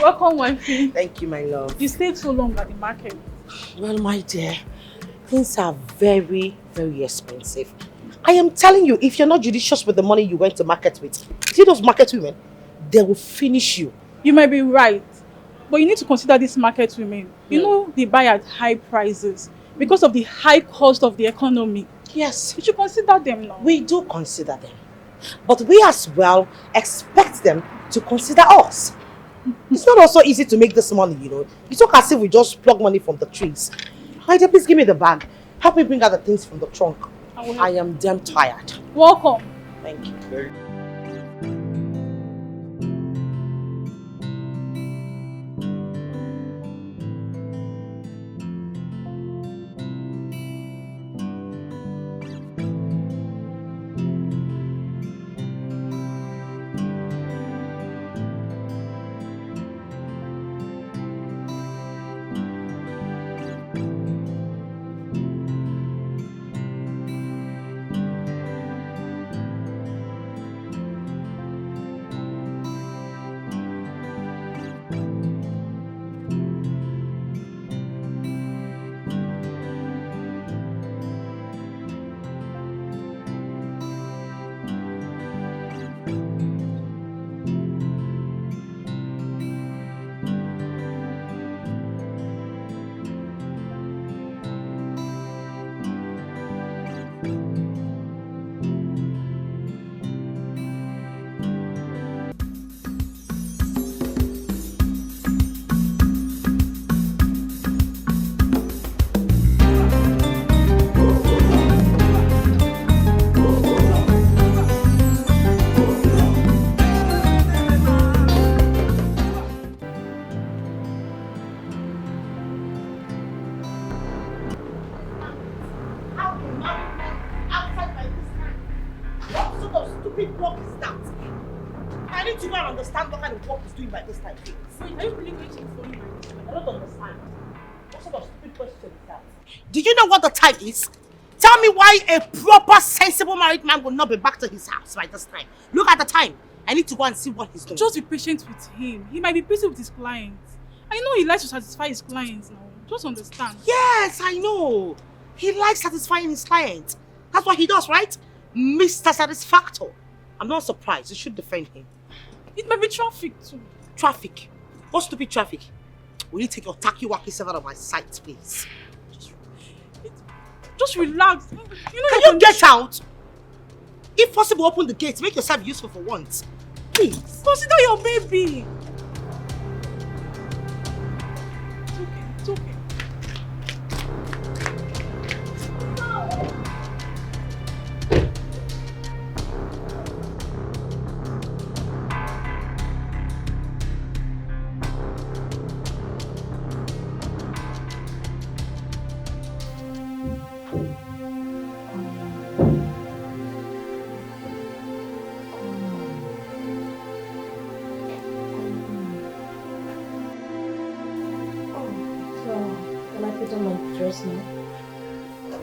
Welcome, wifey. Thank you, my love. You stayed so long at the market. Well, my dear, things are very, very expensive. I am telling you, if you're not judicious with the money you went to market with, see those market women, they will finish you. You might be right, but you need to consider these market women. You know they buy at high prices because of the high cost of the economy. Yes. You should consider them now. We do consider them. But we as well expect them to consider us. It's not also easy to make this money, you know. It's not as if we just plug money from the trees. Hyde, please give me the bag. Help me bring out the things from the trunk. I am damn tired. Welcome. Thank you. Is? Tell me why a proper, sensible married man will not be back to his house by this time. Look at the time. I need to go and see what he's doing. Just be patient with him. He might be busy with his clients. I know he likes to satisfy his clients now. Just understand. Yes, I know. He likes satisfying his clients. That's what he does, right? Mr. Satisfactor. I'm not surprised. You should defend him. It might be traffic too. Traffic? What stupid traffic? Will you take your tacky-wacky self out of my sight, please? Just relax. You know, Can you get out? If possible, open the gates. Make yourself useful for once. Please. Consider your baby. It's okay. It's okay.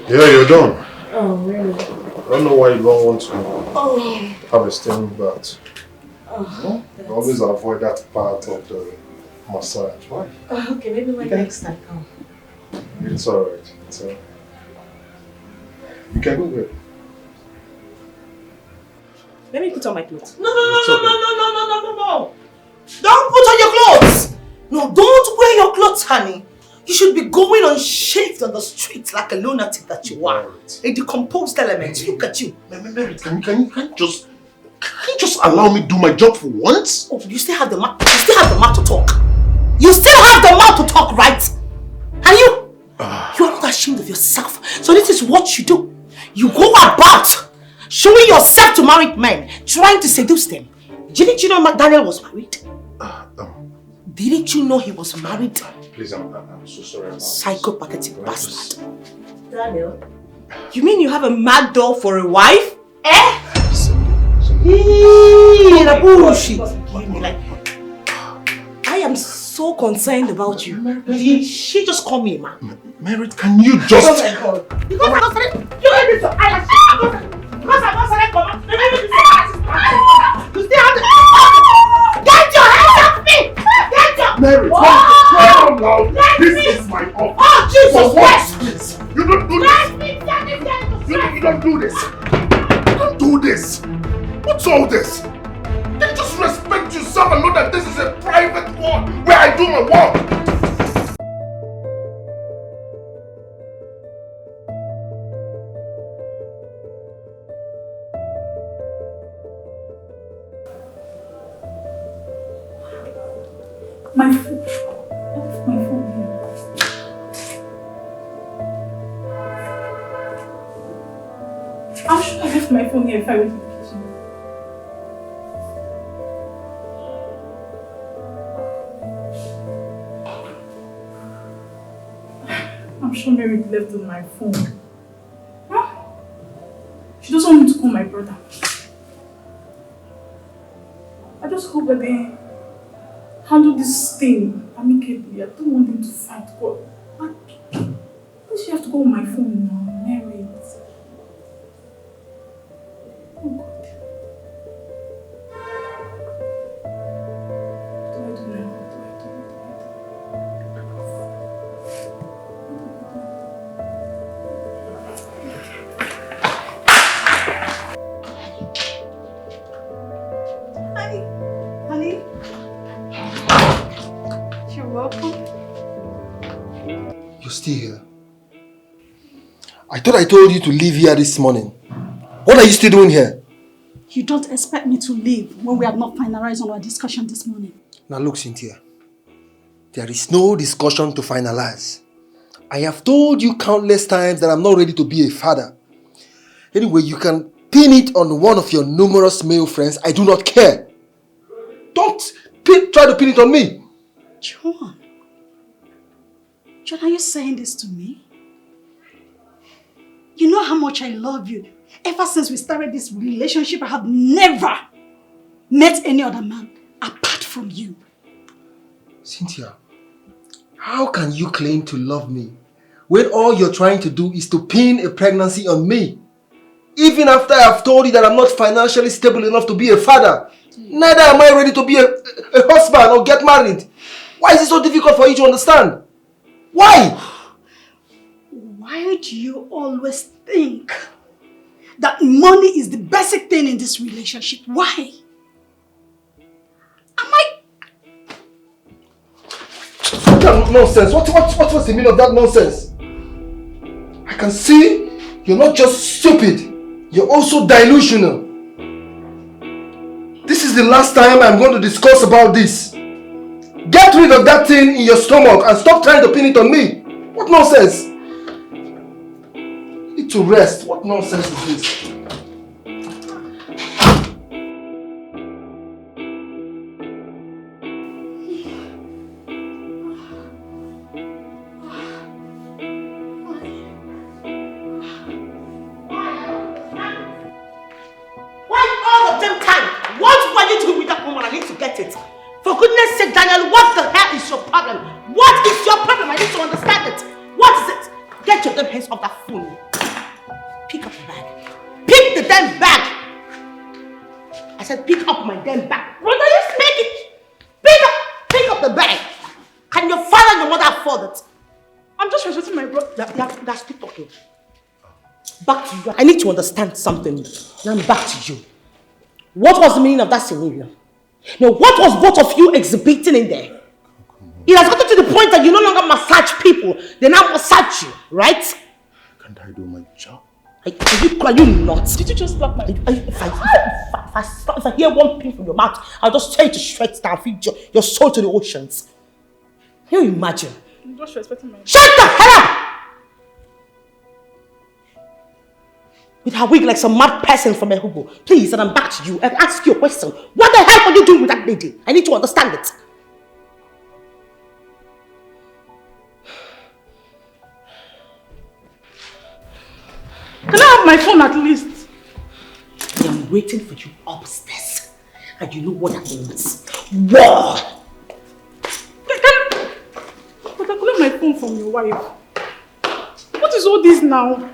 Yeah, you're done. Oh, really? I don't know why you don't want to have a steam bath. Oh, you always avoid that part of the massage. Why? Okay, maybe when next time come. It's alright. It's alright. You can go there. Let me put on my clothes. No. Okay. Don't put on your clothes. No, don't wear your clothes, honey. You should be going unshaved on the streets like a lunatic that you are. A decomposed element. Look at you. Can you just allow me to do my job for once? Oh, you still have the mouth to talk. You still have the mouth to talk, right? And you are not ashamed of yourself. So this is what you do. You go about showing yourself to married men, trying to seduce them. Didn't you know Daniel was married? Didn't you know he was married? Please, I'm so sorry. Psychopathetic bastard. Daniel? You mean you have a mad doll for a wife? I am so concerned about you. Did she just call me a man? Merit, can you just... Oh my God. Because I'm not saying... You still have the... Get your hands off me! Get your... Don't do this. Don't do this. What's all this? Can you just respect yourself and know that this is a private one where I do my work? My phone. I left my phone here. I'm sure I left my phone here if I went to the kitchen. I'm sure Mary left on my phone. Huh? She doesn't want me to call my brother. I just hope that they handle this thing amicably. I don't want them to fight. But why does she have to go on my phone now? Mary. Oh God. What do I do now? What do I do? Honey. Honey. You're welcome. You're still here. I thought I told you to leave here this morning. What are you still doing here? You don't expect me to leave when we have not finalized on our discussion this morning. Now look, Cynthia. There is no discussion to finalize. I have told you countless times that I'm not ready to be a father. Anyway, you can pin it on one of your numerous male friends. I do not care. Don't try to pin it on me. John, are you saying this to me? You know how much I love you. Ever since we started this relationship, I have never met any other man apart from you. Cynthia, how can you claim to love me when all you're trying to do is to pin a pregnancy on me? Even after I've told you that I'm not financially stable enough to be a father, neither am I ready to be a husband or get married. Why is it so difficult for you to understand? Why? Why do you always think that money is the basic thing in this relationship? Why? Am I... That nonsense. What's the meaning of that nonsense? I can see you're not just stupid, you're also delusional. This is the last time I'm going to discuss about this. Get rid of that thing in your stomach and stop trying to pin it on me. What nonsense? Need to rest. What nonsense is this? For goodness sake, Daniel, what the hell is your problem? What is your problem? I need to understand it. What is it? Get your damn hands off that phone. Pick up the bag. Pick the damn bag. I said pick up my damn bag. What are you speaking? Pick up the bag. Can your father and your mother afford it? I'm just respecting my brother. That's keep talking. Back to you. I need to understand something. Now back to you. What was the meaning of that scenario? Now, what was both of you exhibiting in there? It has gotten to the point that you no longer massage people. They now massage you, right? Can't I do my job? Are you not? Did you just slap my... If I hear one pin from your mouth, I'll just tell you to stretch down, feed your soul to the oceans. Can you imagine? I'm just respecting my... Shut the hell up! With her wig like some mad person from a hobo. Please, and I'm back to you and ask you a question. What the hell are you doing with that lady? I need to understand it. Can I have my phone at least? I am waiting for you upstairs. And you know what that means. War! But I collect my phone from your wife. What is all this now?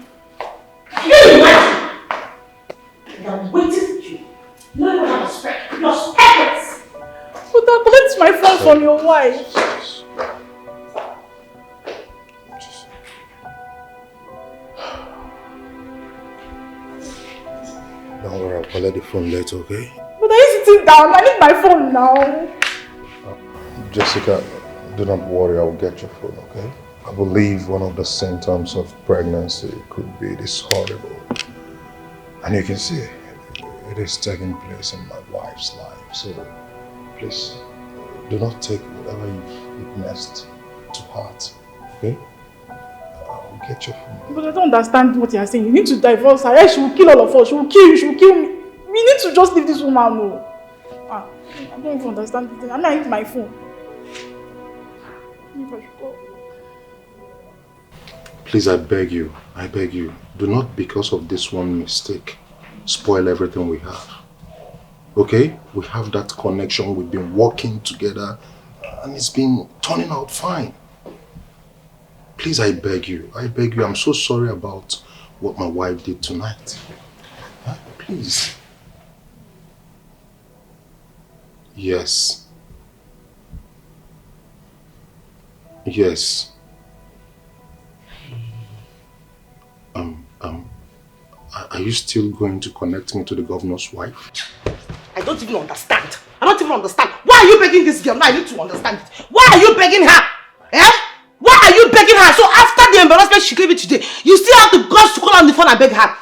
I am waiting for you. No one has respect. You're speckless. But I collect my phone from your wife. Don't worry, I'll collect the phone later, okay? But are you sitting down? I need my phone now. Jessica, do not worry, I'll get your phone, okay? I believe one of the symptoms of pregnancy could be this horrible. And you can see it is taking place in my wife's life. So please, do not take whatever you've witnessed to heart, okay? I'll get your phone. But I don't understand what you're saying. You need to divorce her. Else she will kill all of us. She will kill you. She will kill me. We need to just leave this woman alone. I don't even understand this thing. I need my phone. Please, I beg you, do not, because of this one mistake, spoil everything we have. Okay? We have that connection, we've been working together, and it's been turning out fine. Please, I beg you, I'm so sorry about what my wife did tonight. Huh? Please. Yes. Yes. Are you still going to connect me to the governor's wife? I don't even understand. Why are you begging this girl? Now I need to understand it. Why are you begging her? Eh? Why are you begging her? So after the embarrassment she gave you today, you still have the guts to call on the phone and beg her?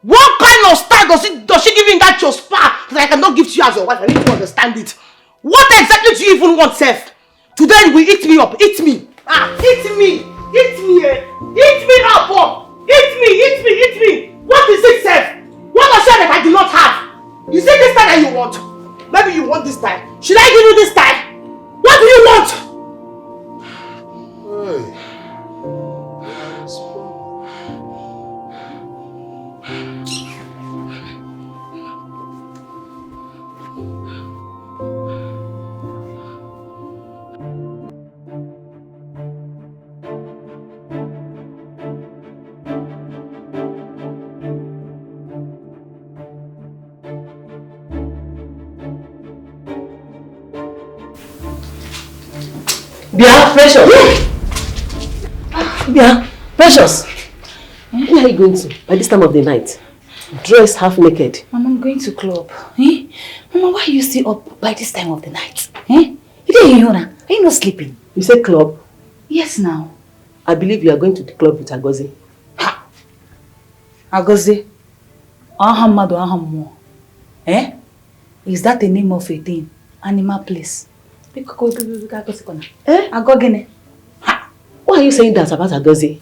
What kind of style does she give you in that your spa that I cannot give to you as your wife? I need to understand it. What exactly do you even want, Seth? Today you will eat me up. Eat me. Eat me. Eat me. Eat me up. Eat me. What is it, Seth? What was that I do not have? You say this time that you want? Maybe you want this time. Should I give you this time? What do you want? Hey. Bia, Precious! Bia, Precious! Where are you going to by this time of the night? Dressed half naked. Mama, I'm going to club. Eh? Mama, why are you still up by this time of the night? Eh? You didn't hear now? Are you not sleeping? You say club? Yes, now. I believe you are going to the club with Agozi. Ha! Agozi? Ahamadu Ahamu. Eh? Is that the name of a thing? Animal place? Eh? Agogene. Why are you saying that about Agozi?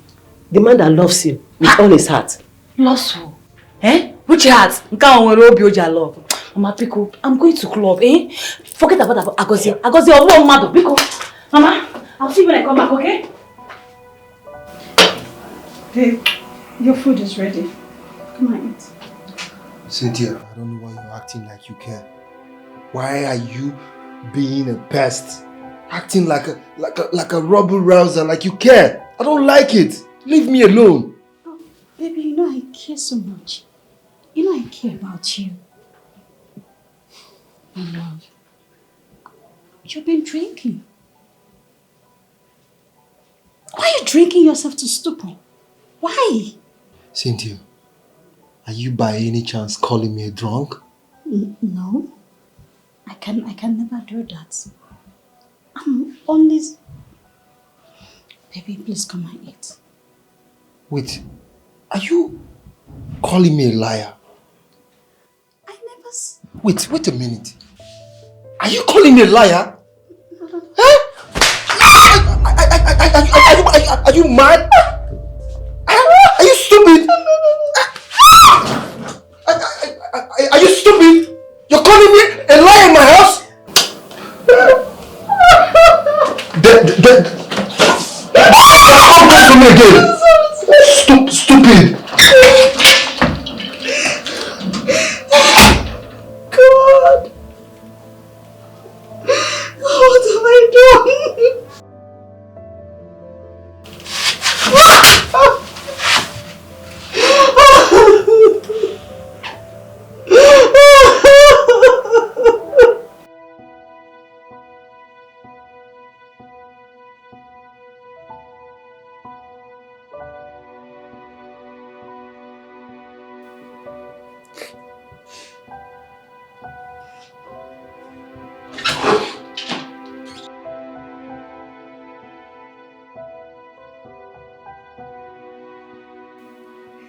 The man that loves you with all his heart. Loves who? Eh? Which heart? Love. Mama, Pico, I'm going to club, eh? Forget about Agozi. Agozi, oh, mother, Pico. Mama, I'll see you when I come back, okay? Babe, your food is ready. Come on, eat. Cynthia, I don't know why you're acting like you care. Why are you being a pest? Acting like a rubble rouser, like you care. I don't like it. Leave me alone. Oh, baby, you know I care so much. You know I care about you. My love. You've been drinking. Why are you drinking yourself to stupor? Why? Cynthia, are you by any chance calling me a drunk? No. I can never do that. I'm only... Baby, please come and eat. Wait, are you calling me a liar? I never... Wait a minute. Are you calling me a liar? Huh? Are you mad? Are you stupid? Are you stupid? You're calling me a liar in my house? Come back to me again. Stupid. God! What have I done?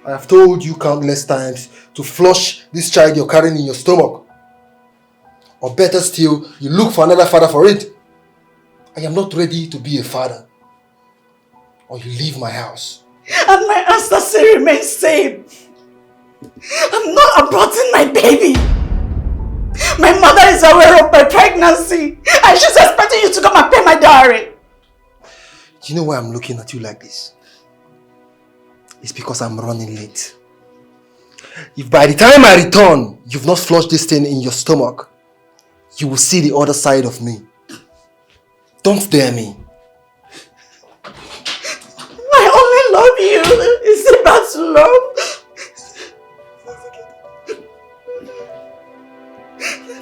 I have told you countless times to flush this child you're carrying in your stomach. Or better still, you look for another father for it. I am not ready to be a father. Or you leave my house. And my answer still remains same. I'm not aborting my baby. My mother is aware of my pregnancy and she's expecting you to come and pay my dowry. Do you know why I'm looking at you like this? It's because I'm running late. If by the time I return, you've not flushed this thing in your stomach, you will see the other side of me. Don't dare me. I only love you. Is it about love?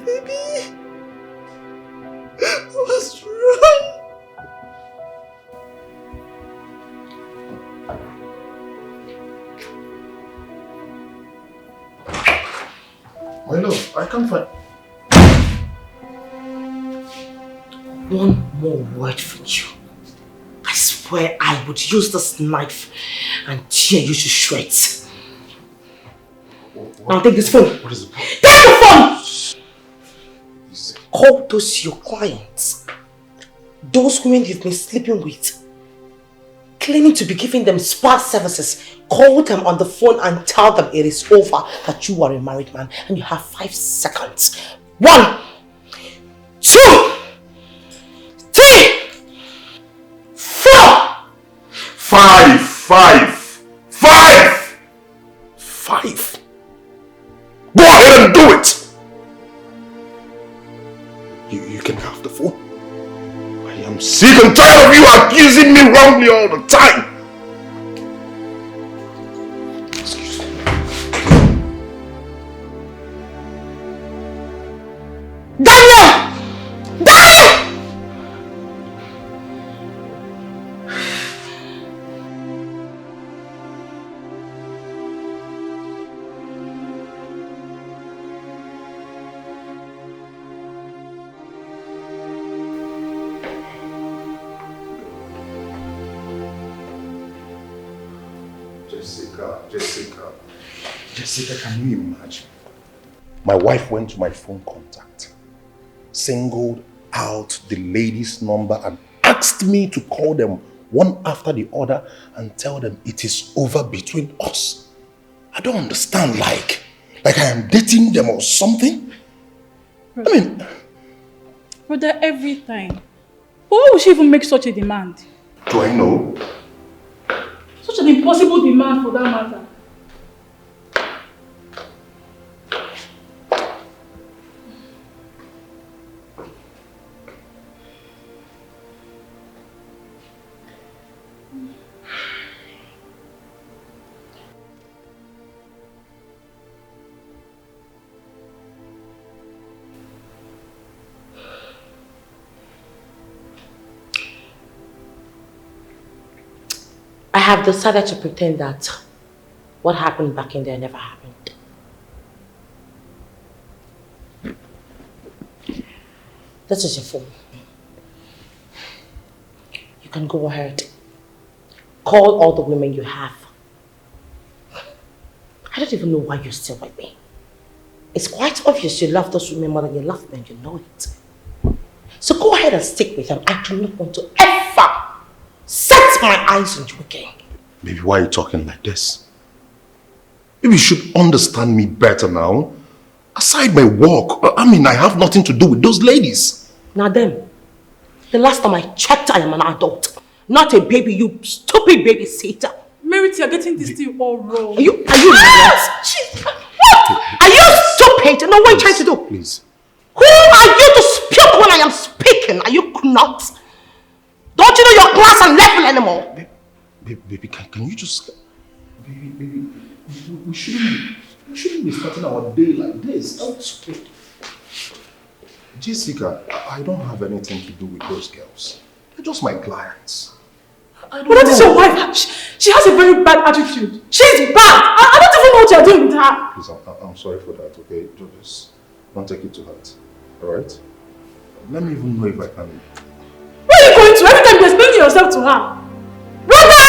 Baby, what's wrong? My love, I can't find... One more word from you. I swear I would use this knife and tear you to shreds. Now take this phone. What is it? Take the phone! Call those your clients. Those women you've been sleeping with. Claiming to be giving them spa services. Call them on the phone and tell them it is over, that you are a married man and you have 5 seconds. 1, 2, 3, 4. 5, 5, 5! 5? Go ahead and do it! You can have the phone. I am sick and tired of you accusing me wrongly all the time. Excuse me. Daniel! Daniel! Jessica, can you imagine? My wife went to my phone contact, singled out the lady's number and asked me to call them one after the other and tell them it is over between us. I don't understand, like I am dating them or something. Brother, I mean... Brother, every time. But why would she even make such a demand? Do I know? Such an impossible demand for that matter. I have decided to pretend that what happened back in there never happened. This is your phone. You can go ahead. Call all the women you have. I don't even know why you're still with me. It's quite obvious you love those women more than you love them, you know it. So go ahead and stick with them. I do not want to ever set my eyes on you again. Baby, why are you talking like this? Maybe you should understand me better now. Aside my work, I mean, I have nothing to do with those ladies. Now them, the last time I checked, I am an adult. Not a baby, you stupid babysitter. Marital, you're getting this thing all wrong. Are you nuts? What? Are you stupid? No, what are you trying to do? Please. Who are you to speak when I am speaking? Are you nuts? Don't you know your class and level anymore? Baby, can you just... Baby, we shouldn't be starting our day like this. That's stupid. Jessica, I don't have anything to do with those girls. They're just my clients. But that is your wife. She has a very bad attitude. She's bad. I don't even know what you're doing with her. Please, I'm sorry for that, okay? Just don't take it to heart. Alright? Let me even know if I can... Where are you going to? Every time you're explaining yourself to her. Brother!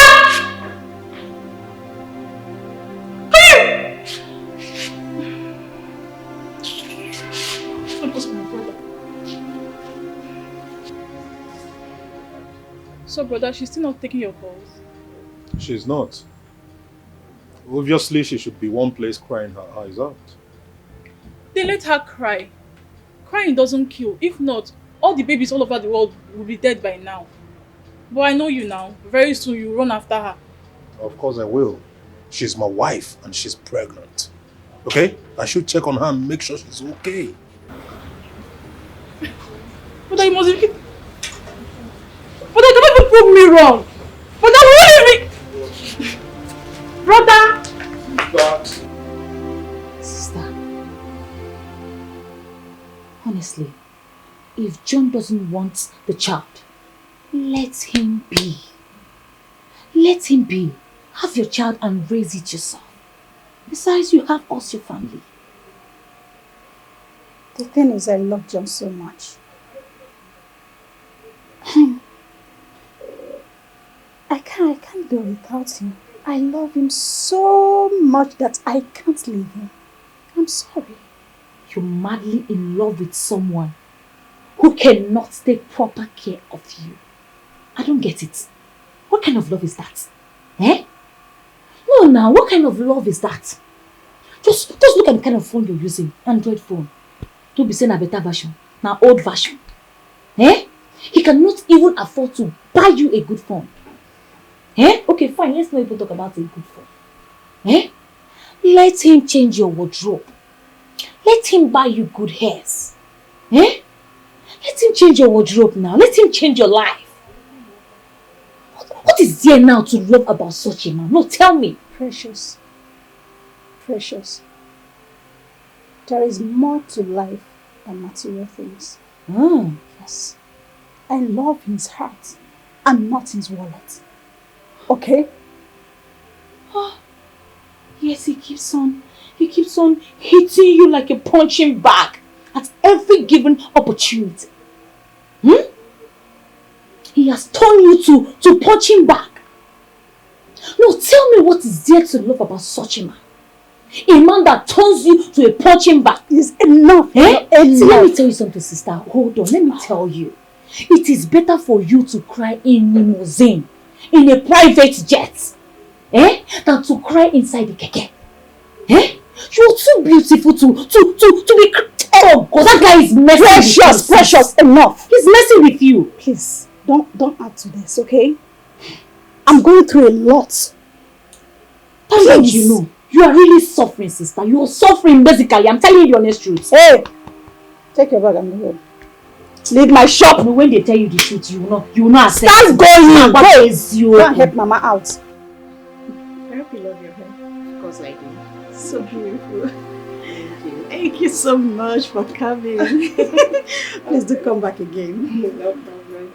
up, brother? She's still not taking your calls. She's not. Obviously, she should be one place crying her eyes out. Then let her cry. Crying doesn't kill. If not, all the babies all over the world will be dead by now. But I know you now. Very soon you run after her. Of course I will. She's my wife and she's pregnant. Okay? I should check on her and make sure she's okay. But I must be... But I cannot even prove me wrong. But I will really... Brother! Sister, honestly, if John doesn't want the child, let him be. Let him be. Have your child and raise it yourself. Besides, you have us, your family. The thing is, I love John so much. I can't go without him. I love him so much that I can't leave him. I'm sorry. You're madly in love with someone who cannot take proper care of you. I don't get it. What kind of love is that? Eh? No, now, what kind of love is that? Just look at the kind of phone you're using. Android phone. Don't be saying a better version. Now, old version. Eh? He cannot even afford to buy you a good phone. Eh? Okay, fine. Let's not even talk about a good phone. Eh? Let him change your wardrobe. Let him buy you good hairs. Eh? Let him change your wardrobe now. Let him change your life. What is there now to love about such a man? No, tell me. Precious. Precious. There is more to life than material things. Yes. I love his heart and not his wallet. Okay? Oh, yes, he keeps on hitting you like a punching bag at every given opportunity. He has turned you to punching bag. No, tell me what is there to love about such a man? A man that turns you to a punching bag. Is enough. Eh? Enough. Let me tell you something, sister. Hold on, let me tell you. It is better for you to cry in limousine, in a private jet, than to cry inside the keke. Eh? You're too beautiful to be... Oh, God, that guy is messing with you. Precious, enough. He's messing with you. Please, don't add to this, okay? I'm going through a lot. Thank God you know. You are really suffering, sister. You are suffering basically. I'm telling you the honest truth. Hey! Take your bag and go home. Leave my shop. No, when they tell you the truth, you will not accept. Start going! Go! You can't help Mama out. I hope you love your hair. Of course I do. So beautiful. Thank you. Thank you so much for coming. Please do come back again. No problem.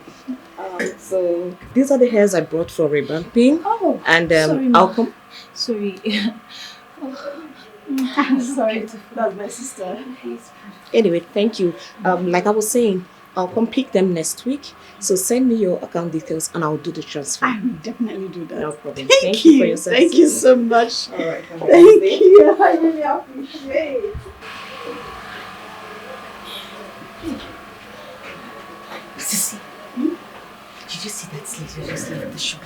So these are the hairs I brought for revamping. Oh, and sorry, I'll come. Sorry. Sorry, that's my sister. Anyway, thank you. Like I was saying, I'll come pick them next week. So send me your account details and I'll do the transfer. I will definitely do that. No problem. Thank you for your service. Thank you so much. All right. Thank you. I really appreciate it. Sissy, did you see that lady just left the shop?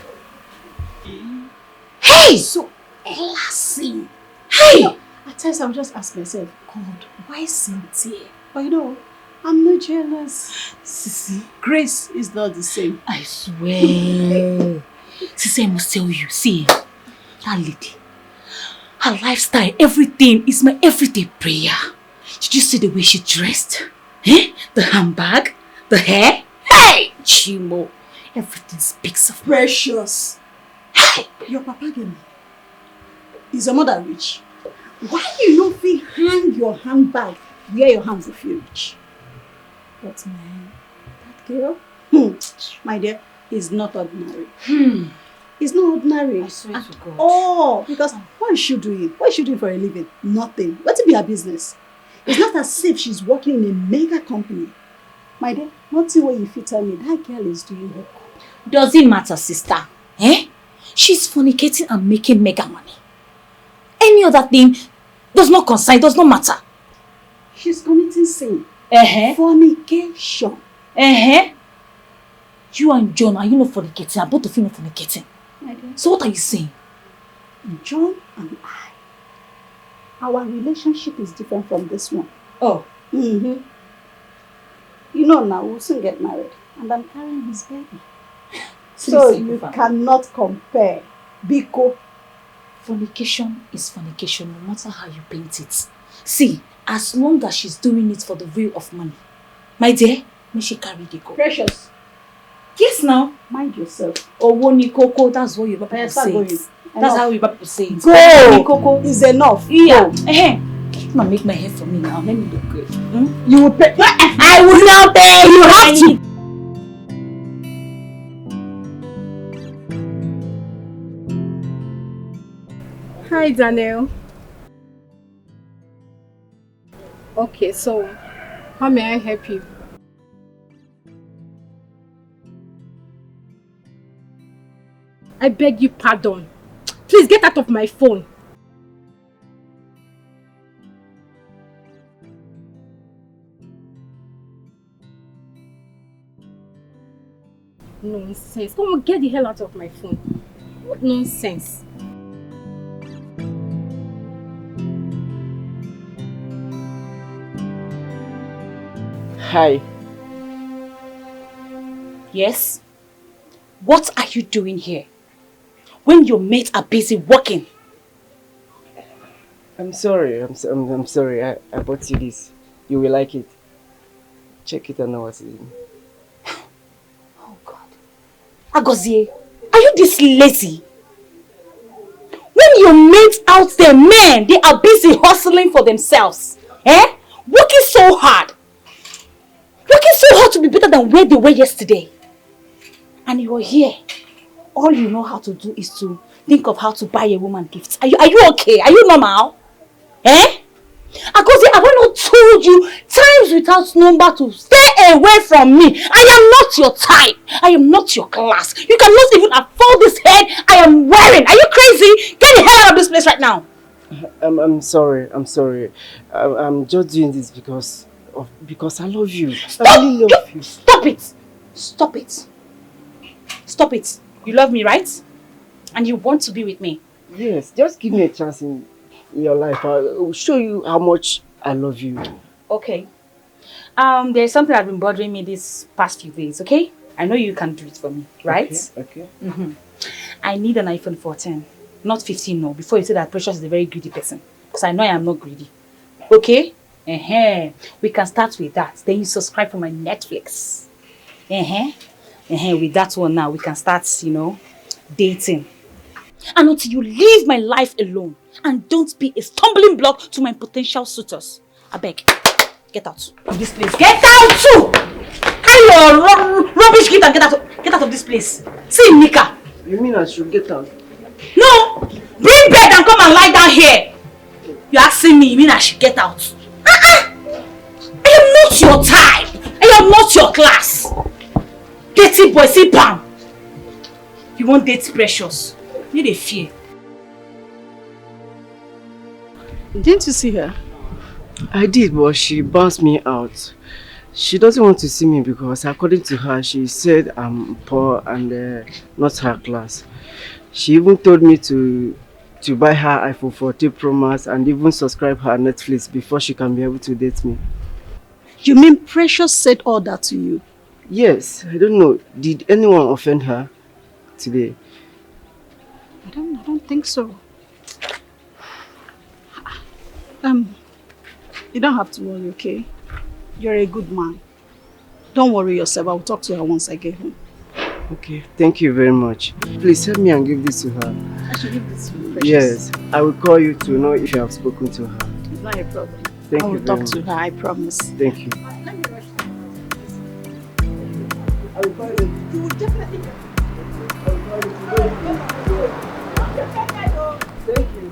Hey! So classy. Hey! At times I'll just ask myself, God, why Cynthia? But you know, I'm not jealous. Sissy, Grace is not the same. I swear. Sissy, I must tell you, see, that lady, her lifestyle, everything is my everyday prayer. Did you see the way she dressed? Eh? The handbag, the hair. Hey! Chimo, everything speaks of Precious. Hey! Your papa gave me. Is your mother rich? Why you don't feel hang your handbag where your hands if you rich? But man, that girl, my dear, is not ordinary. It's not ordinary. I swear to God. Oh, because what is she doing? What is she doing for a living? Nothing. What be her business? It's not as if she's working in a mega company. My dear, nothing what you fit tell me. That girl is doing her. Doesn't matter, sister. Eh? She's fornicating and making mega money. Any other thing does not concern, does not matter. She's committing sin. Uh-huh. Fornication. Uh-huh. You and John, are you not fornicating? Are both of you not fornicating? My dear. So what are you saying? John and I, our relationship is different from this one. Oh. Mm-hmm. You know now, we'll soon get married. And I'm carrying his baby. So you cannot compare. Biko. Fornication is fornication, no matter how you paint it. See, as long as she's doing it for the will of money, my dear, may she carry the go. Precious. Yes, now. Mind yourself. Owoni Koko, that's what your people say. That's how your people say it. Go! Koko is enough. Yeah. Come and make my hair for me now. Let me look good. You will pay. I will not pay. You have to. Hi, Daniel. Okay, so how may I help you? I beg you pardon. Please get out of my phone. Nonsense. Come on, get the hell out of my phone. What nonsense. Hi. Yes? What are you doing here? When your mates are busy working? I'm sorry. I'm sorry. I bought you this. You will like it. Check it and know what's in. Oh God. Agozie, are you this lazy? When your mates out there, men, they are busy hustling for themselves. Working so hard. Working so hard to be better than where they were yesterday. And you're here. All you know how to do is to think of how to buy a woman gifts. Are you okay? Are you normal? Agozie, have I not told you times without number to stay away from me? I am not your type. I am not your class. You cannot even afford this head I am wearing. Are you crazy? Get the hell out of this place right now. I'm sorry. I'm sorry. I'm just doing this because I love you. Stop! I really love you. Stop it! Stop it! Stop it! You love me, right? And you want to be with me? Yes, just give me a chance in your life. I'll show you how much I love you. Okay. There's something that's been bothering me these past few days, okay? I know you can do it for me, right? Okay. I need an iPhone 14. Not 15, no. Before you say that Precious is a very greedy person. Because I know I am not greedy. Okay? We can start with that. Then you subscribe for my Netflix. With that one now, we can start, dating. And until you leave my life alone and don't be a stumbling block to my potential suitors. I beg, get out of this place. Get out too! Carry your rubbish gift and get out of this place. See, Nika. You mean I should get out? No! Bring bed and come and lie down here. You're asking me, you mean I should get out? I am not your type. I am not your class. Dirty boy, see Pam. You won't date Precious. You need a fear. Didn't you see her? I did, but she bounced me out. She doesn't want to see me because, according to her, she said I'm poor and not her class. She even told me to buy her iPhone 14 Pro Max and even subscribe her Netflix before she can be able to date me. You mean Precious said all that to you? Yes, I don't know. Did anyone offend her today? I don't think so. You don't have to worry, okay? You're a good man. Don't worry yourself. I'll talk to her once I get home. Okay, thank you very much. Please help me and give this to her. I should give this to you, Precious. Yes, I will call you to know if you have spoken to her. It's not a problem. Thank I you will very talk to her, I promise. Thank you. I will call you. You will definitely get Thank you.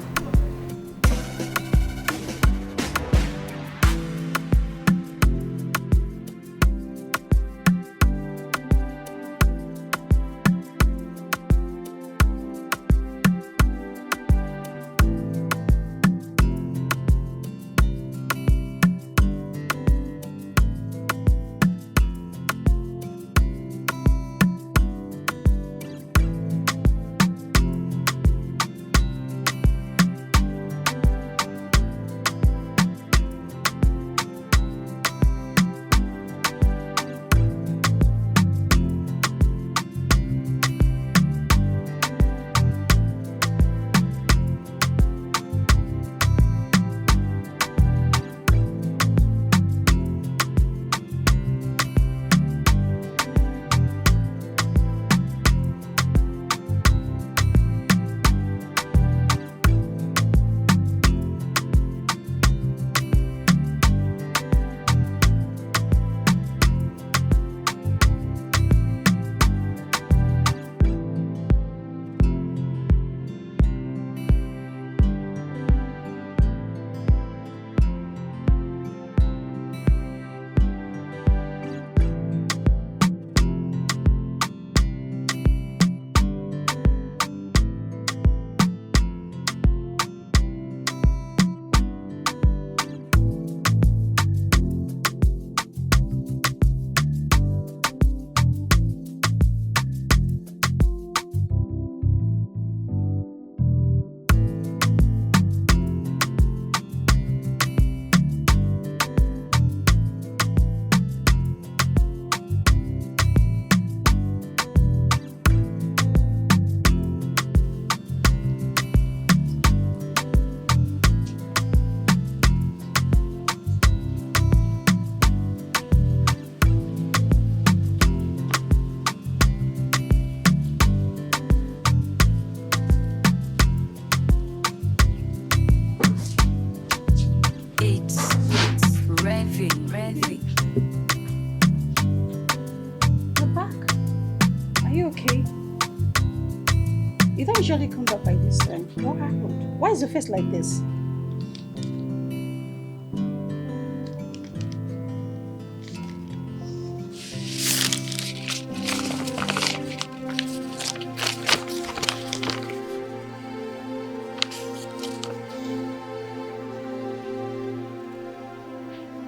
to face like this?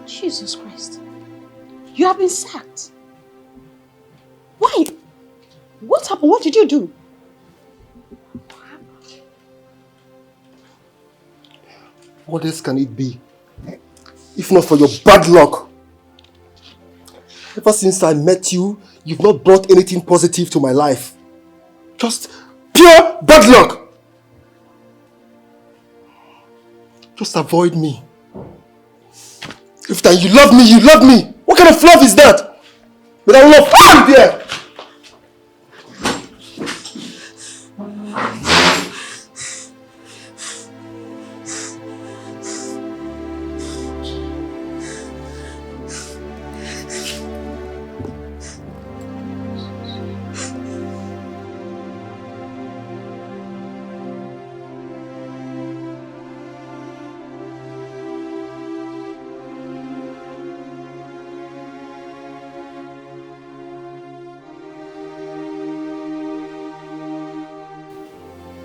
Jesus Christ. You have been sacked. Why? What happened? What did you do? What else can it be? If not for your bad luck. Ever since I met you, you've not brought anything positive to my life. Just pure bad luck. Just avoid me. If that you love me, you love me. What kind of love is that? But I will not find you there.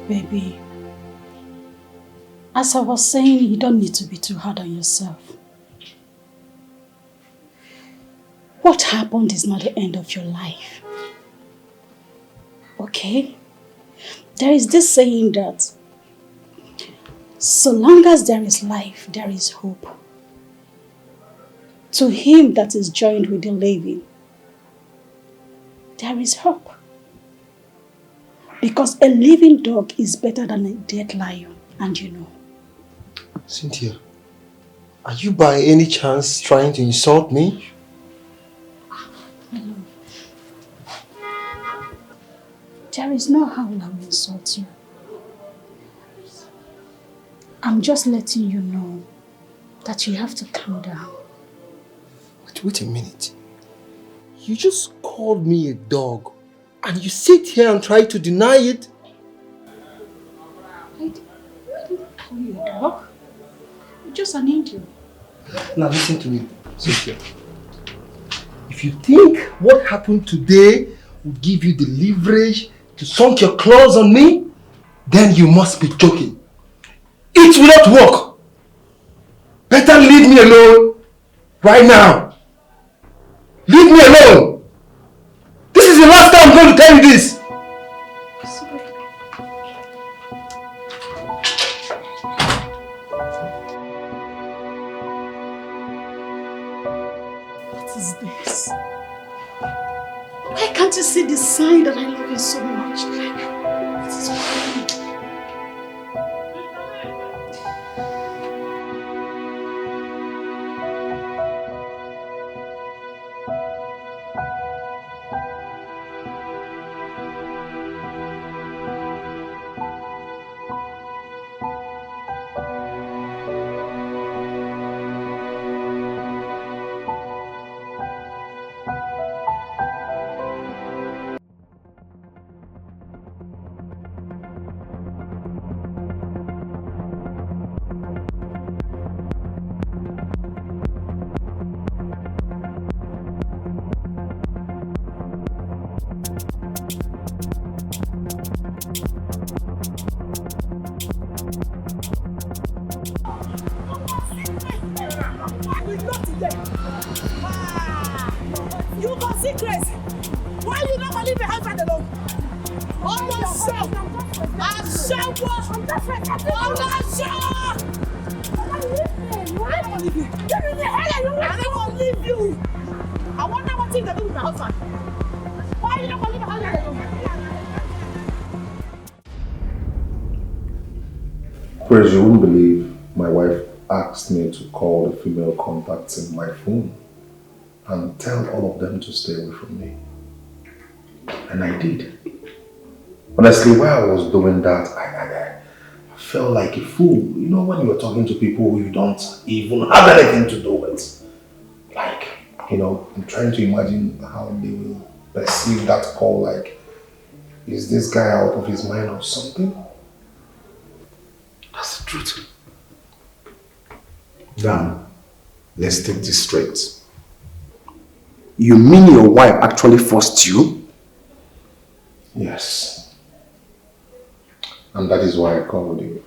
Baby, as I was saying, you don't need to be too hard on yourself. What happened is not the end of your life. Okay? There is this saying that so long as there is life, there is hope. To him that is joined with the living, there is hope. Because a living dog is better than a dead lion, and you know. Cynthia, are you by any chance trying to insult me? Hello. There is no how I will insult you. I'm just letting you know that you have to calm down. Wait a minute. You just called me a dog. And you sit here and try to deny it? I didn't call you a dog. You're just an angel. Now listen to me, Sonia. If you think what happened today will give you the leverage to sunk your claws on me, then you must be joking. It will not work. Better leave me alone right now. Leave me alone. This is the last time I'm going to tell you this. Sorry. What is this? Why can't you see the sign that I love you so much? What is wrong? Praise, you wouldn't believe my wife asked me to call the female contacts in my phone and tell all of them to stay away from me. And I did. Honestly, while I was doing that, I felt like a fool. You know, when you're talking to people who you don't even have anything to do with. Like, you know, I'm trying to imagine how they will perceive that call. Like, is this guy out of his mind or something? That's the truth. Now, let's take this straight. You mean your wife actually forced you? Yes. And that is why I called you.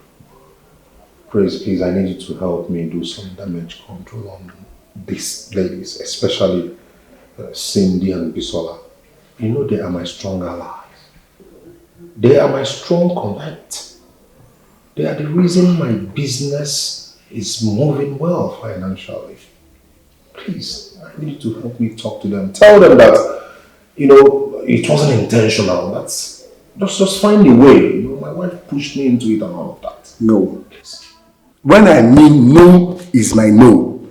Praise, please, I need you to help me do some damage control on these ladies, especially Cindy and Bisola. You know they are my strong allies. They are my strong connect. They are the reason my business is moving well financially. Please, I need you to help me talk to them. Tell them that, you know, it wasn't intentional. That's just find a way. You know, my wife pushed me into it and all of that. No. When I mean no is my no.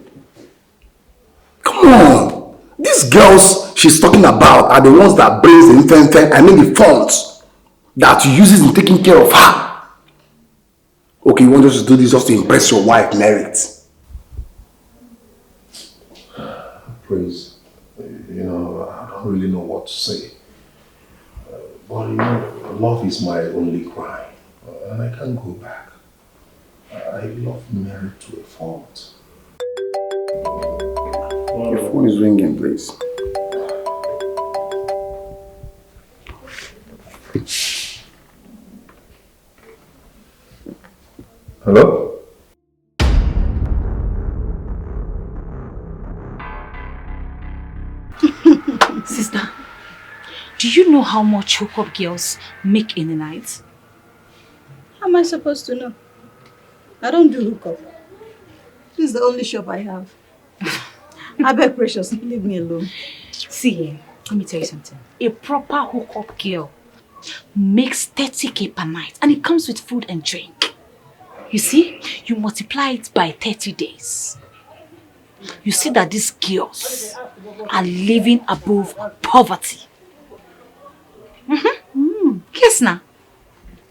Come on. These girls she's talking about are the ones that brings the the funds that you uses in taking care of her. Okay, you want us to do this just to impress your wife, Merit? Praise, you know, I don't really know what to say. But you know, love is my only crime. And I can't go back. I love Mary to a fault. Your phone is ringing, please. Hello? Sister, do you know how much hookup girls make in the night? How am I supposed to know? I don't do hookup. This is the only shop I have. I beg, Precious, leave me alone. See, let me tell you something. A proper hookup girl makes 30k per night and it comes with food and drink. You see, you multiply it by 30 days. You see that these girls are living above poverty. Yes, now.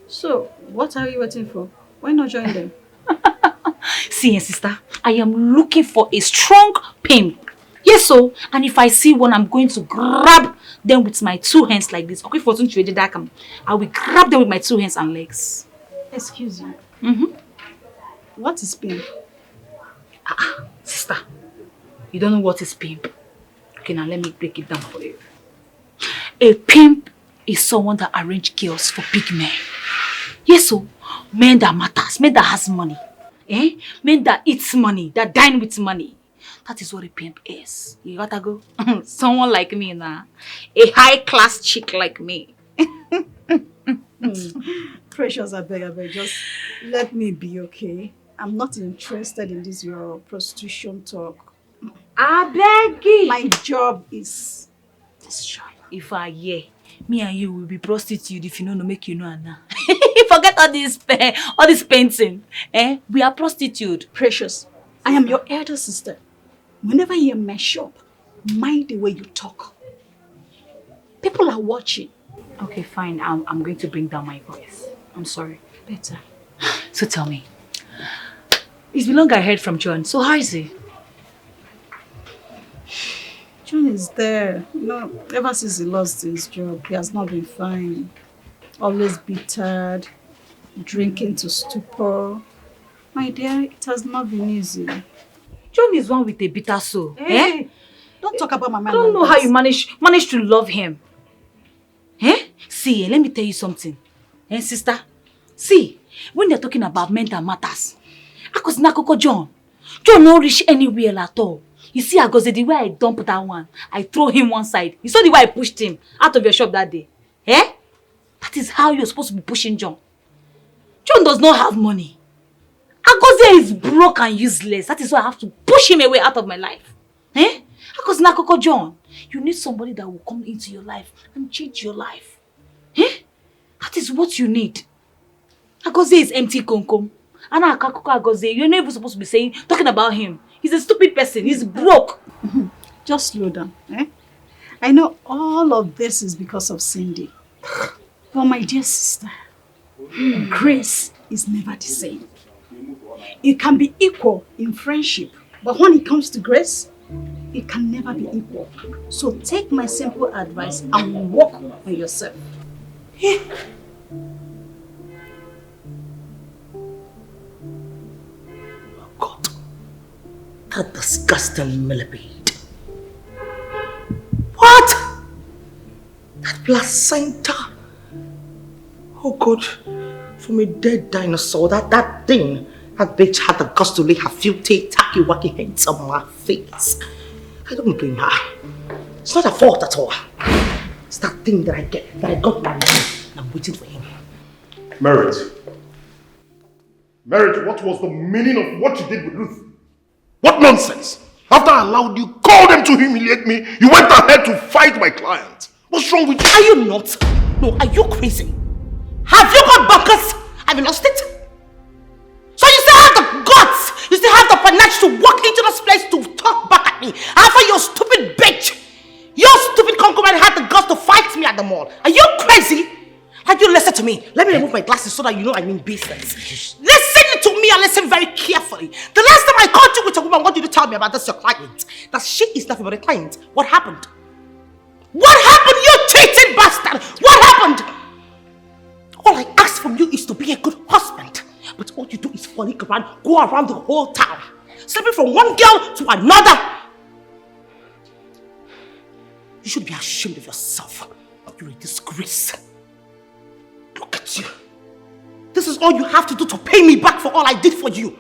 So, what are you waiting for? Why not join them? See, sister, I am looking for a strong pimp. Yes, so, and if I see one, I'm going to grab them with my two hands like this. Okay, for I will grab them with my two hands and legs. Excuse you. What is pimp? Sister, you don't know what is pimp. Okay, now let me break it down for you. A pimp is someone that arranges girls for big men. Yes, so, men that matters, men that has money. Men that eats money, that dine with money. That is what a pimp is. You gotta go. Someone like me now. A high-class chick like me. Precious, I beg, just let me be, okay? I'm not interested in this your prostitution talk. I beg you. My job is this job. If I hear, me and you will be prostitutes if you know no make you know Anna. Forget all this painting. We are prostitutes. Precious, I am your elder sister. Whenever you mess up, mind the way you talk. People are watching. Okay, fine. I'm going to bring down my voice. I'm sorry. Better. So tell me, it's been long I heard from John. So how is he? John is there. You know, ever since he lost his job, he has not been fine. Always bitter, drinking to stupor. My dear, it has not been easy. John is one with a bitter soul. Hey, don't talk about my man. I don't know how you manage to love him. See, let me tell you something. Sister, see, when they're talking about mental matters, John no reach anywhere at all. You see, the way I dumped that one, I throw him one side. You saw the way I pushed him out of your shop that day. That is how you're supposed to be pushing John. John does not have money. Agoze is broke and useless. That is why I have to push him away out of my life. John, you need somebody that will come into your life and change your life. That is what you need. Agoze is empty konkom. And Agoze, you're not even supposed to be talking about him. He's a stupid person. He's broke. Just slow down. I know all of this is because of Cindy. But my dear sister, grace is never the same. It can be equal in friendship, but when it comes to grace, it can never be equal. So take my simple advice and work on yourself. That disgusting millipede. What? That placenta. Oh God, from a dead dinosaur, that thing, that bitch had the guts to lay her filthy, tacky-wacky hands on my face. I don't blame her. It's not her fault at all. It's that thing that I got my man, and I'm waiting for him. Merit, what was the meaning of what you did with Ruth? What nonsense! After I allowed you, called them to humiliate me, you went ahead to fight my client. What's wrong with you? Are you not? No, are you crazy? Have you got buckets? Have you lost it? So you still have the guts, you still have the panache to walk into this place to talk back at me after your stupid bitch, your stupid concubine had the guts to fight me at the mall. Are you crazy? Have you listen to me? Let me remove my glasses so that you know I mean business. Listen to me and listen very carefully. The last time I caught you with a woman, what did you tell me about this your client? That she is nothing but a client. What happened? What happened, you cheating bastard? What happened? All I ask from you is to be a good husband. But all you do is frolic around, go around the whole town, sleeping from one girl to another. You should be ashamed of yourself. You're a disgrace. Look at you. This is all you have to do to pay me back for all I did for you.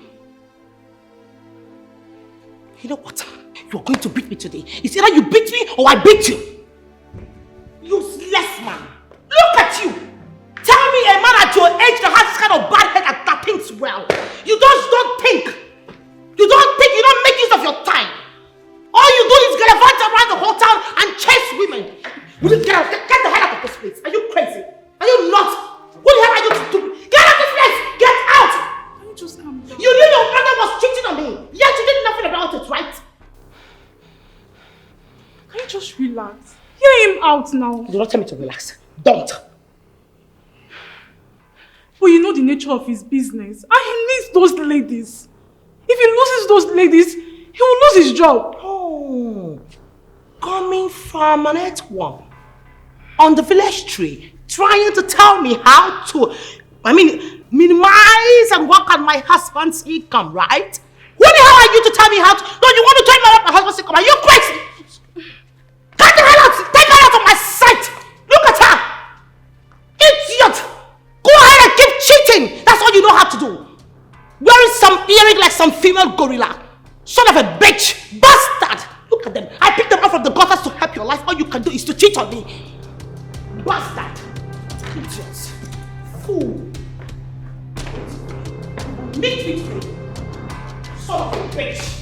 You know what? You're going to beat me today. It's either you beat me or I beat you. Useless man. Look at you. Tell me a man at your age that has this kind of bad head that thinks well. You just don't think. You don't think, you don't make use of your time. All you do is gallivant around the whole town and chase women. Will you get the hell out of this place? Are you crazy? Are you not? What the hell are you doing? Get out of this place! Get out! Can you just calm down? You knew your brother was cheating on me, yet you did nothing about it, right? Can you just relax? Hear him out now. Do not tell me to relax. Don't. But you know the nature of his business. And he needs those ladies. If he loses those ladies, he will lose his job. Oh. Coming from an earthworm on the village tree, trying to tell me how to, minimize and work on my husband's income, right? Who the hell are you to tell me how to? No, you want to tell me about my husband's income? Are you crazy? Get the hell out! Take her out of my sight! Look at her! Idiot! Go ahead and keep cheating! That's all you know how to do. Wearing some earring like some female gorilla. Son of a bitch! Bastard! Look at them. I picked them up from the gutters to help your life. All you can do is to cheat on me. Bastard! Idiots! Fool! Meet me! Son of a bitch!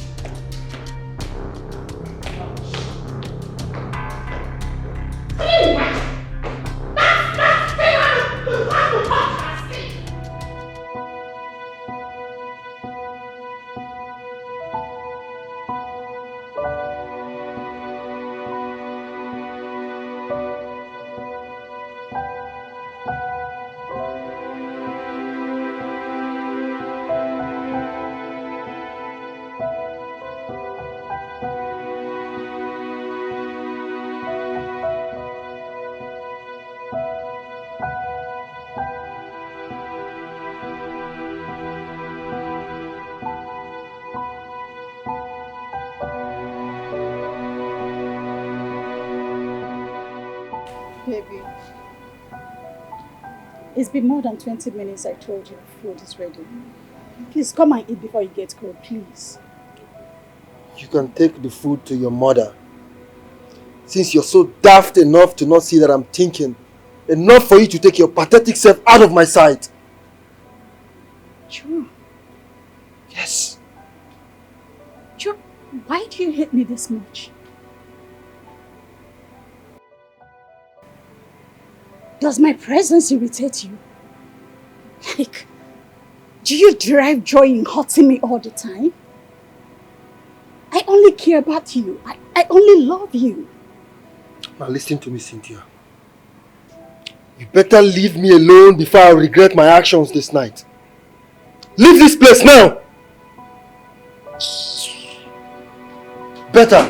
Baby, it's been more than 20 minutes I told you food is ready. Please come and eat before you get cold, please. You can take the food to your mother. Since you're so daft enough to not see that I'm thinking, enough for you to take your pathetic self out of my sight. Sure. Yes. Sure. Why do you hate me this much? Does my presence irritate you? Like, do you derive joy in hurting me all the time? I only care about you. I only love you. Now listen to me, Cynthia. You better leave me alone before I regret my actions this night. Leave this place now! Better.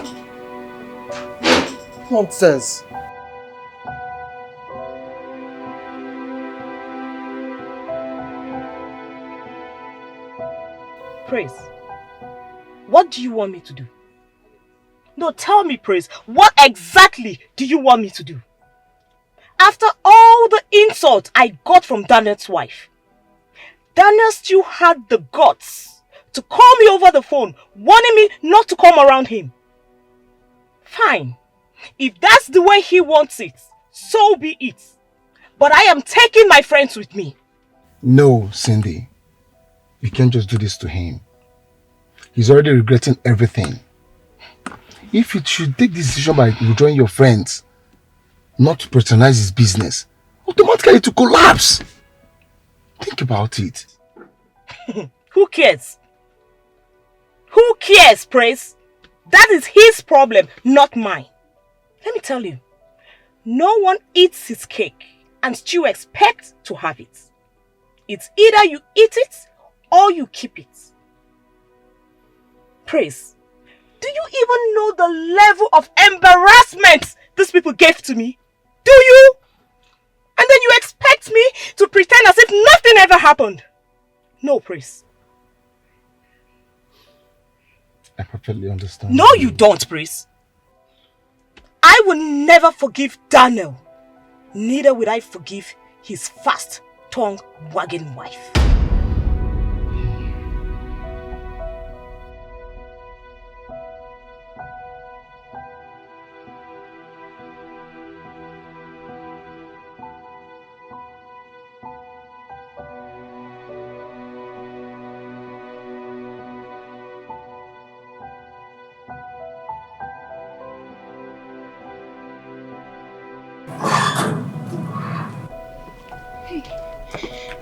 Nonsense. Praise. What do you want me to do? No, tell me, Praise, what exactly do you want me to do? After all the insults I got from Daniel's wife, Daniel still had the guts to call me over the phone, warning me not to come around him. Fine. If that's the way he wants it, so be it. But I am taking my friends with me. No, Cindy. You can't just do this to him. He's already regretting everything. If you should take this decision by withdrawing your friends, not to patronize his business, automatically to collapse. Think about it. Who cares? Who cares, Praise? That is his problem, not mine. Let me tell you, no one eats his cake and still expects to have it. It's either you eat it or you keep it. Praise, do you even know the level of embarrassment these people gave to me? Do you? And then you expect me to pretend as if nothing ever happened? No, Praise. I perfectly understand. No, you don't, Praise. I will never forgive Daniel. Neither will I forgive his fast-tongue wagging wife.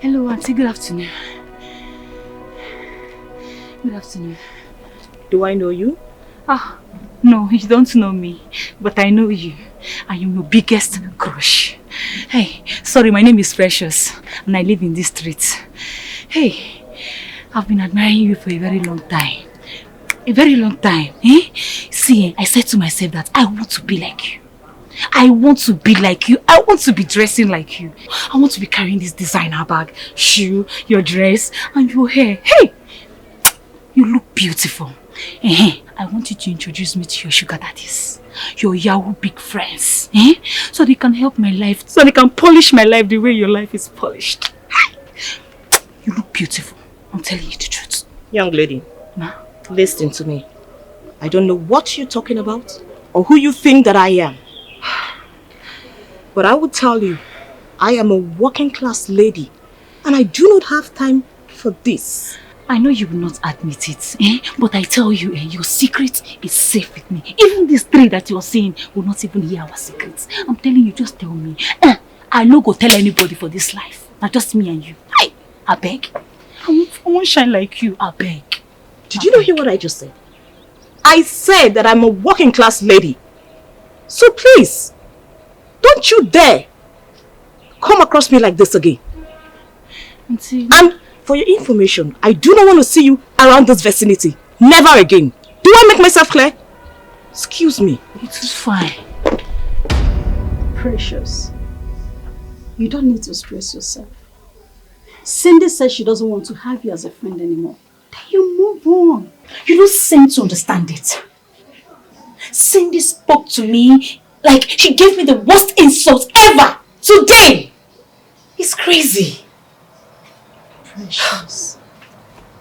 Hello, Auntie. Good afternoon. Good afternoon. Do I know you? No, you don't know me, but I know you. I am your biggest crush. Hey, sorry, my name is Precious, and I live in this street. Hey, I've been admiring you for a very long time. A very long time, eh? See, I said to myself that I want to be like you. I want to be like you. I want to be dressing like you. I want to be carrying this designer bag, shoe, your dress, and your hair. Hey! You look beautiful. I want you to introduce me to your sugar daddies. Your Yahoo big friends. So they can help my life. So they can polish my life the way your life is polished. You look beautiful. I'm telling you the truth. Young lady, Ma? Listen to me. I don't know what you're talking about or who you think that I am. But I will tell you, I am a working class lady and I do not have time for this. I know you will not admit it, but I tell you, your secret is safe with me. Even these three that you're saying will not even hear our secrets. I'm telling you, just tell me. I no go tell anybody for this life. Not just me and you. I beg. I won't shine like you. I beg. Did you not hear what I just said? I said that I'm a working class lady. So please, don't you dare come across me like this again. Auntie. And for your information, I do not want to see you around this vicinity. Never again. Do I make myself clear? Excuse me. It's fine. Precious, you don't need to stress yourself. Cindy says she doesn't want to have you as a friend anymore. Then you move on. You don't seem to understand it. Cindy spoke to me like she gave me the worst insult ever today. It's crazy. Precious.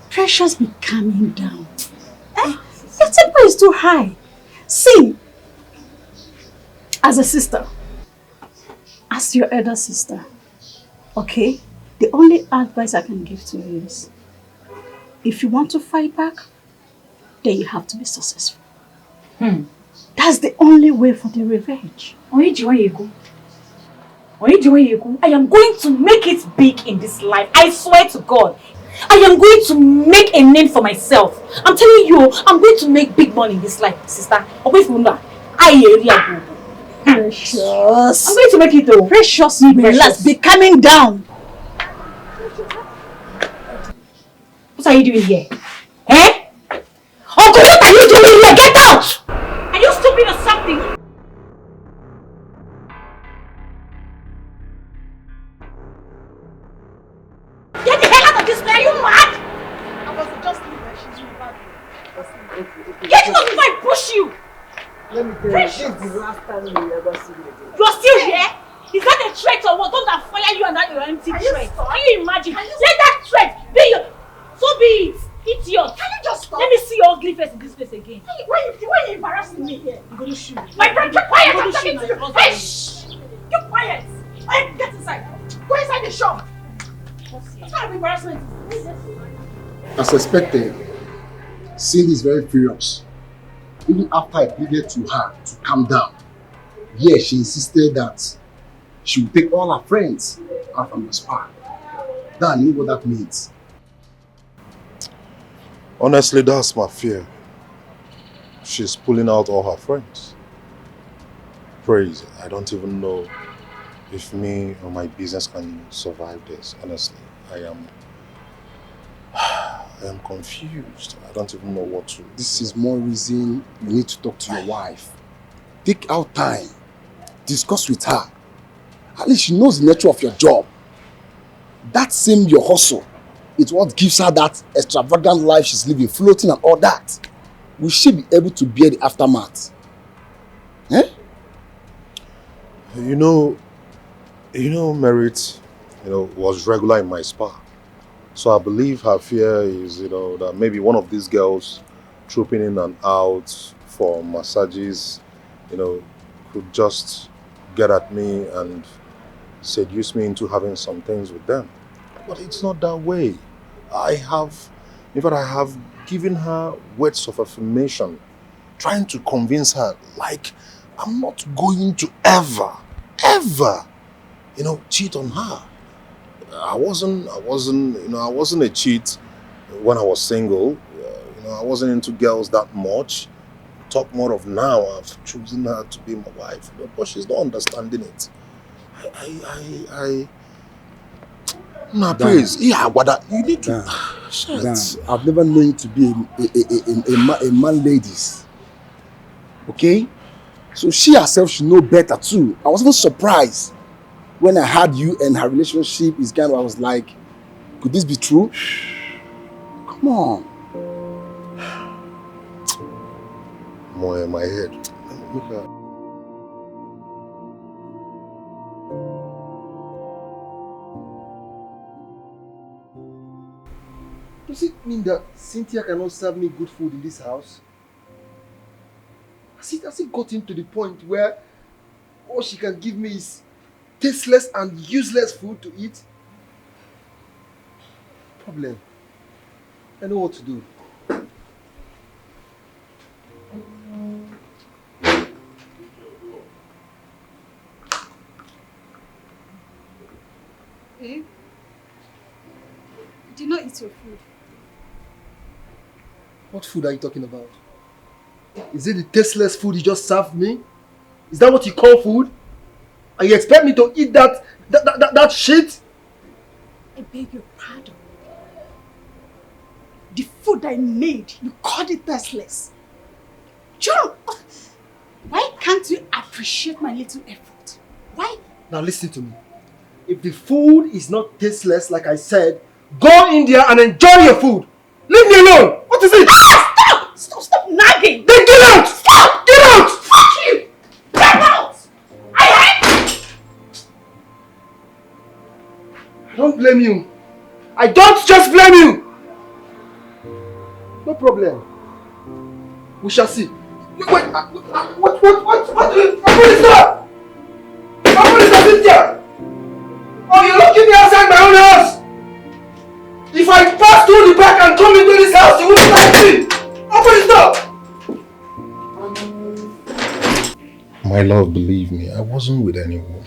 Precious, be calming down. Your temper is too high. See, as a sister, as your elder sister, okay, the only advice I can give to you is, if you want to fight back, then you have to be successful. That's the only way for the revenge. I am going to make it big in this life. I swear to God. I am going to make a name for myself. I'm telling you, I'm going to make big money in this life, sister. Precious. I'm going to make it though. Precious, relax. Be calming down. What are you doing here? Uncle, what are you doing here? Get out! Are you stupid or something? Get the hell out of this place! Are you mad? I was just leaving. She's in the bathroom. Get out before I push you! Let me tell you, this is the last time you ever see me again. You're still here? Is that a threat or what? Don't that fire you and that your empty threat? Can you imagine? Let that threat be your... So be it. Idiot. Can you just stop? Let me see your ugly face in this place again. Why you embarrassing me here? I'm going to shoot you. My friend, keep quiet! I'm I'm going to shoot talking to my you! husband. Hey, shh! Keep quiet! Hey, get inside! Go inside the shop! What kind of embarrassment is this? As expected, Cindy is very furious. Even after I pleaded to her to calm down, yes, she insisted that she would take all her friends out from the spa. That I knew what that means. Honestly, that's my fear. She's pulling out all her friends. Praise, I don't even know if me or my business can survive this. Honestly, I am confused. I don't even know what to do. This is more reason you need to talk to your wife. Take out time. Discuss with her. At least she knows the nature of your job. That same your hustle. It's what gives her that extravagant life she's living, floating and all that. Will she be able to bear the aftermath? Eh? You know, Merit, was regular in my spa. So I believe her fear is, that maybe one of these girls trooping in and out for massages, could just get at me and seduce me into having some things with them. But it's not that way. I have given her words of affirmation, trying to convince her, like, I'm not going to ever, cheat on her. I wasn't a cheat when I was single. I wasn't into girls that much. Talk more of now. I've chosen her to be my wife, but she's not understanding it. Praise. Yeah, what you need to. Dan, I've never known you to be a man ladies. Okay? So she herself should know better too. I was even surprised when I heard you and her relationship is kind of, I was like, could this be true? Come on. More in my head. Look at. Does it mean that Cynthia cannot serve me good food in this house? Has it gotten to the point where all she can give me is tasteless and useless food to eat? Problem. I know what to do. Babe, you did not eat your food. What food are you talking about? Is it the tasteless food you just served me? Is that what you call food? And you expect me to eat that shit? I beg your pardon. The food I made, you called it tasteless. John, why can't you appreciate my little effort? Why? Now listen to me. If the food is not tasteless, like I said, go in there and enjoy your food. Leave me alone. What is it? Ah, stop nagging. Then get out. Stop. Get out. Fuck you. Get out. I don't blame you. I don't just blame you. No problem. We shall see. What is that? What is that, Cynthia? Oh, you're locking me outside my own house! If I pass through the back and come into this house, you wouldn't like me! Open the door! My love, believe me, I wasn't with any woman.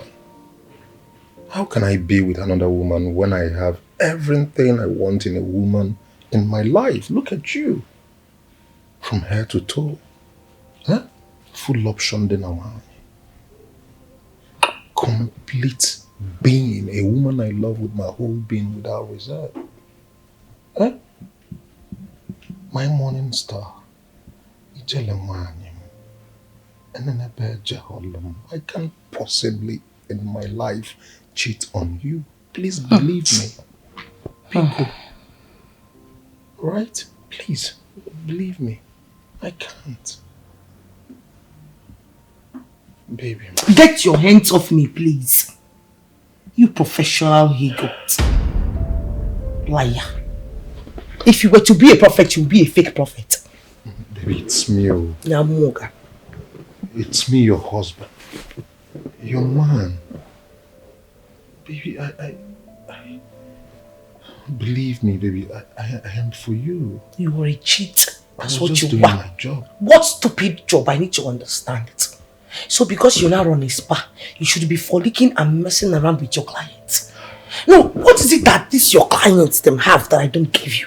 How can I be with another woman when I have everything I want in a woman in my life? Look at you. From head to toe. Huh? Full option then am I. Complete being, a woman I love with my whole being without reserve. Huh? My morning star. I can't possibly in my life cheat on you. Please believe me. People. Right? Please believe me. I can't. Baby. Get your hands off me, please. You professional he-goat. Liar. If you were to be a prophet, you'd be a fake prophet. Baby, it's me. Nyamoga. It's me, your husband. Your man. Baby, I believe me, baby, I am for you. You were a cheat. That's what you doing were. My job. What stupid job? I need to understand it. So because you now run a spa, you should be frolicking and messing around with your clients. No, what is it that these your clients them have that I don't give you?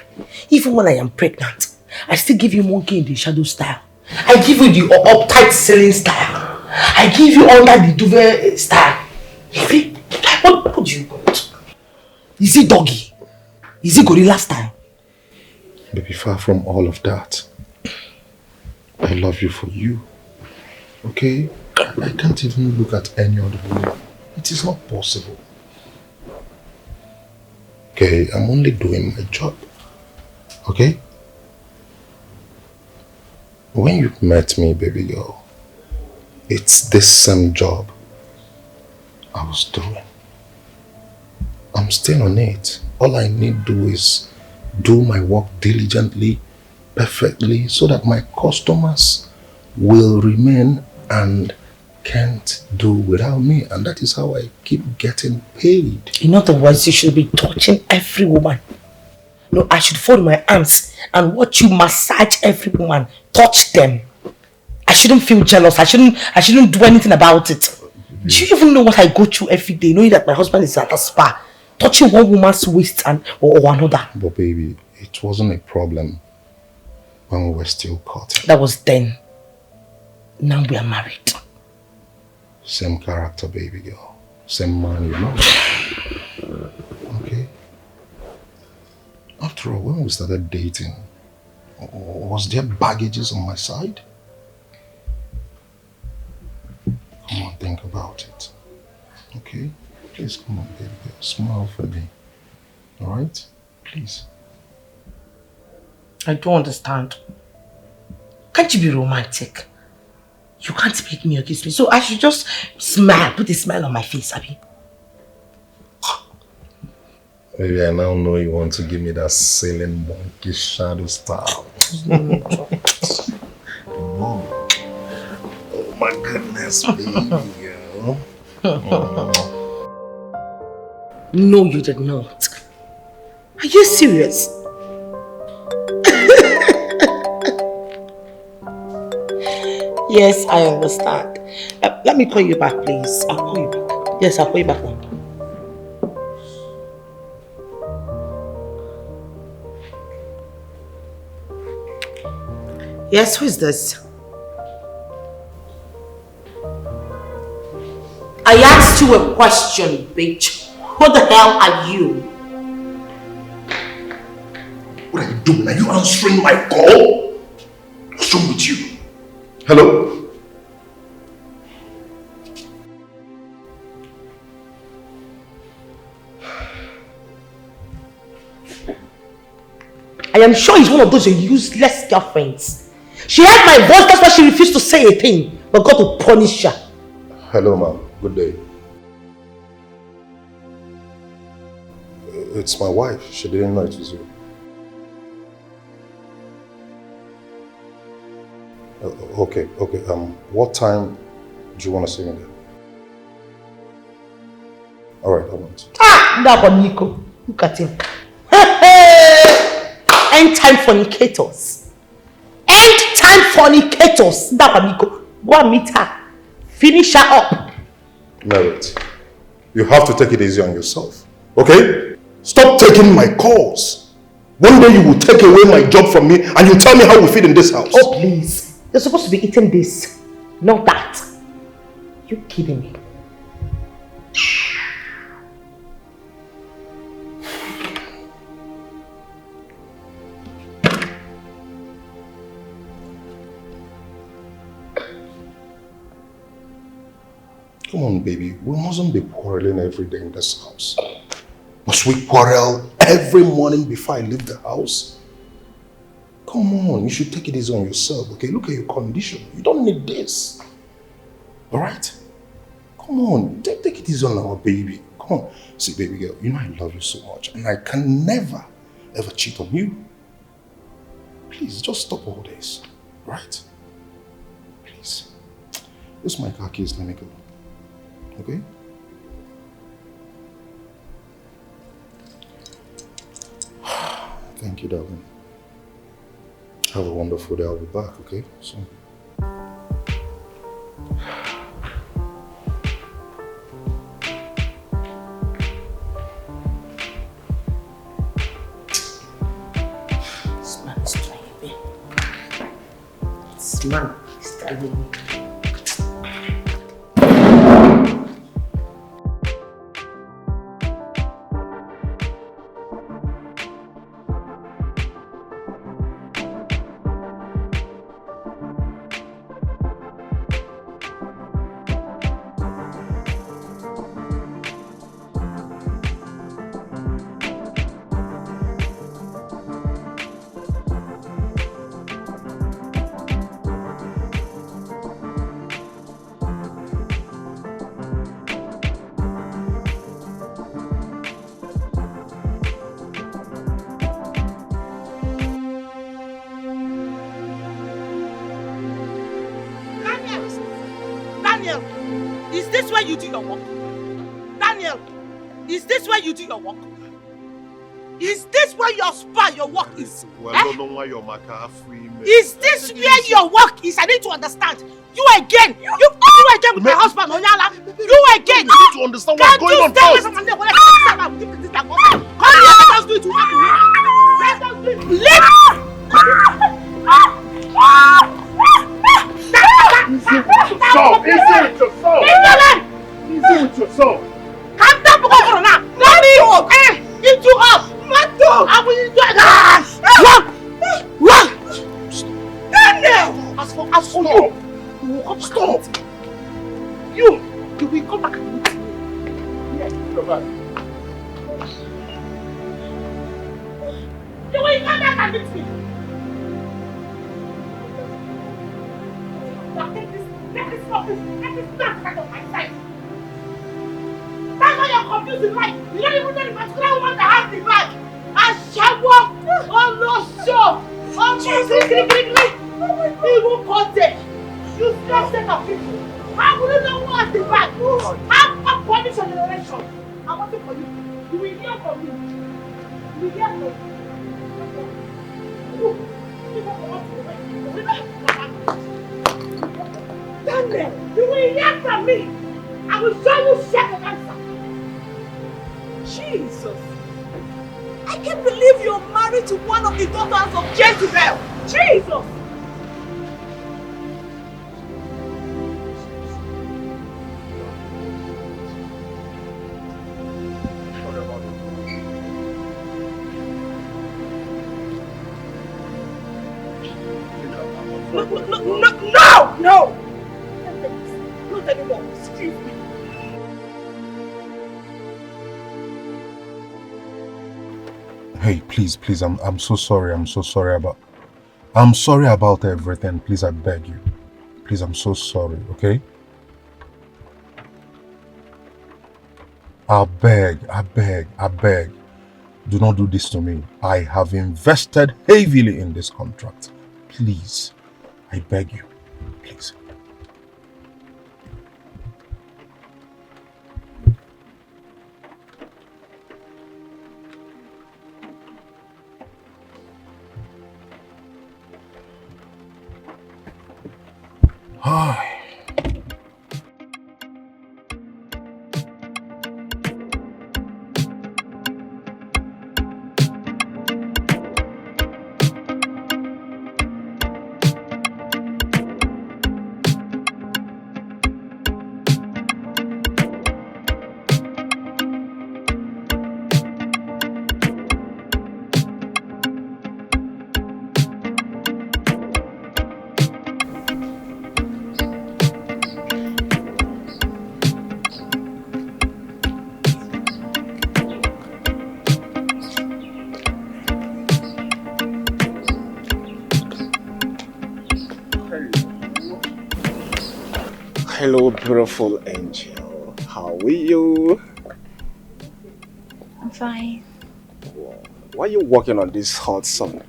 Even when I am pregnant, I still give you monkey in the shadow style. I give you the uptight ceiling style. I give you under the duvet style. What do you want? Is it doggy? Is it gorilla style? Baby, far from all of that. I love you for you. Okay? I can't even look at any other woman. It is not possible. Okay, I'm only doing my job. Okay? When you met me, baby girl, it's this same job I was doing. I'm still on it. All I need to do is do my work diligently, perfectly, so that my customers will remain and can't do without me. And that is how I keep getting paid. In other words, you should be touching every woman. No, I should fold my arms and watch you massage every woman. Touch them. I shouldn't feel jealous. I shouldn't do anything about it. Do you even know what I go through every day, knowing that my husband is at a spa, touching one woman's waist or another? But baby, it wasn't a problem when we were still caught. That was then. Now we are married. Same character, baby girl. Same man, you know. Okay? After all, when we started dating, was there baggages on my side? Come on, think about it. Okay? Please come on, baby girl. Smile for me. Alright? Please. I don't understand. Can't you be romantic? You can't make me or kiss me, so I should just smile, put a smile on my face, Abby. Maybe I now know you want to give me that sailing monkey shadow style. Oh my goodness, baby girl. No, you did not. Are you serious? Yes, I understand. Let me call you back, please. I'll call you back. Yes, I'll call you back now. Yes, who is this? I asked you a question, bitch. Who the hell are you? What are you doing? Are you answering my call? What's wrong with you? Hello? I am sure he's one of those useless girlfriends. She heard my voice, that's why she refused to say a thing. But God will punish her. Hello, ma'am. Good day. It's my wife. She didn't know it was you. Okay. What time do you want to see me there? Alright, I want. That one, Nico. Look at him. End time fornicators. End time fornicators. That one, Nico. Go and meet her. Finish her up. Merit, you have to take it easy on yourself. Okay? Stop taking my calls. One day you will take away my job from me and you tell me how we fit in this house. Oh, please. You're supposed to be eating this, not that. You kidding me? Come on, baby. We mustn't be quarreling every day in this house. Must we quarrel every morning before I leave the house? Come Come on, you should take it easy on yourself, okay? Look at your condition. You don't need this. Alright? Come on, take it easy on our baby. Come on. See, baby girl, you know I love you so much and I can never, ever cheat on you. Please, just stop all this. Right? Please. This is my car keys, let me go. Okay? Thank you, darling. Have a wonderful day. I'll be back, okay? So. This man is trying me. This man is trying me. You do your work? Daniel, is this where you do your work? Is this where your work is? Well, I don't know why your maca free. Is this where your work is? I need to understand. You again. You again with my husband, Onyala. You again. You need to understand what's going on first. Come here, let us do it to work. Let us do it. Stop! Easy with yourself! Easy with yourself! Calm down, now! Let me into us! Mato! I will enjoy that! Run! Daniel! As for you, you will come stop! You will come back and meet me. Yes, you're right. You will come back and meet me. Let this not out of my sight. That's why you're confusing life. You don't even know the particular woman that has the bag. Ashawo! Oh no, sure! Oh no, he won't contact. You still set of people. How will you know who has the bag? How punish your generation? I'm waiting for you. You will hear from me. You will hear from me. Daniel, you will hear from me. I will show you share the answer. Jesus. I can't believe you're married to one of the daughters of Jezebel. Jesus. No! Not anymore. Excuse me. Hey, please, I'm so sorry. I'm sorry about everything. Please, I beg you. Please, I'm so sorry, okay? I beg. Do not do this to me. I have invested heavily in this contract. Please, I beg you. Please. Hi. Hello, beautiful angel. How are you? I'm fine. Why are you walking on this hot sun?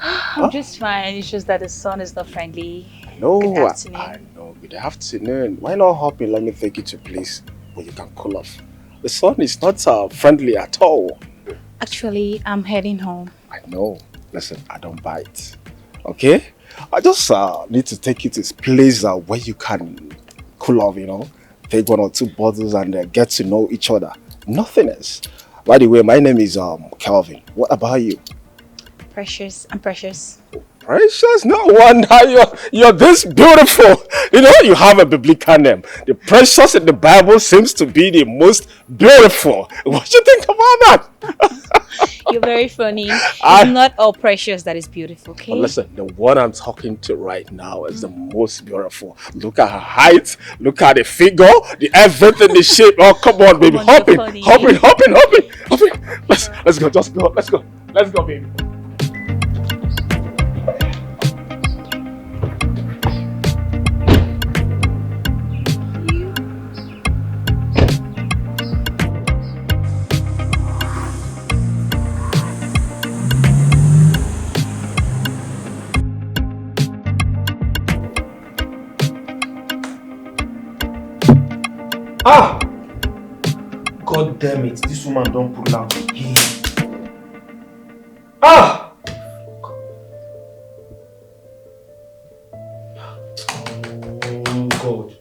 I'm just fine. It's just that the sun is not friendly. No, Good afternoon. I know. Good afternoon. Why not hop in? Let me take you to a place where you can cool off. The sun is not friendly at all. Actually, I'm heading home. I know. Listen, I don't bite. Okay? I just need to take you to this place where you can cool off, you know. Take 1 or 2 bottles and get to know each other. Nothing else. By the way, my name is Kelvin. What about you? Precious. I'm Precious. Precious? No wonder you're this beautiful. You know, you have a biblical name. The Precious in the Bible seems to be the most beautiful. What do you think about that? You're very funny. It's not all Precious that is beautiful, okay? But listen, the one I'm talking to right now is the most beautiful. Look at her height, look at the figure, the everything, the shape. Oh, come on, baby. Hop in. Let's go, just go. Let's go, baby. Ah! God damn it, this woman don't pull out again. Ah! Oh God.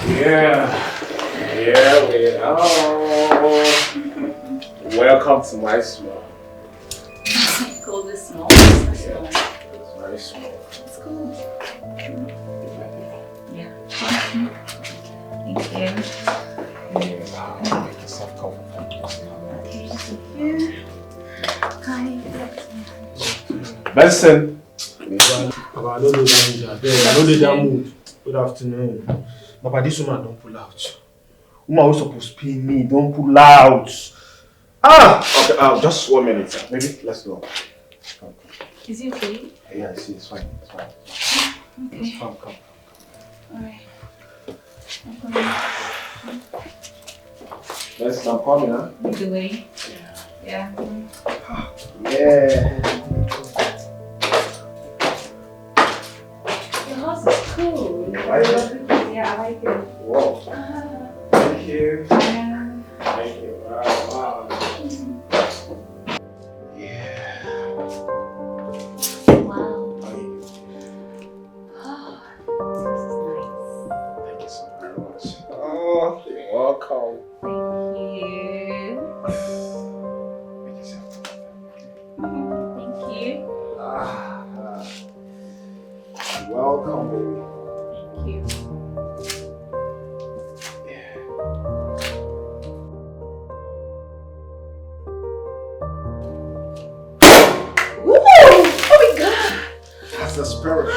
Yeah, we are. Welcome to my small. Call this small. It's very small. It's cool. Yeah. Thank you. Yeah, make yourself comfortable. Okay, thank you. Hi. Listen. Papa, I don't know that mood. Good afternoon. Papa, this woman don't pull out. Woman was supposed to pay me, don't pull out. Ah! Okay, just 1 minute. Maybe let's go. Is he okay? Yeah, see, it's fine. Okay. Come. Alright. I'm coming. I'm coming, huh? The way. Yeah. Yeah. Your house is cool. Like it? Yeah, I like it. Whoa. Thank you. Yeah. Thank you. Wow. Wow. This is nice. Thank you so very much. Oh, you're welcome. Thank you. You're welcome, baby. Thank you. That's the spirit.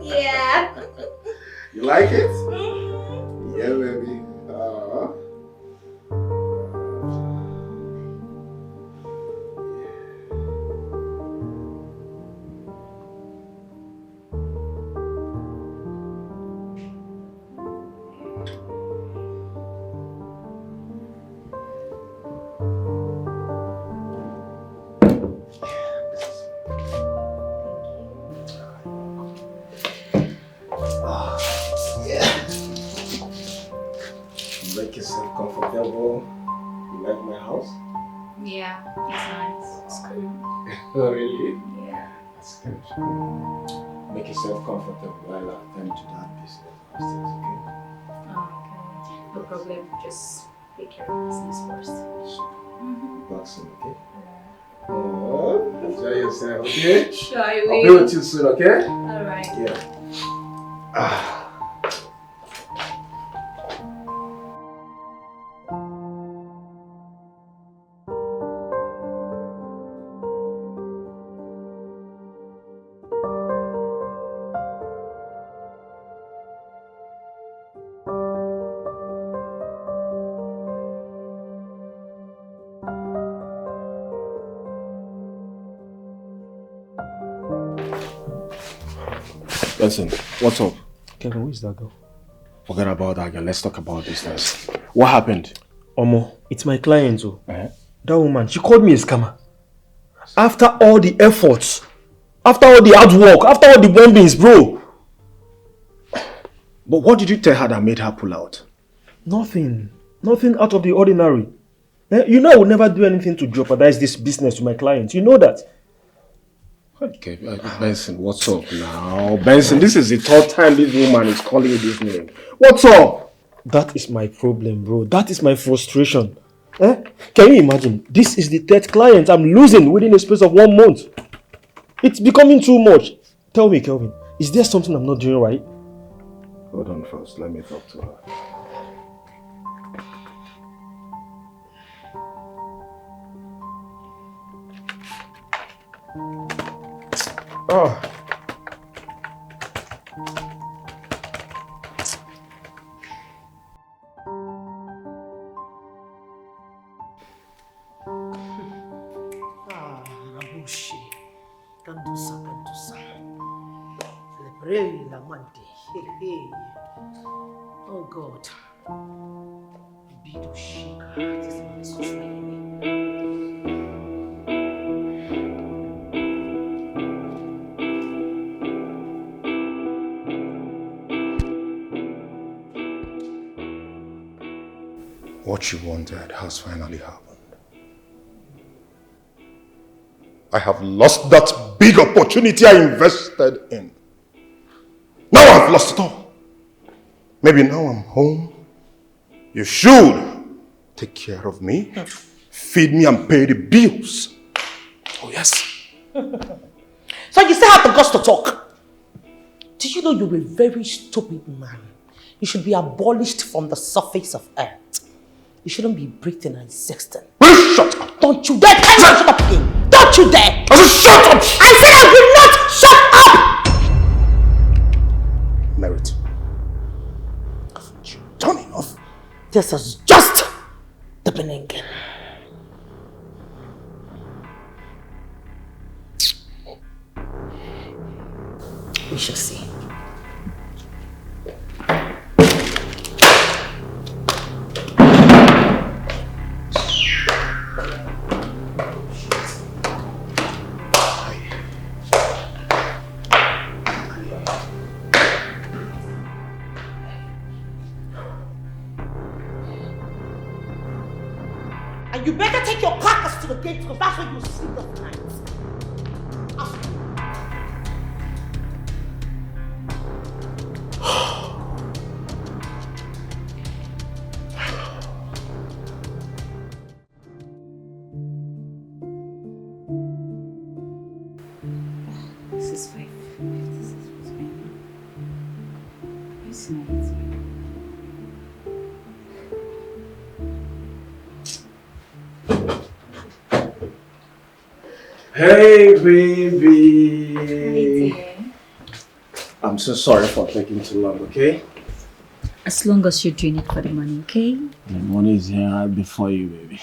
Yeah. You like it? Yeah, baby. Make yourself comfortable. You like my house? Yeah, it's nice. It's cool. Oh, really? Yeah. That's good. Make yourself comfortable while I attend to that business upstairs, okay? Okay. No problem. Just take care of business first. Boxing, okay? Oh, enjoy yourself, okay? Sure, I I'll will. be with you soon, okay? Alright. Yeah. Ah. Listen, what's up? Kevin, who is that girl? Forget about that girl. Let's talk about business. What happened? Omo, it's my client. Oh. That woman, she called me a scammer. After all the efforts, after all the hard work, after all the bombings, bro. But what did you tell her that made her pull out? Nothing. Nothing out of the ordinary. You know I would never do anything to jeopardize this business to my clients. You know that. Okay, Benson, what's up now? Benson, this is the third time this woman is calling you this name. What's up? That is my problem, bro. That is my frustration. Can you imagine? This is the third client I'm losing within a space of 1 month. It's becoming too much. Tell me, Kelvin, is there something I'm not doing right? Hold on first, let me talk to her. Oh. Uche. Candusa. Celebrate la Monday. Hey. Oh God. Uche. This man is trying me. What you wanted has finally happened. I have lost that big opportunity I invested in. Now I've lost it all. Maybe now I'm home. You should take care of me, feed me and pay the bills. Oh yes. So you still have the guts to talk? Did you know you're a very stupid man? You should be abolished from the surface of earth. You shouldn't be breathing and sexting. Will shut up! Don't you dare tell me to shut up again! Don't you dare! I said shut up! I said I will not shut up! Marital. Haven't you done enough? This is just the beginning. We shall see. You better take your carcass to the gate because that's where you sleep at night. This is fine. This is fine. It's nice. Hey, baby. Hi, dear. I'm so sorry for taking too long, okay? As long as you're doing it for the money, okay? The money is here right before you, baby.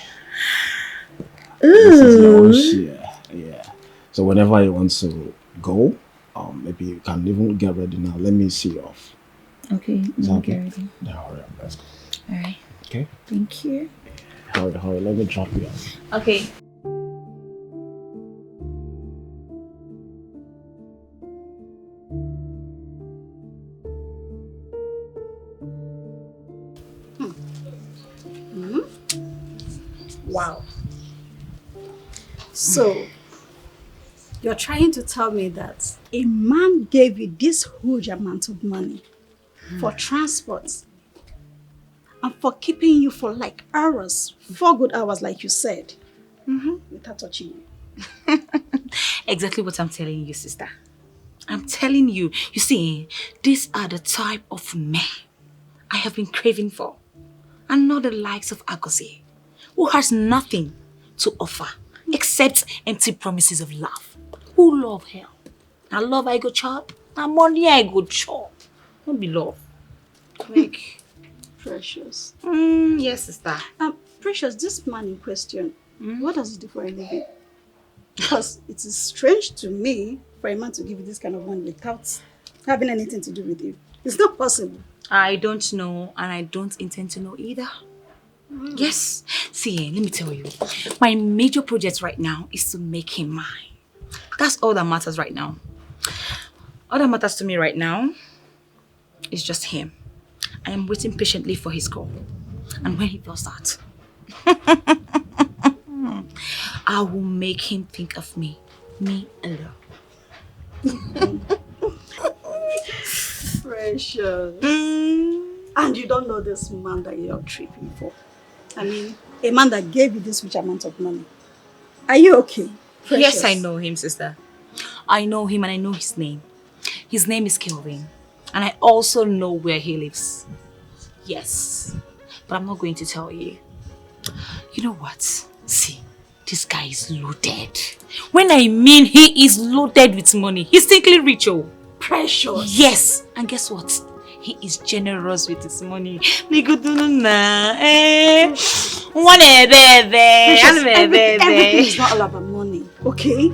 Ooh. This is your own share. Yeah. So whenever you want to go, maybe you can even get ready now. Let me see you off. Okay, Is that get okay? ready. Yeah, hurry up. Let's go. Alright. Okay? Thank you. Hurry. Let me drop you off. Okay. Wow. So, you're trying to tell me that a man gave you this huge amount of money for transport and for keeping you for like hours, 4 good hours like you said, without touching you. Exactly what I'm telling you, sister. I'm telling you. You see, these are the type of men I have been craving for. And not the likes of Abusive, who has nothing to offer except empty promises of love. Who love her? Now love I go chop, now money I go chop. Don't be love. Like, Precious. Yes, sister. Precious, this man in question, what does he do for a living? Because it is strange to me for a man to give you this kind of money without having anything to do with you. It's not possible. I don't know, and I don't intend to know either. Yes. See, let me tell you. My major project right now is to make him mine. That's all that matters right now. All that matters to me right now is just him. I am waiting patiently for his call. And when he does that, I will make him think of me alone. Precious. And you don't know this man that you're tripping for. I mean, a man that gave you this huge amount of money. Are you okay? Precious? Yes, I know him, sister. I know him and I know his name. His name is Kelvin. And I also know where he lives. Yes. But I'm not going to tell you. You know what? See, this guy is loaded. When I mean he is loaded with money, he's simply rich, oh. Precious. Yes. And guess what? He is generous with his money. Everything is not all about money, okay?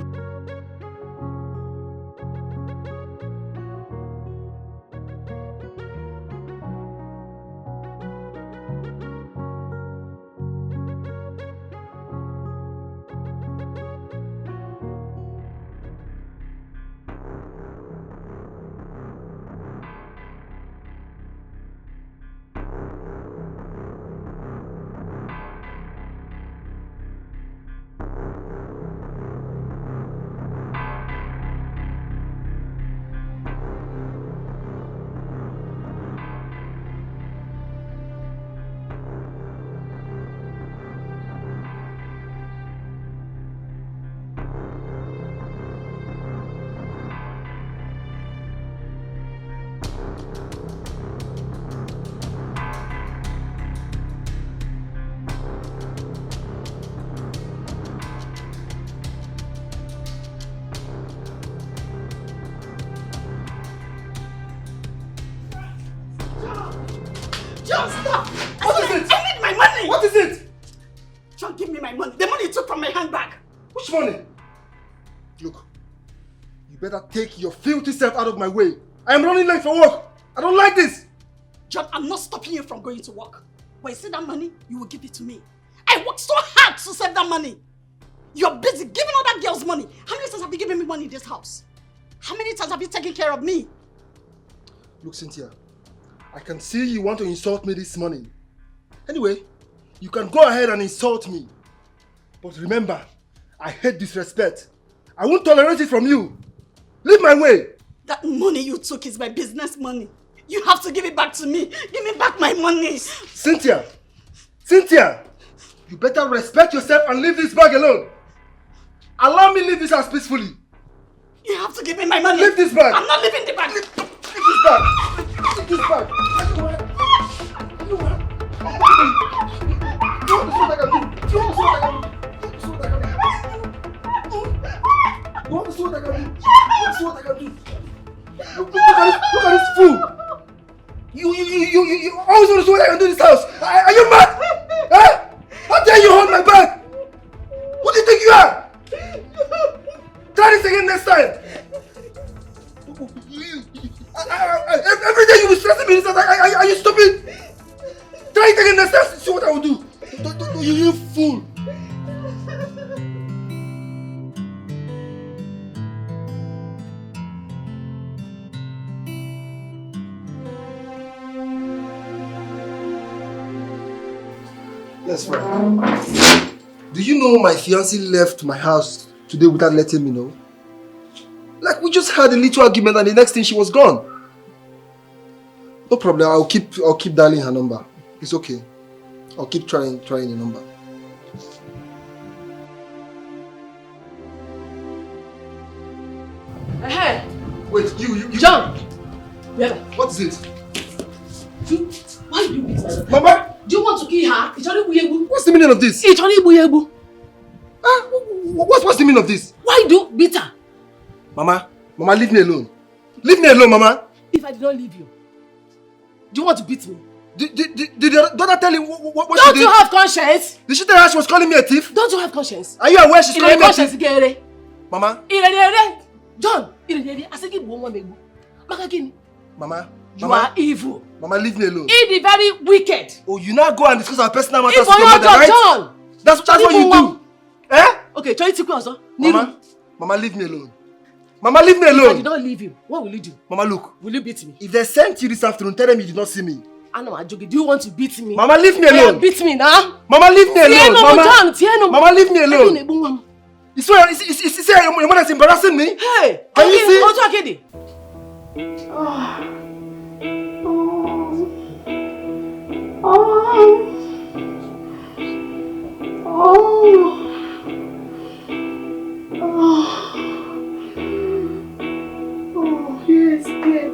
John, stop! What is it? I need my money! What is it? John, give me my money. The money you took from my handbag. Which money? Look, you better take your filthy self out of my way. I am running late for work. I don't like this. John, I'm not stopping you from going to work. When you see that money, you will give it to me. I worked so hard to save that money. You're busy giving other girls money. How many times have you given me money in this house? How many times have you taken care of me? Look, Cynthia, I can see you want to insult me this morning. Anyway, you can go ahead and insult me. But remember, I hate disrespect. I won't tolerate it from you. Leave my way. That money you took is my business money. You have to give it back to me. Give me back my money. Cynthia! Cynthia! You better respect yourself and leave this bag alone. Allow me leave this house peacefully. You have to give me my money. Leave this bag. I'm not leaving the bag. Leave this bag. Leave this bag. You want to see what I can do? You want to see what I can do? You want to see what I can do? You want to see what I can do? Look at this fool. You always want to see what I can do in this house. Are you mad? Huh? How dare you hold my bag? Who do you think you are? Try this again next time. Every day you will stress me in this house. Are you stupid? Try it again next time to see what I will do. You fool. Yes, friend. Do you know my fiancée left my house today without letting me know? Like, we just had a little argument and the next thing she was gone. No problem, I'll keep dialing her number. It's okay. I'll keep trying the number. Hey! Wait, you John! Yeah. What is it? Why do you beat her? Mama! Do you want to kill her? What's the meaning of this? What's the meaning of this? Why do you beat her? Mama, leave me alone. Leave me alone, Mama. If I did not leave you, do you want to beat me? Did your daughter tell you what she did? Don't you have conscience? Did she tell her she was calling me a thief? Don't you have conscience? Are you aware she's calling me a thief? Mama? John, I said give one Mama. You are evil. Mama, leave me alone. The very wicked. Oh, you now go and discuss our personal matters with your your mother, right? John. That's what you do. Eh? Okay, try to also. Mama, leave me alone. Mama, leave me alone. If I did not leave you, what will you do? Mama, look. Will you beat me? If they sent you this afternoon, tell them you did not see me. I know, Ajogi. Do you want to beat me? Mama, leave me alone. Beat me now. Mama, leave me alone. Mama, Mama, leave me alone. You say your mother is embarrassing me? Hey, can you see? Yes, dear.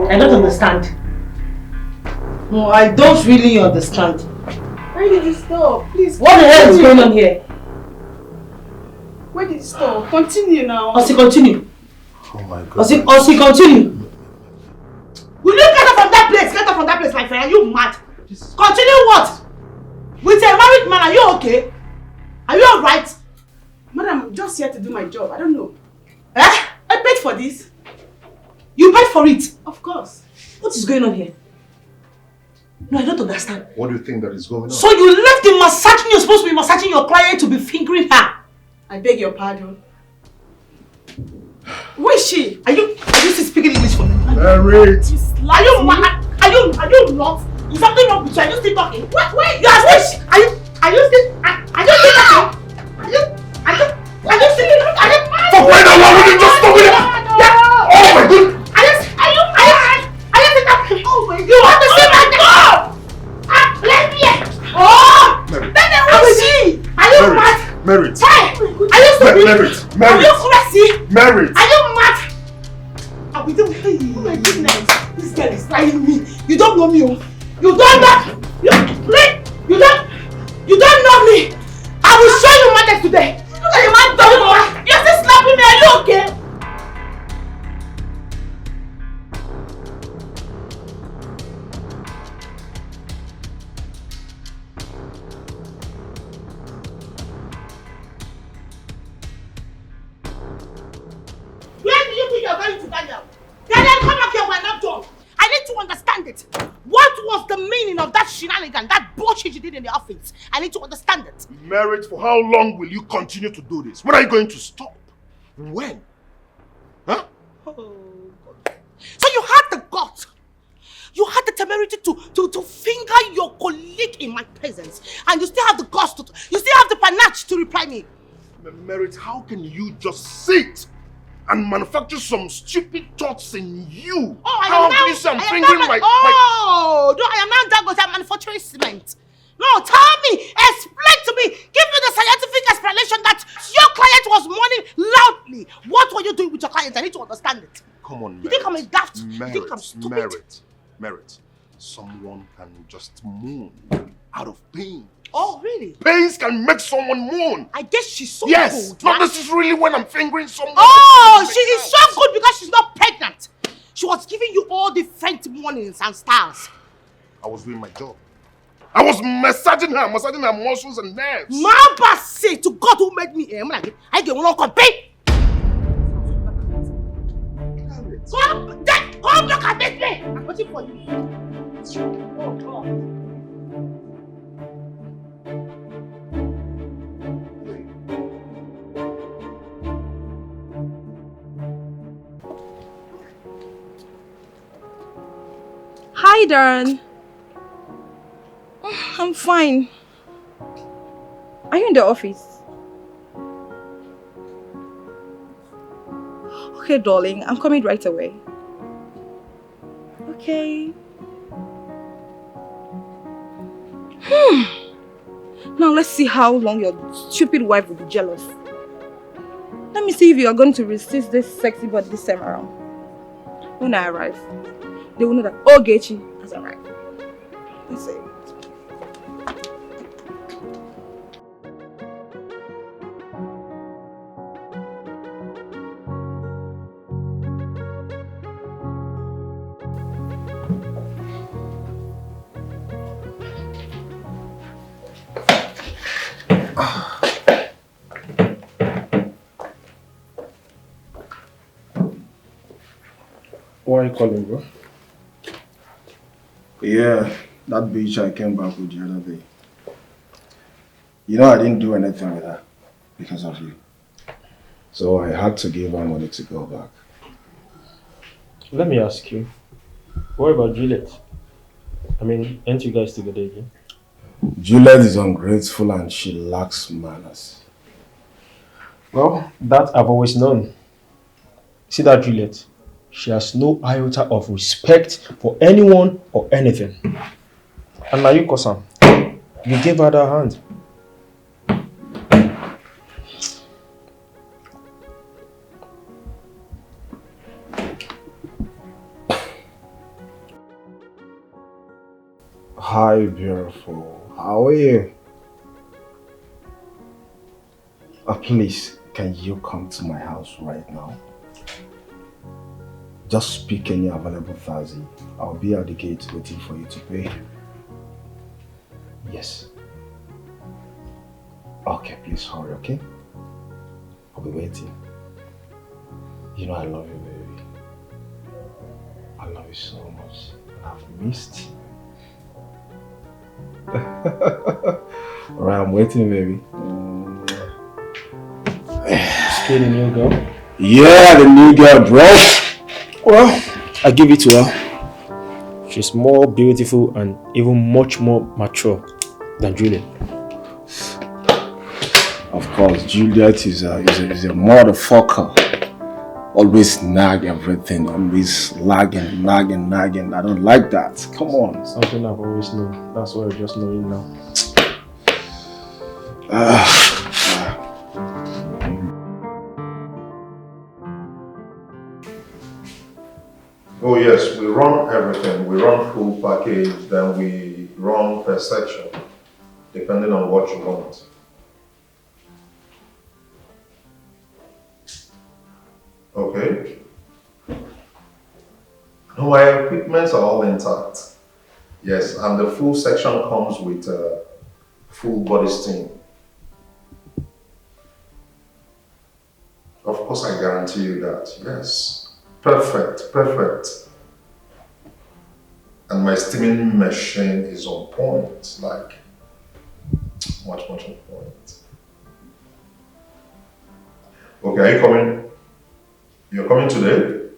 I don't understand. No, I don't really understand. Where did you stop? Please. What the hell is going on here? Where did you stop? Continue now. Osi, continue. Oh my God. Osi, continue. Will you get up from that place? Get up from that place, my friend. Are you mad? Continue what? With a married man, are you okay? Are you alright? Madam, I'm just here to do my job. I don't know. Eh? I paid for this. You paid for it? Of course. What is going on here? No, I don't understand. What do you think that is going on? So you left the massaging you're supposed to be massaging your client to be fingering her? I beg your pardon. Who is she? Are you still speaking English for me? Merit! Are you mad? Are you not? Is something wrong with you? Are you still talking? Wait! You are still are you still talking? Are you still mad? For crying out loud, will you just stop it? Yeah! Oh my God! Are you still talking? Oh my God! You want to see my God? Let me oh! Merit. Then who is she? Are you mad? Merit. Hey! Are you stupid? Merit. Are you crazy? Merit. Are you mad? Oh my goodness! This girl is lying me. You don't know me, oh. You don't know. You don't know me. I will show you madness today. Look at your man talking. You're still slapping me. Are you okay? Where do you think you're going to Daniel? Daniel, come back here. We're not done. I need to understand it. What was the meaning of that shenanigan, that bullshit you did in the office? I need to understand it. Merit, for how long will you continue to do this? When are you going to stop? When? Huh? Oh, God. So you had the guts. You had the temerity to finger your colleague in my presence. And you still have the guts you still have the panache to reply me. Merit, how can you just sit and manufacture some stupid thoughts in you? Oh, I how am now, can you say I'm I am fingering now, my... no, I am now Dangote. I'm manufacturing cement. No, tell me, explain to me, give me the scientific explanation that your client was mourning loudly. What were you doing with your client? I need to understand it. Come on, Merit. You think I'm a daft? You think I'm stupid? Merit. Someone can just mourn out of pain. Oh, really? Pains can make someone mourn. I guess she's so yes, good. not necessarily when I'm fingering someone. Oh, she is so good because she's not pregnant. She was giving you all different warnings and styles. I was doing my job. I was massaging her muscles and nerves. Mamba say to God who made me, I get one compare. Come look at me. I'm waiting for you. Oh God. Hi, Darren. I'm fine. Are you in the office? Okay, darling. I'm coming right away. Okay. Now let's see how long your stupid wife will be jealous. Let me see if you are going to resist this sexy body this time around. When I arrive, they will know that Ogechi has arrived. Let's see. Why are you calling, bro? Yeah, that bitch I came back with the other day. You know I didn't do anything with her because of you. So I had to give her money to go back. Let me ask you, what about Juliet? I mean, aren't you guys together again? Juliet is ungrateful and she lacks manners. Well, that I've always known. See that Juliet? She has no iota of respect for anyone or anything. And now you, Kosam, you gave her that hand. Hi, beautiful. How are you? Please, can you come to my house right now? Just pick any available taxi. I'll be at the gate waiting for you to pay. Yes. Okay, please hurry, okay? I'll be waiting. You know I love you, baby. I love you so much. I've missed you. Alright, I'm waiting, baby. Still the new girl? Yeah, the new girl, bro. Well, I give it to her. She's more beautiful and even much more mature than Juliet. Of course, Juliet is a motherfucker. Always nag everything, always nagging. I don't like that. Come on. Something I've always known. That's why I'm just knowing now. Oh yes, we run everything. We run full package, then we run per section, depending on what you want. Okay. No, my equipments are all intact. Yes, and the full section comes with full body steam. Of course, I guarantee you that. Yes. Perfect. And my steaming machine is on point, like much on point. Okay, are you coming? You're coming today?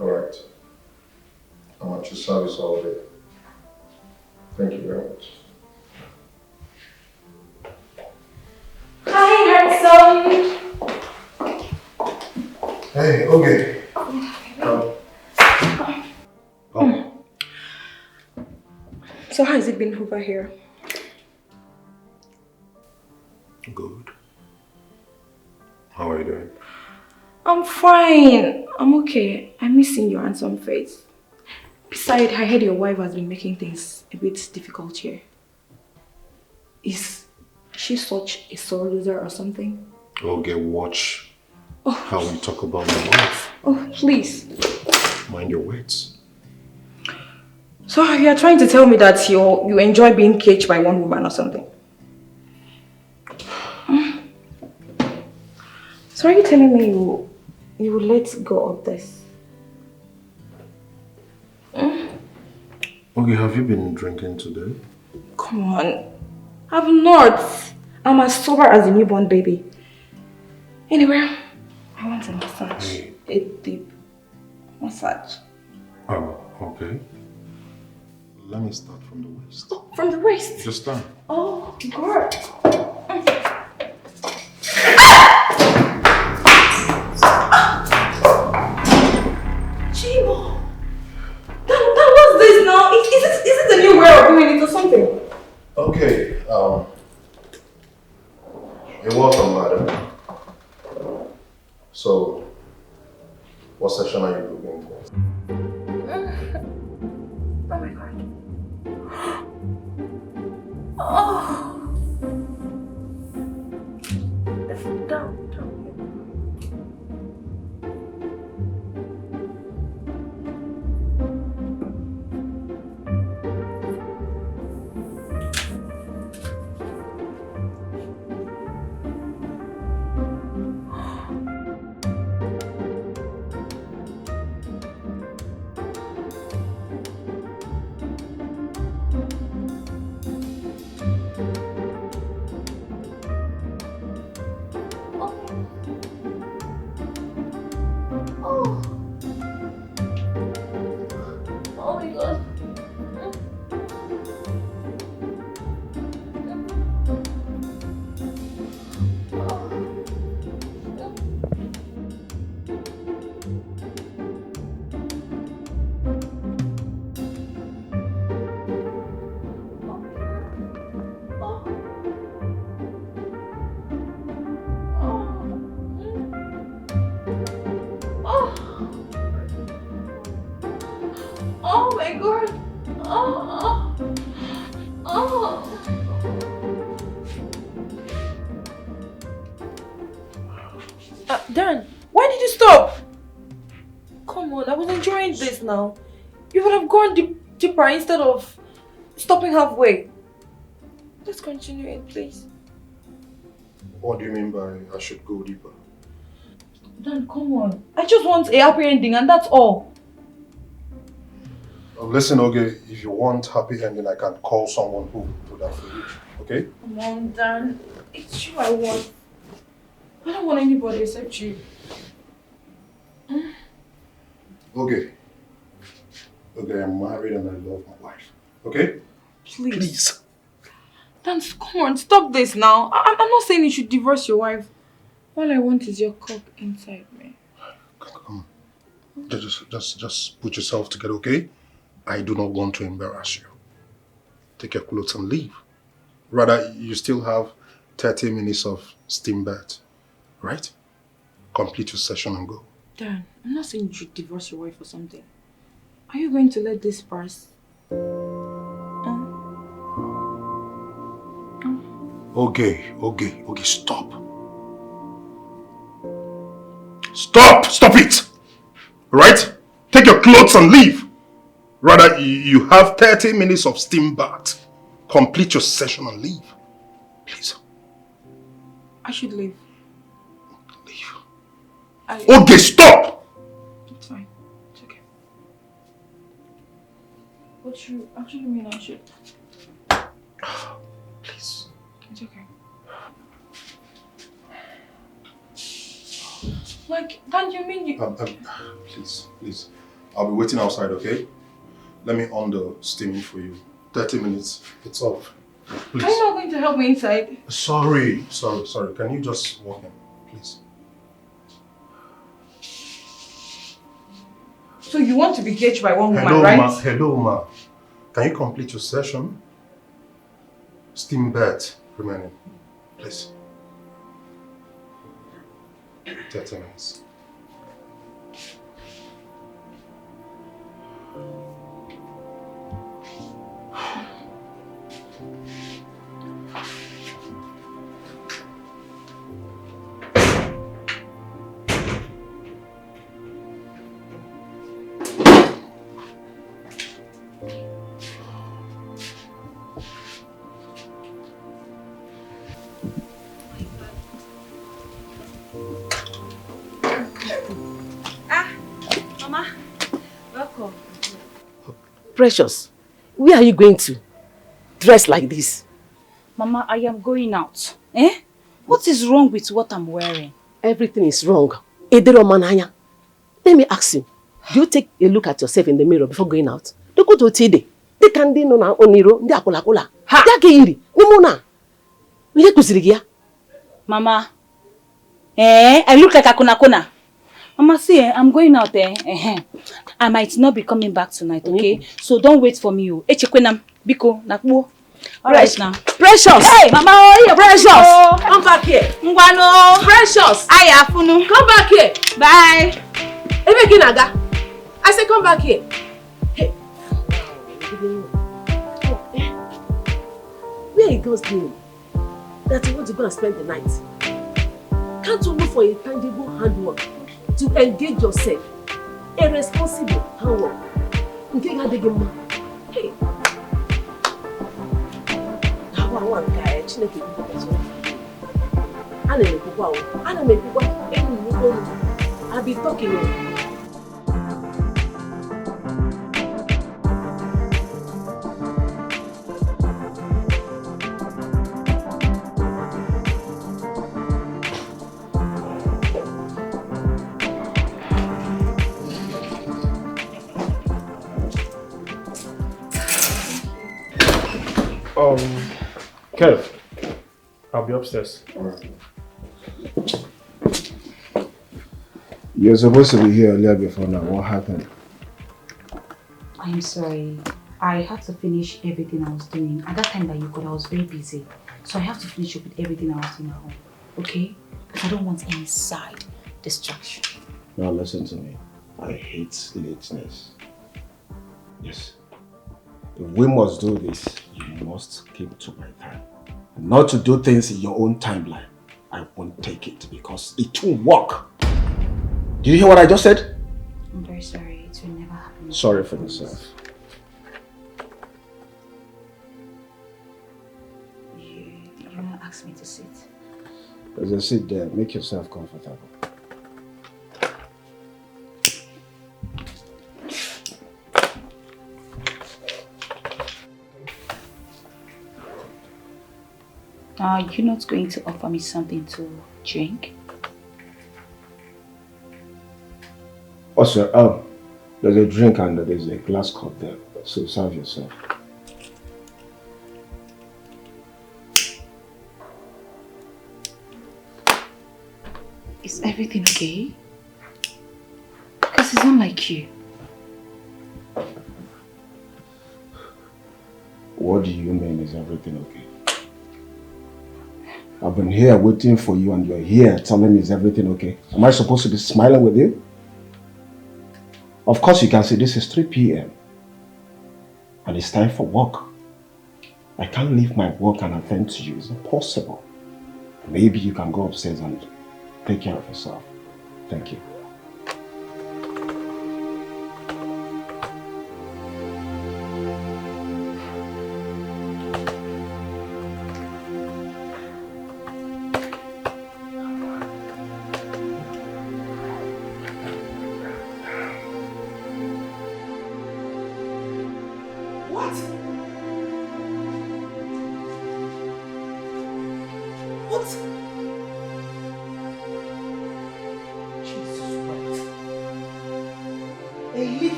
Alright. I'm at your service all day. Thank you very much. Hi, handsome. Hey, okay. So how has it been over here? Good. How are you doing? I'm fine. I'm okay. I'm missing your handsome face. Besides, I heard your wife has been making things a bit difficult here. Is she such a sore loser or something? Okay, watch how we talk about my wife. Oh, please. Mind your words. So you are trying to tell me that you enjoy being caged by one woman or something? So are you telling me you will let go of this? Okay, have you been drinking today? Come on. I've not. I'm as sober as a newborn baby. Anyway, I want a massage. A deep massage. Oh, okay. Let me start from the waist. Oh, from the waist? Just stand. Oh, God. Chimo! That was this now? Is it a new way of doing it or So, what session are you looking for? Oh my god. Oh. Down. Oh my god. Dan, why did you stop? Come on, I was enjoying this now. You would have gone deeper instead of stopping halfway. Let's continue it, please. What do you mean by I should go deeper? Dan, come on. I just want a happy ending and that's all. Listen, okay, if you want happy ending, I can call someone who will do that for you, okay? Come on, Dan. It's you I want. I don't want anybody except you. Okay, I'm married and I love my wife, okay? Please. Dan, come on, stop this now. I'm not saying you should divorce your wife. All I want is your cock inside me. Come on. Just put yourself together, okay? I do not want to embarrass you. Take your clothes and leave. Rather, you still have 30 minutes of steam bath, right? Complete your session and go. Dan, I'm not saying you should divorce your wife or something. Are you going to let this pass? Okay, stop. Stop it! Right? Take your clothes and leave. Rather, you have 30 minutes of steam bath. Complete your session and leave. Please. I should leave. Leave. Okay, stop! It's fine. It's okay. What you actually mean I should? Please. It's okay. Like, Dan, you mean you... Please. I'll be waiting outside, okay? Let me on the steaming for you. 30 minutes. It's off. Please. Are you not going to help me inside? Sorry. Can you just walk in, please? So you want to be caged by one woman, right? Hello, ma. Can you complete your session? Steam bath remaining, please. 30 minutes. Precious, where are you going to? Dressed like this? Mama, I am going out. Eh? What is wrong with what I'm wearing? Everything is wrong. Let me ask you, do you take a look at yourself in the mirror before going out? Don't go to Tide. They can't do no oniro. They are kola. Ha! They are iri. Nimona. We kusirigia. Mama. I look like a kuna. Mama, see, I'm going out there. I might not be coming back tonight, okay? So don't wait for me. Echekwenam, biko, nakbo. All right now. Precious! Hey, Mama, oh, Precious! Come back here! Ngwano! Precious! Aya, Funu. Come back here! Bye! Naga. I said come back here. Hey. Where are girls doing? That you want to go and spend the night. Can't you look for a tangible handwork to engage yourself? A responsible handwork. Hey. I'll be talking. Kev, I'll be upstairs. Alright. You're supposed to be here earlier before now. What happened? I'm sorry. I had to finish everything I was doing. At that time that you called, I was very busy. So I have to finish up with everything I was doing at home. Okay? Because I don't want any side distraction. Now listen to me. I hate lateness. Yes. If we must do this, you must keep to my time. Not to do things in your own timeline. I won't take it because it won't work. Did you hear what I just said? I'm very sorry. It will never happen. Sorry for yourself. You want to ask me to sit? There's a seat there. Make yourself comfortable. You're not going to offer me something to drink? Oh, sir, there's a drink and there's a glass cup there. So serve yourself. Is everything okay? Because it's not like you. What do you mean, is everything okay? I've been here waiting for you and you're here telling me is everything okay? Am I supposed to be smiling with you? Of course you can see this is 3 p.m. and it's time for work. I can't leave my work and attend to you. It's impossible. Maybe you can go upstairs and take care of yourself. Thank you.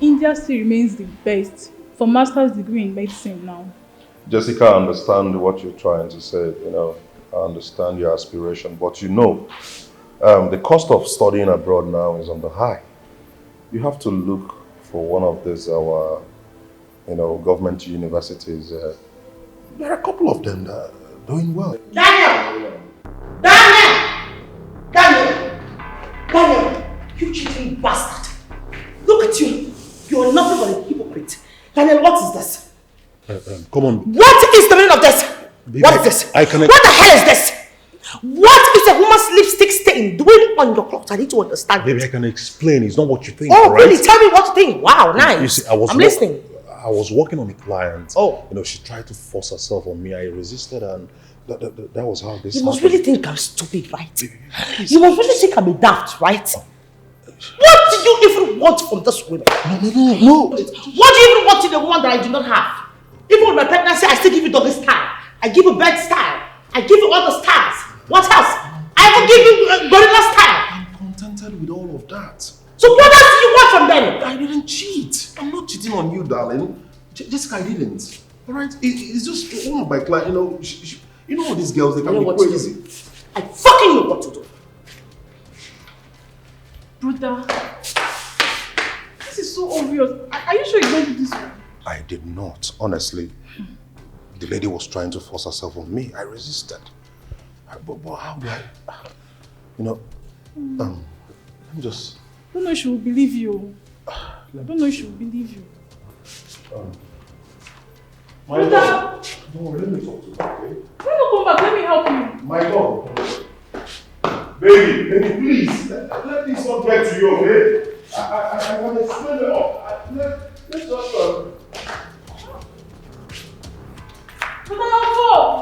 India still remains the best for master's degree in medicine now. Jessica, I understand what you're trying to say, I understand your aspiration, but the cost of studying abroad now is on the high. You have to look for one of these, government universities. There are a couple of them that are doing well. Daniel! You cheating bastard! Look at you! You're nothing but a hypocrite. Daniel, what is this? Come on. What is the meaning of this? Baby, what is this? What the hell is this? What is a woman's lipstick stain doing on your clothes? I need to understand. Baby, I can explain. It's not what you think. Oh, right? really? Tell me what you think. Wow, nice. You see, I'm listening. I was working on a client. Oh. She tried to force herself on me. I resisted and that was how this You must happened. really think I'm stupid, right? You must really think I'm a daft, right? What do you even want from this woman? No. What do you even want in a woman that I do not have? Even with my pregnancy, I still give you doggy style. I give you bed style. I give you all the styles. What else? I even give you gorilla style. I'm contented with all of that. So what else do you want from them? I didn't cheat. I'm not cheating on you, darling. Jessica, I didn't. Alright? It's just one of my clients, you know all these girls, they can be crazy. I fucking know what to do. Amanda, this is so obvious. Are you sure you don't do this one? I did not, honestly. The lady was trying to force herself on me. I resisted. But how do I... You know, let me just... I don't know if she will believe you. I don't know if she will believe you. My dog. Don't worry, let me talk to her, okay? Let me come back, let me help you. My dog. Baby, please. Let this not get to you, okay? I want to explain it up. Let's just... But I have phone.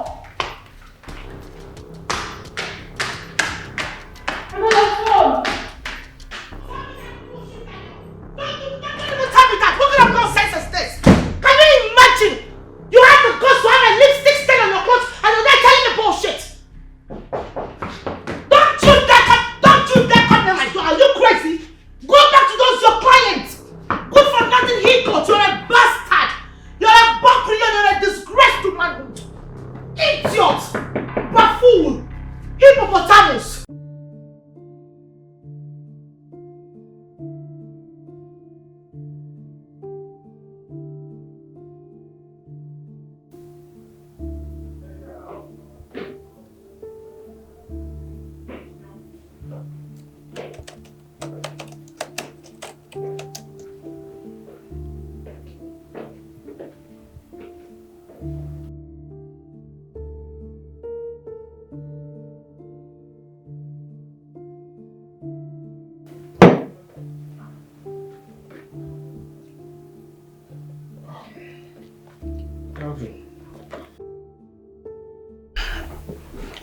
And I have phone. Don't even tell me that. What kind of nonsense is this? Can you imagine? You have the guts to have a lipstick stain on your clothes and you're there telling me bullshit. Don't you dare come near my door. Are you crazy? Go back to those your clients. Good for nothing he got. You're a bastard. You're a buckle. You're a disgrace to manhood. Idiot. Buffoon. Hippopotamus.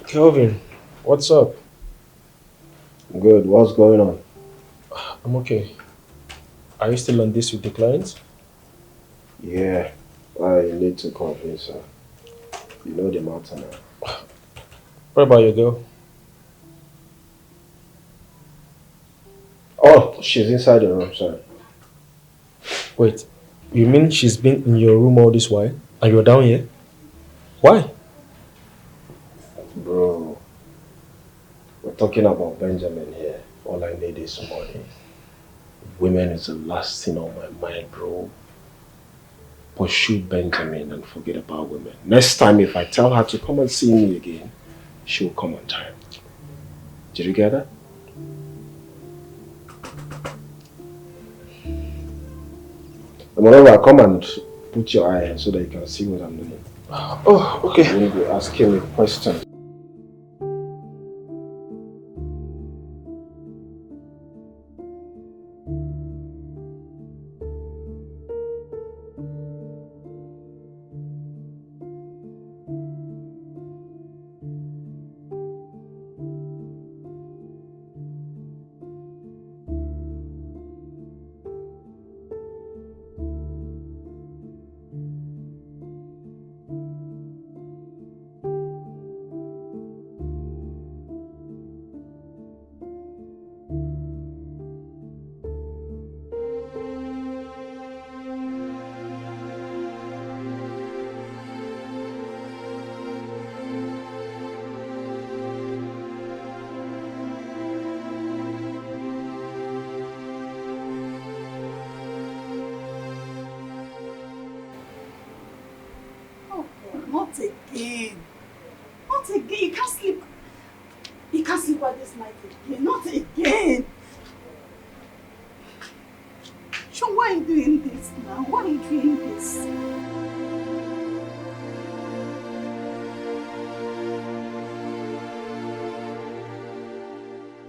Kelvin, what's up? Good, what's going on? I'm okay. Are you still on this with the clients? Yeah, I need to convince her. You know the matter now. What about your girl? Oh, she's inside the room, sorry. Wait, you mean she's been in your room all this while and you're down here? Why? Bro, we're talking about Benjamin here. All I need is money. Women is the last thing on my mind, bro. Pursue Benjamin and forget about women. Next time, if I tell her to come and see me again, she'll come on time. Did you get that? And whenever I come and put your eye in so that you can see what I'm doing. Oh, okay. I'm going to be asking me questions. Not again. Not again. You can't sleep. You can't sleep at this night again. Not again. Sean, why are you doing this now? Why are you doing this?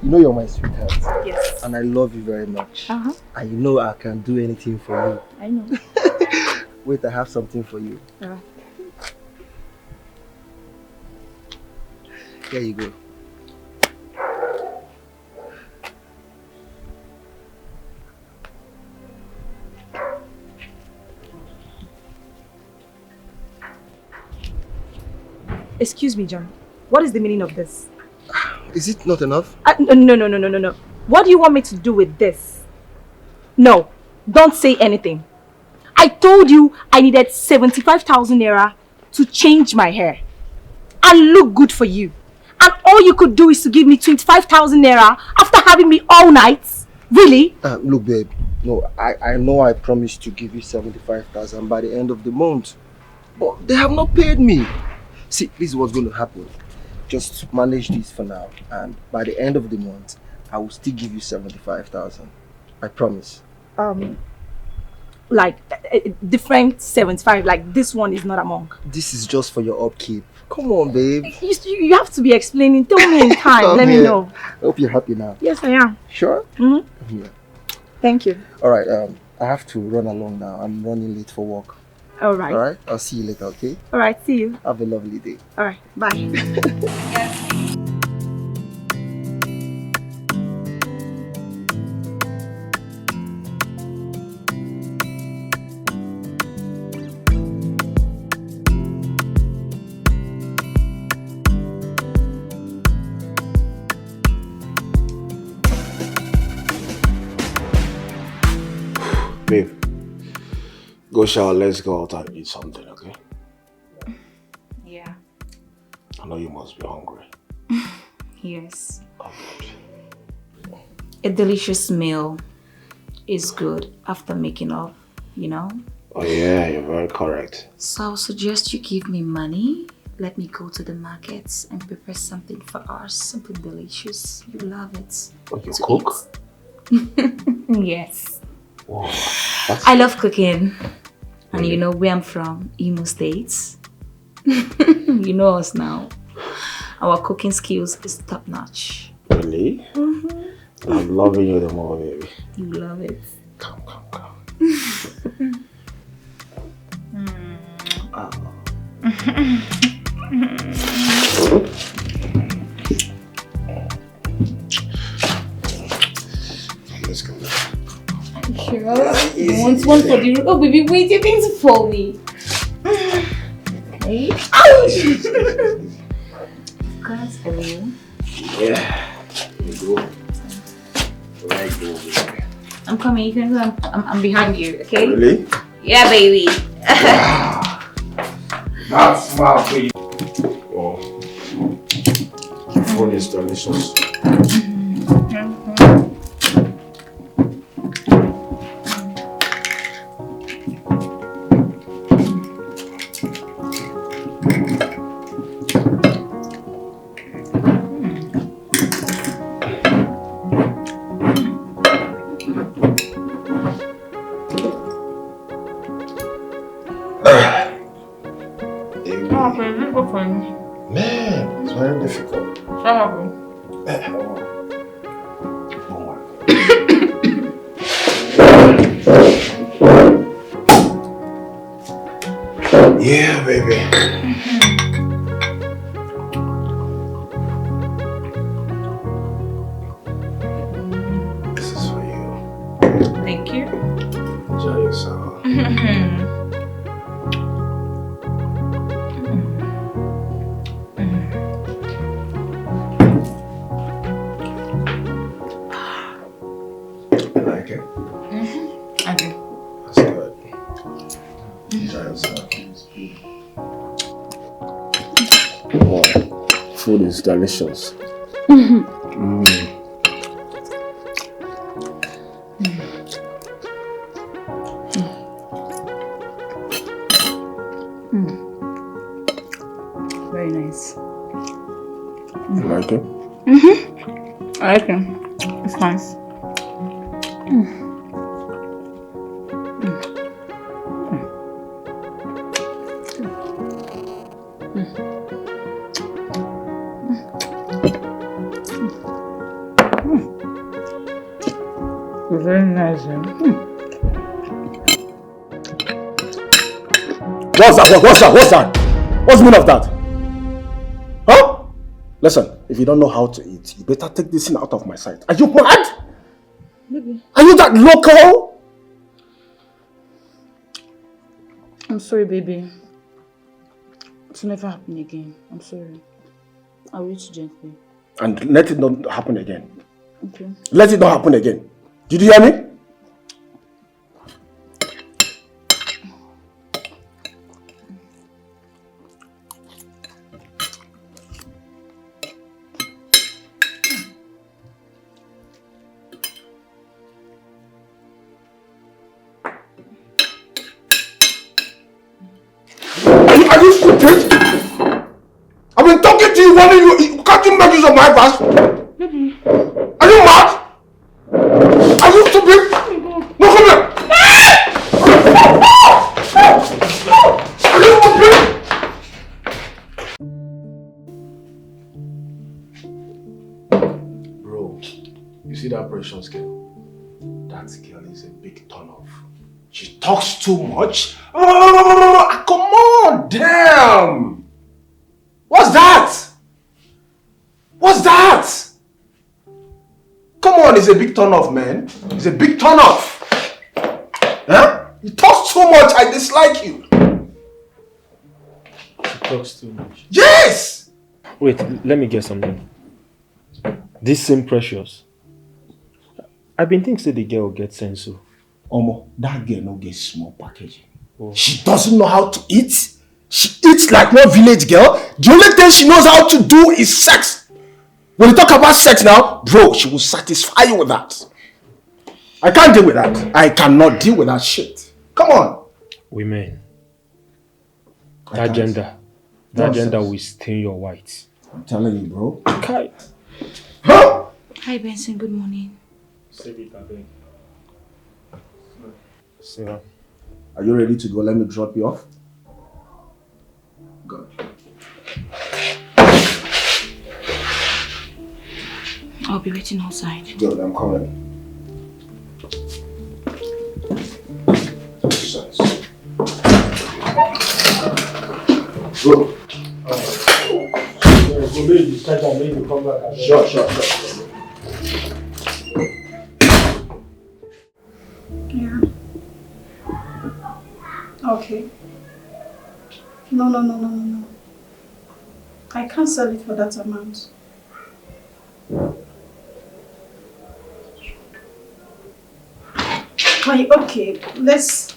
You know you're my sweetheart. Yes. And I love you very much. And you know I can do anything for you. I know. Wait, I have something for you. Here you go. Excuse me, John. What is the meaning of this? Is it not enough? No. What do you want me to do with this? No, don't say anything. I told you I needed 75,000 naira to change my hair and look good for you. And all you could do is to give me 25,000 naira after having me all night. Really? Look, babe. No, I know I promised to give you 75,000 by the end of the month. But they have not paid me. See, this is what's going to happen. Just manage this for now. And by the end of the month, I will still give you 75,000. I promise. Like different 75, like this one is not among. This is just for your upkeep. Come on, babe. You have to be explaining. Tell me in time. Let me know. I hope you're happy now. Yes, I am. Sure? Mm-hmm. Yeah. Thank you. Alright, I have to run along now. I'm running late for work. Alright. Alright? I'll see you later, okay? Alright, see you. Have a lovely day. Alright, bye. Babe, go shower, let's go out and eat something, okay? Yeah. I know you must be hungry. Yes. A delicious meal is good after making up, you know? Oh yeah, you're very correct. So I'll suggest you give me money. Let me go to the markets and prepare something for us, something delicious. You love it. Okay, cook? Yes. Wow. I love cooking. And you know where I'm from, Imo States. You know us now. Our cooking skills is top notch. Really? Mm-hmm. I'm loving you the more, baby. You love it. Come. Let's go. Sure. You want one for the... Oh, baby, wait, you're going to fall me. Okay. Ouch! Guys, are you? Yeah. Here you go. Right, go, baby. I'm coming. You can go. I'm behind you, okay? Really? Yeah, baby. Wow. That's smart for you. Oh. Food is delicious. Man, it's very difficult. What happened? Yeah, baby. This is for you. Thank you. Enjoy yourself. You like it? I do. That's good. Enjoy yourself. Oh, food is delicious. Very nice. You like it? I like it. It's nice. Very nice. What's that? What's the meaning of that? Huh? Listen, if you don't know how to eat, you better take this thing out of my sight. Are you mad? Baby. Are you that local? I'm sorry, baby. It will never happen again. I'm sorry. I'll reach gently. And let it not happen again. Okay. Let it not happen again. Did you hear me? stupid? I've been talking to you, warning you. Can't you make use of my advice? Are you mad? Are you stupid? No, come here. Are you stupid? Bro, you see that precious girl? That girl is a big turn-off. She talks too much. Oh, come on, damn. What's that? What's that? Come on, it's a big turn-off, man. It's a big turn-off. Huh? You talk too much, I dislike you. She talks too much. Yes! Wait, let me get something. This same Precious. I've been thinking say the girl will get sense so. Omo, that girl no get small packaging. Oh. She doesn't know how to eat. She eats like no village girl. The only thing she knows how to do is sex. When you talk about sex now, bro, she will satisfy you with that. I can't deal with that. I cannot deal with that shit. Come on. Women. That gender will stain your white. I'm telling you, bro. Okay. Huh? Hi, Benson. Good morning. Sarah. Are you ready to go? Let me drop you off. Good. I'll be waiting outside. Good, I'm coming. Go. Sure. Yeah. Okay. No. I can't sell it for that amount. Okay, let's...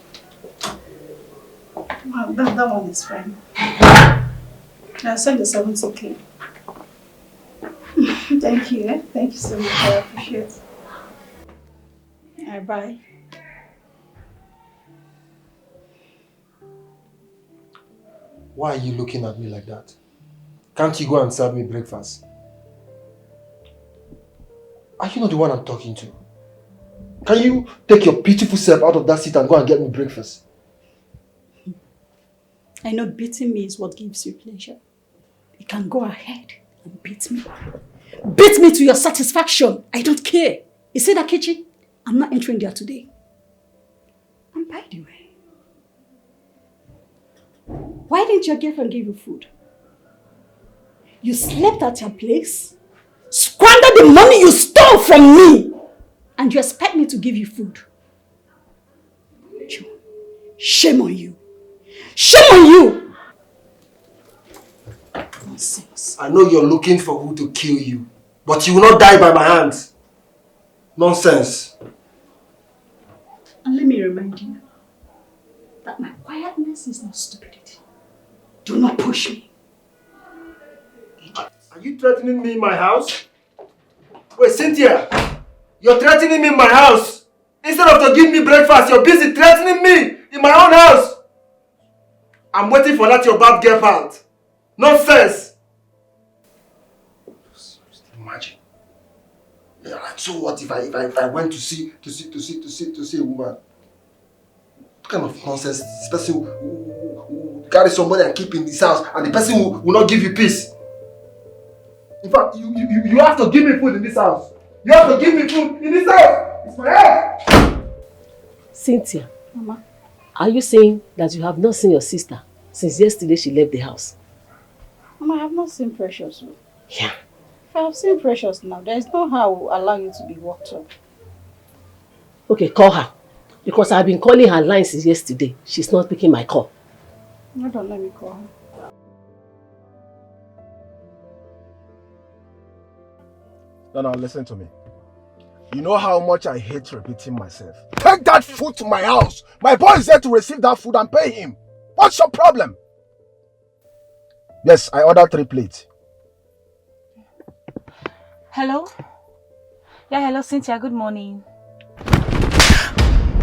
Well, that one is fine. I'll send the 70k. Thank you, eh? Thank you so much, I appreciate it. Alright, bye. Why are you looking at me like that? Can't you go and serve me breakfast? Are you not the one I'm talking to? Can you take your beautiful self out of that seat and go and get me breakfast? I know beating me is what gives you pleasure. You can go ahead and beat me. Beat me to your satisfaction. I don't care. You see that kitchen? I'm not entering there today. And by the way, why didn't your girlfriend give you food? You slept at your place, squandered the money you stole from me, and you expect me to give you food. Shame on you. Shame on you! Nonsense. I know you're looking for who to kill you, but you will not die by my hands. Nonsense. And let me remind you that my quietness is not stupidity. Do not push me. Are you threatening me in my house? Wait, Cynthia! You're threatening me in my house! Instead of to give me breakfast, you're busy threatening me in my own house! I'm waiting for that your bad girl part. Nonsense! Just imagine. Yeah, like, so what if I went to see a woman? What kind of nonsense is this person who carry somebody and keep in this house, and the person will not give you peace? In fact, you have to give me food in this house. You have to give me food in this house. It's my house. Cynthia, Mama, are you saying that you have not seen your sister since yesterday she left the house? Mama, I have not seen Precious. Yeah. If I have seen Precious now, there is no how I will allow you to be walked up. Okay, call her. Because I've been calling her line since yesterday. She's not picking my call. No, don't let me call her. No, listen to me. You know how much I hate repeating myself. Take that food to my house. My boy is there to receive that food and pay him. What's your problem? Yes, I ordered 3 plates. Hello? Yeah, hello, Cynthia. Good morning.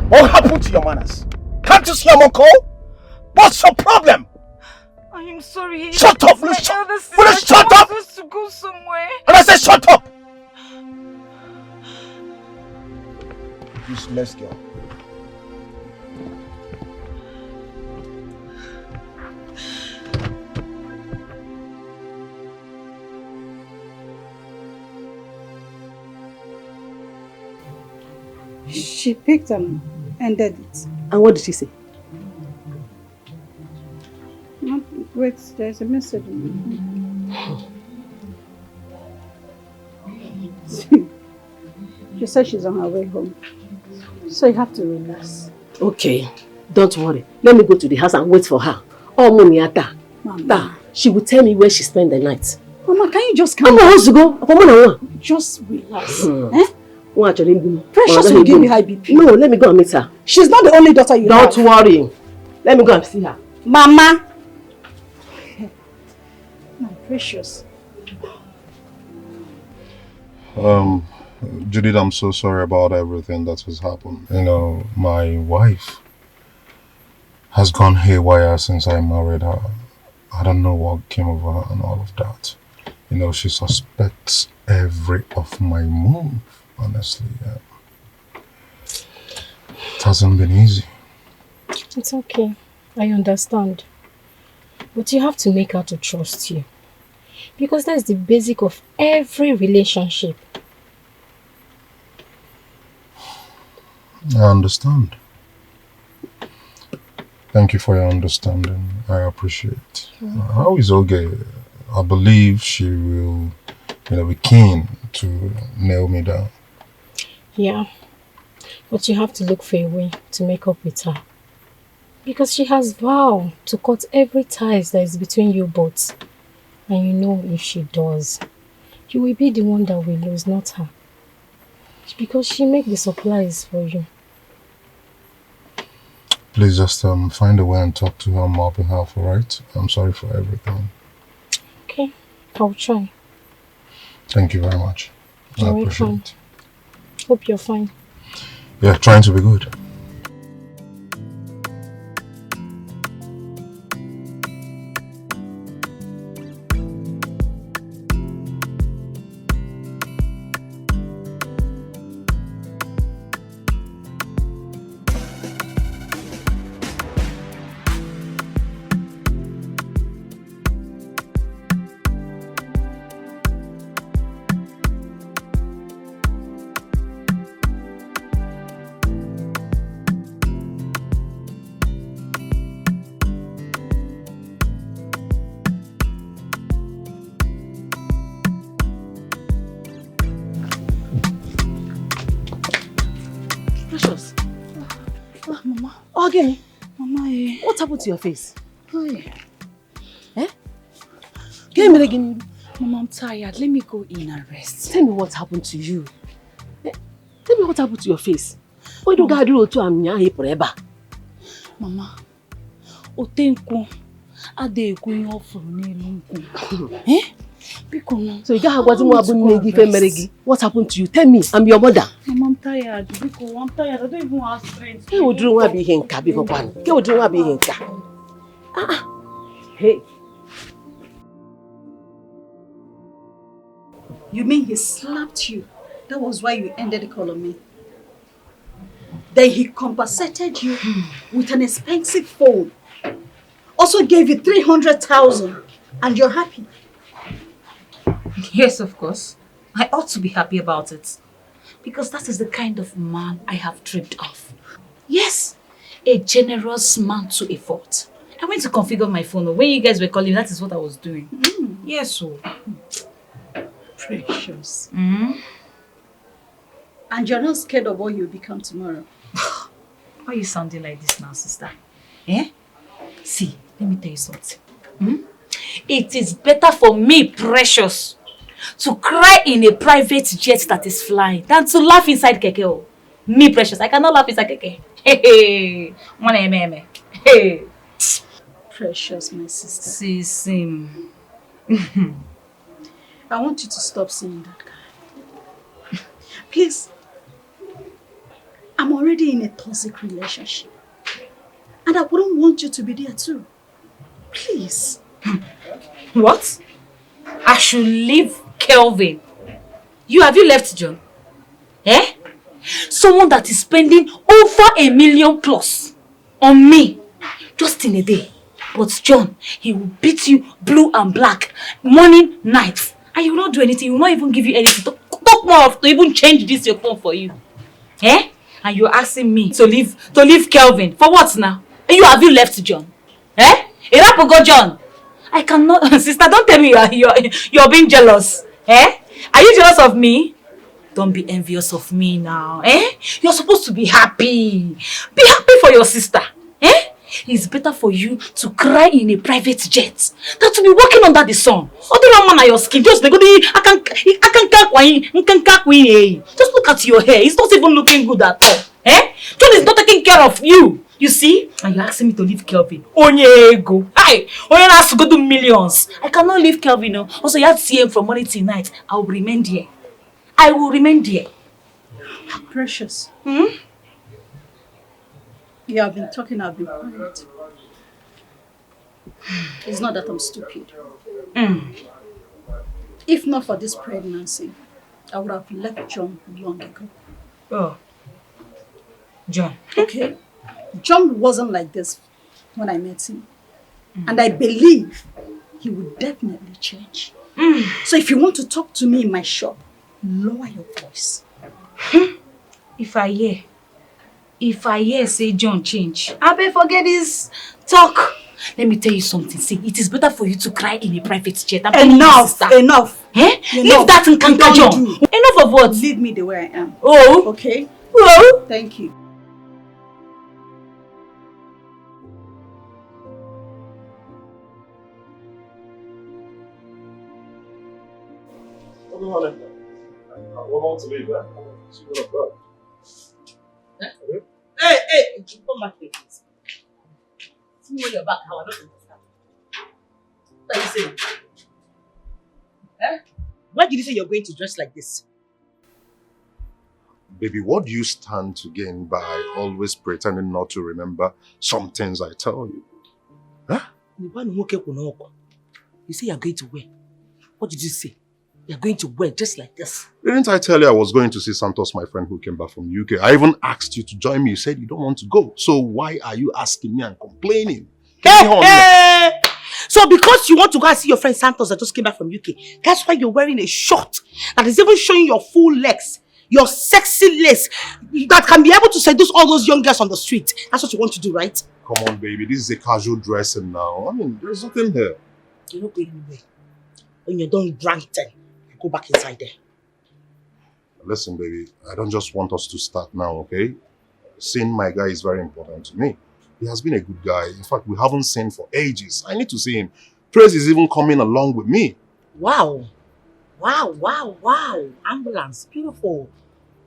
What happened to your manners? Can't you see I'm on call? What's your problem? I'm I'm sorry. Shut up! Will you shut up? Supposed to go somewhere. And I said shut up! Useless girl. She picked and ended it. And what did she say? Wait, there's a message. She said she's on her way home. So you have to relax. Okay, don't worry. Let me go to the house and wait for her. Oh, Moniata. Mama. She will tell me where she spent the night. Mama, can you just come? I'm supposed to go. Just relax. Precious will give me high BP. No, let me go and meet her. She's not the only daughter you have. Don't worry. Let me go and see her. Mama. My precious. Judith, I'm so sorry about everything that has happened. You know, my wife has gone haywire since I married her. I don't know what came over her and all of that. You know, she suspects every of my move, honestly. It hasn't been easy. It's okay. I understand. But you have to make her to trust you. Because that's the basic of every relationship. I understand. Thank you for your understanding. I appreciate. How is okay? I believe she will, be keen to nail me down. Yeah. But you have to look for a way to make up with her. Because she has vowed to cut every ties that is between you both. And you know if she does, you will be the one that will lose, not her. Because she makes the supplies for you. Please just find a way and talk to her on my behalf, alright? I'm sorry for everything. Okay, I'll try. Thank you very much. I appreciate it. Hope you're fine. Yeah, trying to be good. Again? Mama, what happened to your face? Hi. Mama, I'm tired. Let me go in and rest. Tell me what happened to you. Tell me what happened to your face. Why do you do to me forever? Mama, Otenku, Adekwu ihe ofuru n'elu nkwu. So you can't what happened to you? Tell me, I'm your mother. Mama, I'm tired. Biko, I'm tired. I don't even have strength. Hey, would you want to be here? Would you want to be here? Hey. You mean he slapped you? That was why you ended the call on me. Then he compensated you with an expensive phone. Also gave you 300,000 and you're happy. Yes, of course. I ought to be happy about it. Because that is the kind of man I have dreamed of. Yes, a generous man to a fault. I went to configure my phone. When you guys were calling, that is what I was doing. Yes, so. Precious. And you're not scared of what you'll become tomorrow? Why are you sounding like this now, sister? See, let me tell you something. It is better for me, Precious, to cry in a private jet that is flying than to laugh inside keke. Me, Precious, I cannot laugh inside keke. Hey, hey. Precious, my sister. See, Sim. I want you to stop seeing that guy. Please. I'm already in a toxic relationship. And I wouldn't want you to be there too. Please. What? I should leave Kelvin. Have you left John? Eh? Someone that is spending over $1 million plus on me just in a day. But John, he will beat you blue and black, morning, night. And he will not do anything. He will not even give you anything. Talk more of to even change this your phone for you. Eh? And you're asking me to leave Kelvin. For what now? Have you left John? Eh? Go John. I cannot, sister, don't tell me you're being jealous. Eh? Are you jealous of me? Don't be envious of me now. Eh? You're supposed to be happy. Be happy for your sister. Eh? It's better for you to cry in a private jet than to be walking under the sun. Other man on your skin, just like just look at your hair. It's not even looking good at all. Eh? John is not taking care of you. You see? And you're asking me to leave Kelvin. Onyego. Hi! Onye has to go do millions. I cannot leave Kelvin. No. Also, you have to see him from morning till night. I will remain there. I will remain there. Precious. Hmm? You have been talking, I've been quiet. It's not that I'm stupid. If not for this pregnancy, I would have left John long ago. Oh. John. Okay. John wasn't like this when I met him. And I believe he would definitely change. So if you want to talk to me in my shop, lower your voice. If I hear say John change, I better forget this talk. Let me tell you something. See, it is better for you to cry in a private jet. Enough. Eh? Leave that in Kanka John. Enough of what? Leave me the way I am. Oh. Okay? Oh. Thank you. We're about to leave, eh? See you up. Hey, come back here, please. See me when you're back, how I don't understand. What are you saying? Eh? Why did you say you're going to dress like this? Baby, what do you stand to gain by always pretending not to remember some things I tell you? Huh? You say you're going to wear. What did you say? You're going to wear just like this. Didn't I tell you I was going to see Santos, my friend who came back from UK? I even asked you to join me. You said you don't want to go. So why are you asking me and complaining? So because you want to go and see your friend Santos that just came back from UK, that's why you're wearing a short that is even showing your full legs, your sexy legs that can be able to seduce all those young girls on the street. That's what you want to do, right? Come on, baby. This is a casual dressing now. I mean, there's nothing here. You're not going anywhere. When you're done ranting, go back inside there. Listen, baby, I don't just want us to start now, okay? Seeing my guy is very important to me. He has been a good guy. In fact, we haven't seen for ages. I need to see him. Trace is even coming along with me. Wow. Ambulance, beautiful.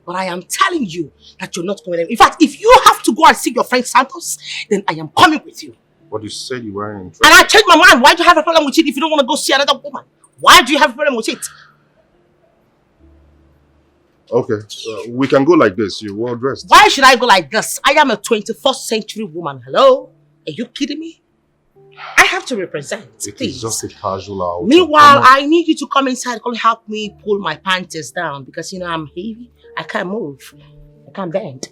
But I am telling you that you're not going anywhere. In fact, if you have to go and see your friend Santos, then I am coming with you. But you said you weren't interested. And I changed my mind. Why do you have a problem with it if you don't want to go see another woman? Why do you have a problem with it? Okay, we can go like this. You're well dressed. Why should I go like this? I am a 21st century woman. Hello? Are you kidding me? I have to represent. It is just a casual outing. Meanwhile, I need you to come inside. Come help me pull my panties down because you know I'm heavy. I can't move. I can't bend.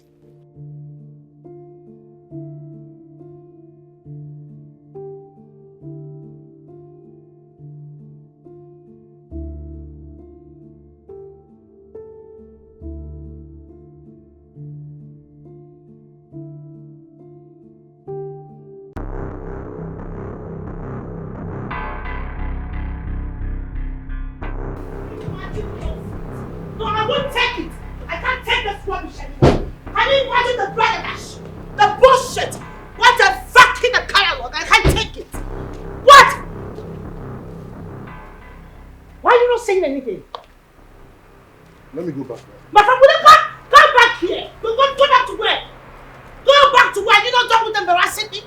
No, I won't take it. I can't take this rubbish anymore. Can you imagine the bragadash? The bullshit? What a fucking catalog. I can't take it. What? Why are you not saying anything? Let me go back there. My friend, will you come back here? Go back to where? Go back to where? Are you not done with embarrassing me?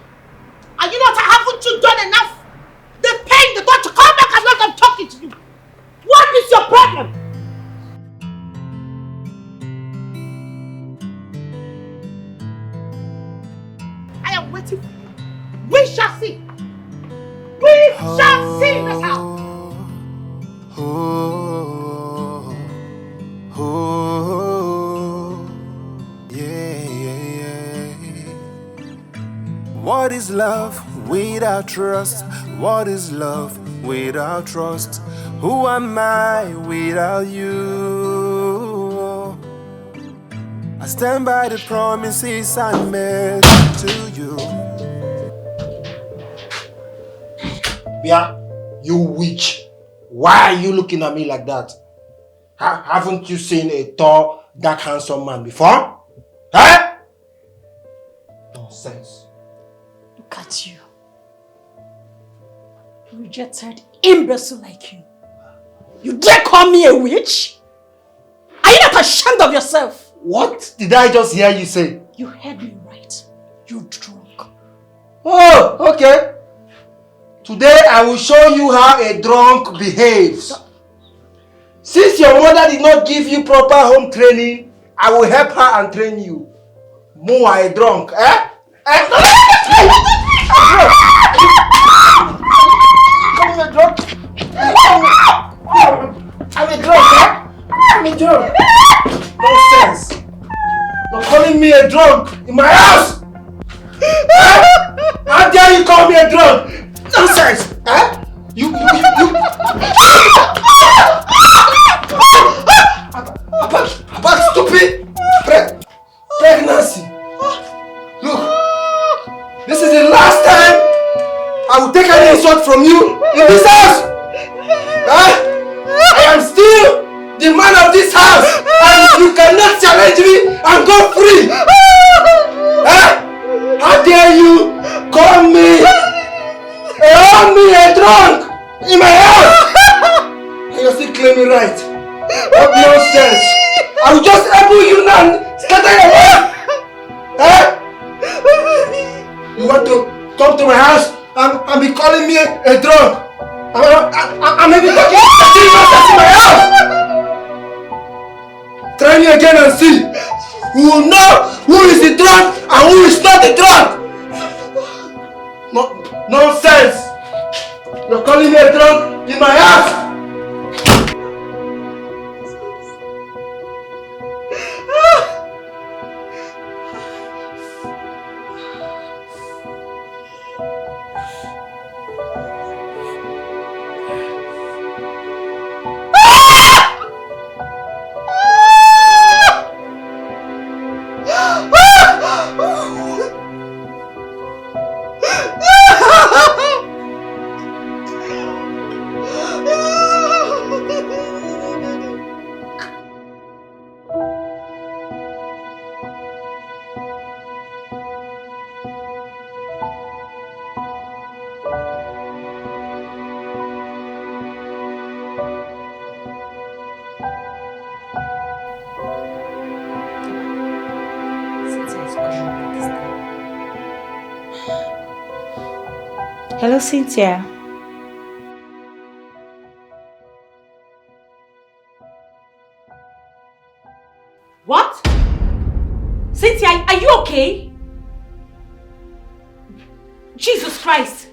Are you not? Haven't you done enough? The pain, the thought to come back as long as I'm talking to you. What is your problem? I am waiting for you. We shall see. We shall see in this house. What is love without trust? What is love without trust? Who am I without you? I stand by the promises I made to you. Bia, you witch. Why are you looking at me like that? Haven't you seen a tall, dark, handsome man before? Huh? Nonsense. Look at you. Rejected imbecile like you. You dare call me a witch? Are you not ashamed of yourself? What did I just hear you say? You heard me right. You're drunk. Oh, okay. Today I will show you how a drunk behaves. Since your mother did not give you proper home training, I will help her and train you. Mo a drunk, eh? I'm a drunk. I'm a drunk, eh? I'm a drunk. Nonsense. You're calling me a drunk in my house? Eh? How dare you call me a drunk? Nonsense! Eh? You about stupid pregnancy. Look, this is the last time I will take any insult from you in this house. Eh? I am still the man of this house, and you cannot challenge me and go free. Eh? How dare you call me a drunk in my house? And you're still claiming right. What nonsense! I will just elbow you now and scatter your life! Eh? You want to come to my house and be calling me a drunk? I'm maybe talking nonsense in my house! Try me again and see. We will know who is the drunk and who is not the drunk! Nonsense! You're calling me a drunk in my house! Hello, Cynthia. What? Cynthia, are you okay? Jesus Christ.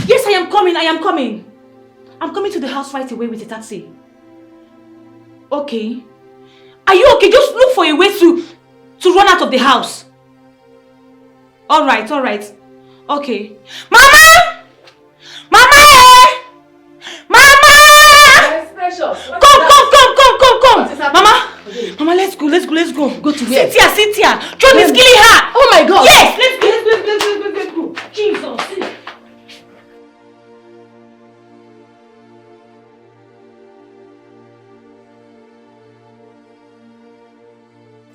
Yes, I am coming. I'm coming to the house right away with a taxi. Okay. Are you okay? Just look for a way to run out of the house. Alright. Okay. Mama! Mama! Mama! Yes, precious. Come! Mama! Mama, let's go. Go to where? Cynthia! John is killing her! Oh my God! Yes! Let's go! Jesus!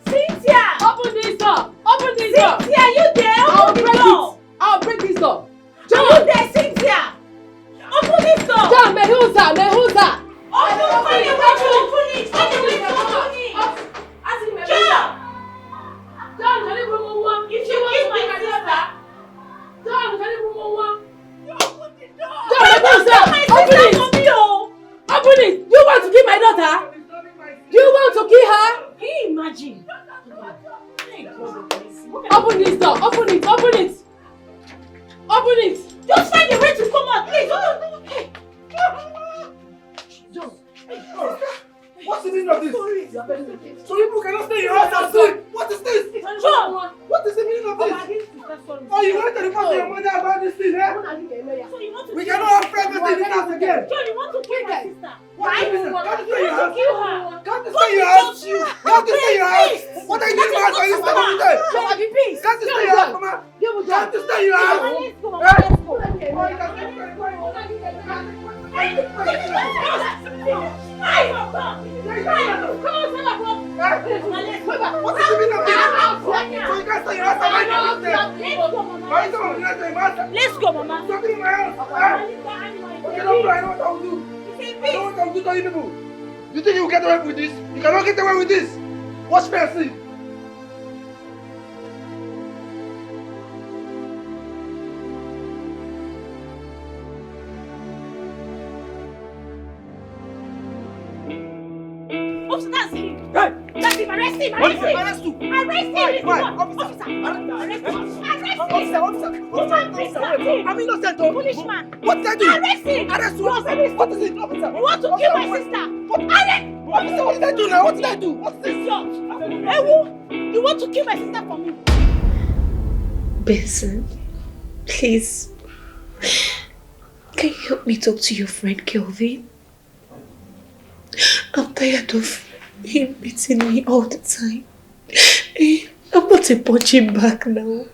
Cynthia! Open this door! Cynthia, you there? I'll break this door! John! Are you there, Cynthia? Open this door! John, Mehuza! Open it! John, can you bring one? If you kiss my sister! John, can you bring one? You open the door! John, Mehuza! Open it! You want to kill my daughter? You want to kill her? Can you imagine? Open this door! Open it! Just find a way to come out! meaning of this? So people cannot stay in your house and sleep. What is this? John! What is the meaning of this? Oh, you want to report to your mother about this thing, eh? We cannot have pregnancy in this house again. John, you want to kill my sister? Why? You want to kill her? Can't you stay in your house? Can't you stay in your house? What are you doing to my sister today? Can't you stay in your house, Mama? Can't you stay in your house? What is the meaning of this? So you can't stay in your house and Let's go, Mama. Stop in my house. Okay, don't cry. I know what I will do. I know what I will do to you people. You think you will get away with this? You cannot get away with this. Watch me and see. Officer, that's him. Hey! That's him. Arrest him. Arrest him. Arrest him. Why? Officer. Arrest him. Officer. I'm innocent. Foolish man. What did I do? Arrest him. Arrest who? What is it, officer? You want to kill my sister? Arrest! Officer, what did I do now? What did I do? What's this? Ewu, you want to kill my sister for me? Benson, please. Can you help me talk to your friend Kelvin? I'm tired of him beating me all the time. I'm not a punching back now.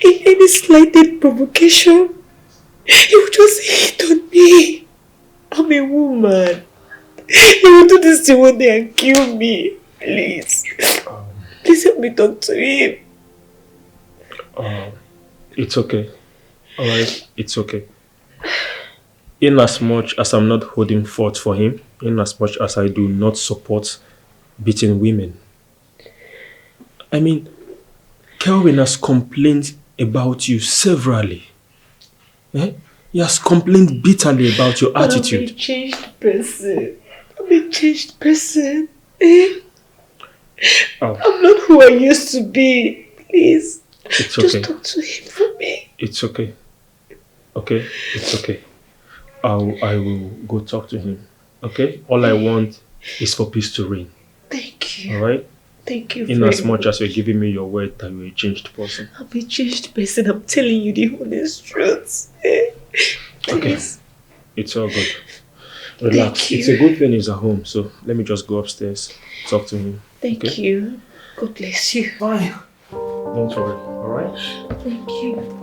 In any slighted provocation, he will just hit on me. I'm a woman. He will do this thing one day and kill me. Please. Please help me talk to him. It's okay. Alright, it's okay. In as much as I'm not holding forth for him, in as much as I do not support beating women. I mean, Kelvin has complained about you severally. Eh? He has complained bitterly about your attitude. I'm a changed person. I'm a changed person. Eh? I'm not who I used to be. Please. It's okay. Just talk to him for me. It's okay. Okay? It's okay. I will go talk to him. Okay? All I want is for peace to reign. Thank you. Alright? Thank you. In as much as you're giving me your word that you're a changed person. I'm a changed person. I'm telling you the honest truth. Okay. It's all good. Relax. It's a good thing he's at home, so let me just go upstairs, talk to him. Thank you. God bless you. Fine. Don't worry, alright? Thank you.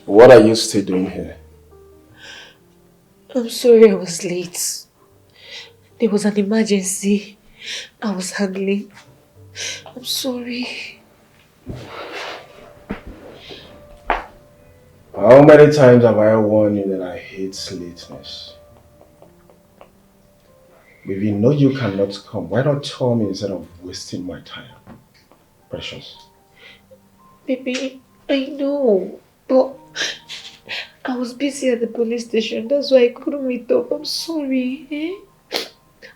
What are you still doing here? I'm sorry I was late. There was an emergency I was handling. I'm sorry. How many times have I warned you that I hate lateness? If you know you cannot come, why not tell me instead of wasting my time? Precious. Baby, I know, but I was busy at the police station. That's why I couldn't meet up. I'm sorry.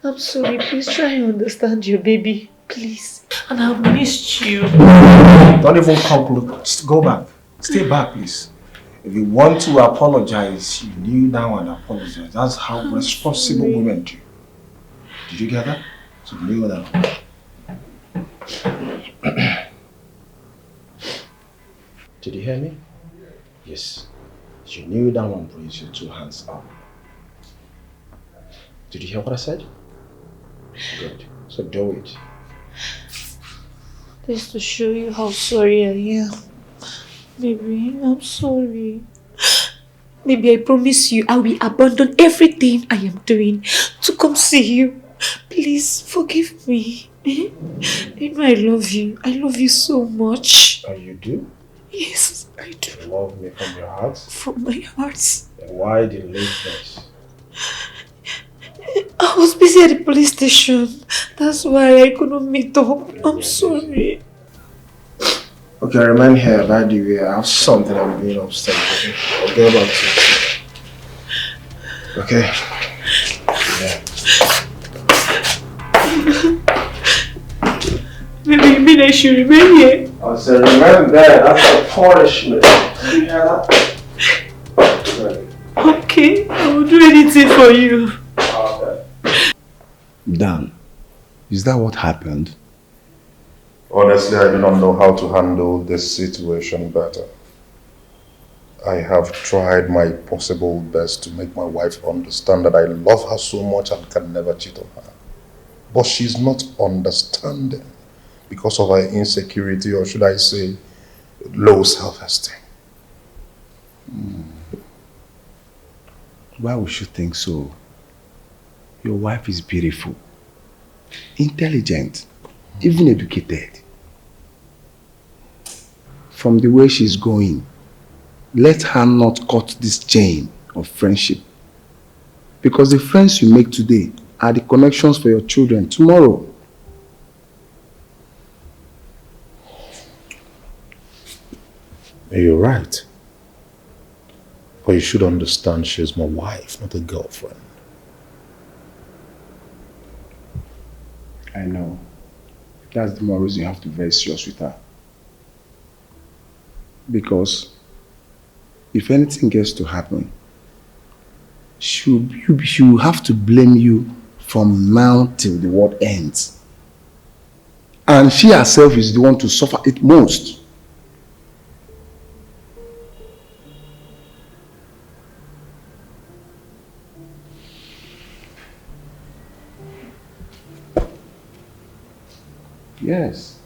I'm sorry. Please try and understand your baby. Please. And I've missed you. Don't even come look. Just go back. Stay back, please. If you want to apologize, you kneel down and apologize. That's how responsible women do. Did you get that? So kneel down. Did you hear me? Yes. You kneel down and raise your two hands up. Did you hear what I said? Good. So do it. Just to show you how sorry I am. Baby, I'm sorry. Baby, I promise you I will abandon everything I am doing to come see you. Please forgive me. You know I love you. I love you so much. And you do? Yes, I do. You love me from your heart? From my heart. Then why the lateness? I was busy at the police station. That's why I couldn't meet up. I'm sorry. Okay, remain here. By the way, I have something I'm doing upstairs. Okay? I'll get back to you. Okay? Yeah. Maybe you mean I should remain here? I said, remain there. That's a punishment. You hear that? Okay, I will do anything for you. Okay. Dan, is that what happened? Honestly, I do not know how to handle this situation better. I have tried my possible best to make my wife understand that I love her so much and can never cheat on her. But she's not understanding because of her insecurity, or should I say, low self-esteem. Why would you think so? Your wife is beautiful, intelligent, even educated. From the way she's going, let her not cut this chain of friendship. Because the friends you make today are the connections for your children tomorrow. You're right. But you should understand she's my wife, not a girlfriend. I know. That's the more reason you have to be very serious with her. Because if anything gets to happen, she'll have to blame you from now till the world ends. And she herself is the one to suffer it most. Yes.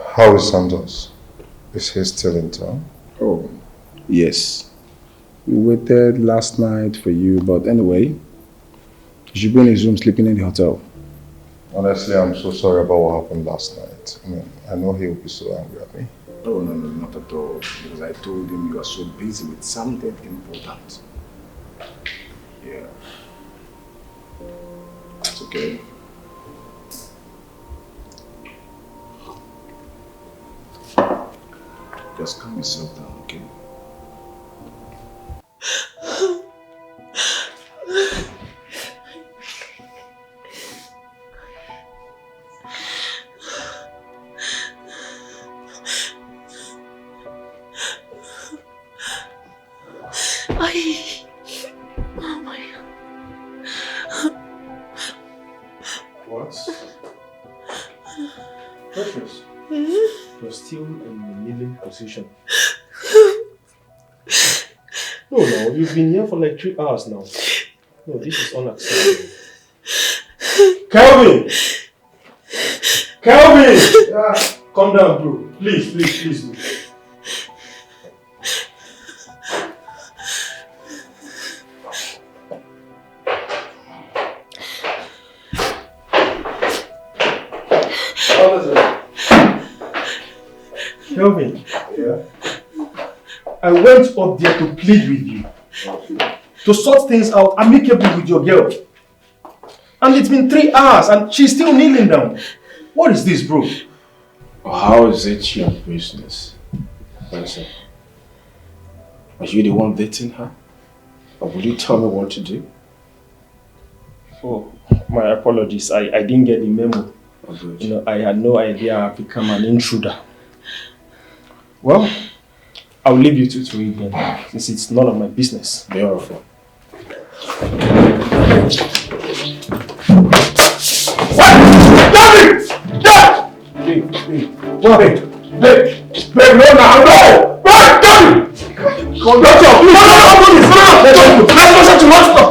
How is Santos? Is he still in town? Oh, yes. We waited last night for you, but anyway, you should be in his room sleeping in the hotel. Honestly, I'm so sorry about what happened last night. I know he'll be so angry at me. Oh, no, not at all. Because I told him you are so busy with something important. Yeah. It's okay. Just calm yourself down, okay? Oh my God. What? Precious, you're still in the kneeling position. No, you've been here for like 3 hours now. No, this is unacceptable. Kelvin! Kelvin! Yeah. Calm down, bro. Please do. Kelvin, yeah? I went up there to plead with you, to sort things out amicably with your girl. And it's been 3 hours and she's still kneeling down. What is this, bro? How is it your business? Listen, are you the one dating her? Or will you tell me what to do? Oh, my apologies. I didn't get the memo. You know, I had no idea I've become an intruder. Well, I'll leave you two to it then, since it's none of my business. Beautiful. Babe, no, no! Babe, Daddy! Doctor, please! No! Let's go to hospital!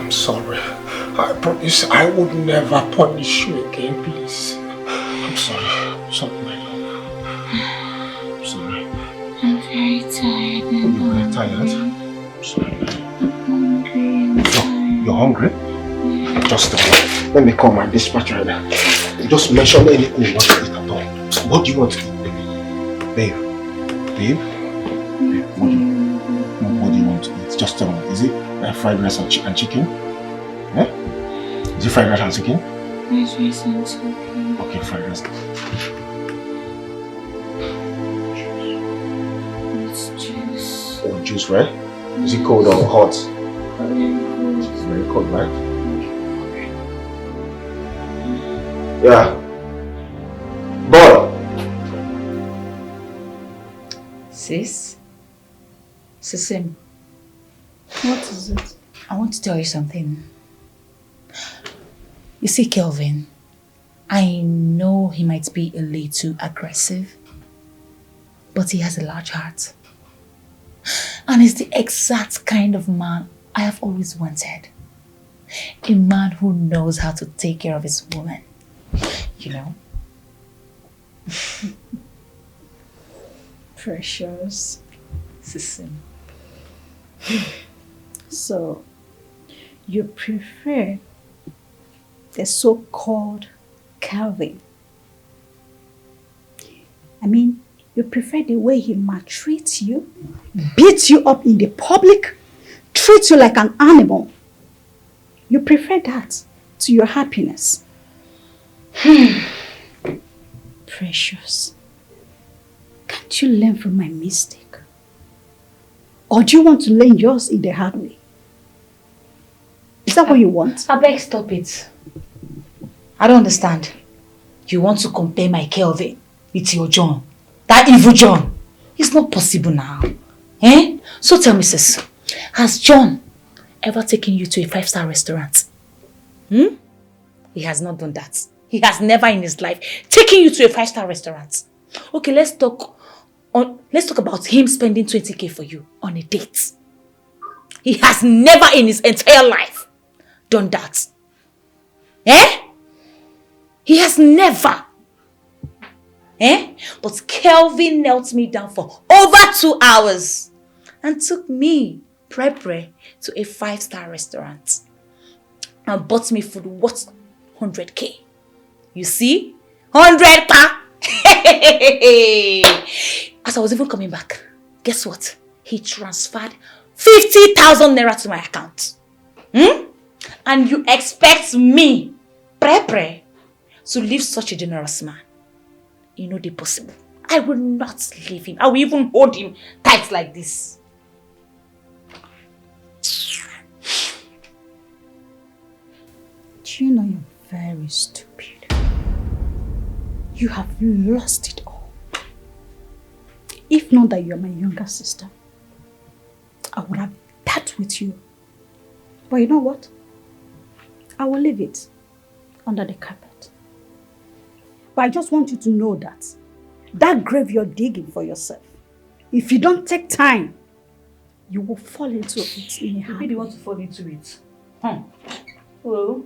I'm sorry. I promise I would never punish you again, please. I'm sorry. I'm sorry, my love. I'm sorry. I'm very tired. You're very tired? I'm sorry. I'm hungry. You're hungry? Just let me call my dispatcher right now. Just mention anything you want to eat at all. What do you want to eat, babe? Babe? What do you want to eat? Just tell me. Is it fried rice and chicken? Eh? Is it fried rice and chicken? Fried rice and chicken. Okay, fried rice. It's juice. Oh, juice, right? Is it cold or hot? Very cold. It's very cold, right? Yeah. Boy. Sis? Sisim. What is it? I want to tell you something. You see, Kelvin, I know he might be a little aggressive, but he has a large heart. And he's the exact kind of man I have always wanted. A man who knows how to take care of his woman. You know? Precious. Sisim. So, you prefer the so-called Calvin? I mean, you prefer the way he maltreats you, beats you up in the public, treats you like an animal. You prefer that to your happiness. Precious, can't you learn from my mistake? Or do you want to learn yours in the hard way? Is that what you want? I beg, stop it. I don't understand. You want to compare my Kelvin with your John? That evil John? It's not possible now. Eh? So tell me, sis, has John ever taken you to a 5-star restaurant? Hmm? He has not done that. He has never in his life taken you to a 5-star restaurant. Okay, let's talk about him spending 20k for you on a date. He has never in his entire life done that. Eh? He has never. Eh? But Kelvin knelt me down for over 2 hours and took me, Pre, to a 5-star restaurant and bought me food worth 100k. You see? 100k! As I was even coming back, guess what? He transferred 50,000 naira to my account. Hmm? And you expect me, Pre, to leave such a generous man? You know the possible. I will not leave him. I will even hold him tight like this. Do you know you're very stupid? You have lost it all. If not that you're my younger sister, I would have dealt with you. But you know what? I will leave it under the carpet. But I just want you to know that grave you're digging for yourself, if you don't take time, you will fall into it in a hurry. Maybe you want to fall into it. Hello?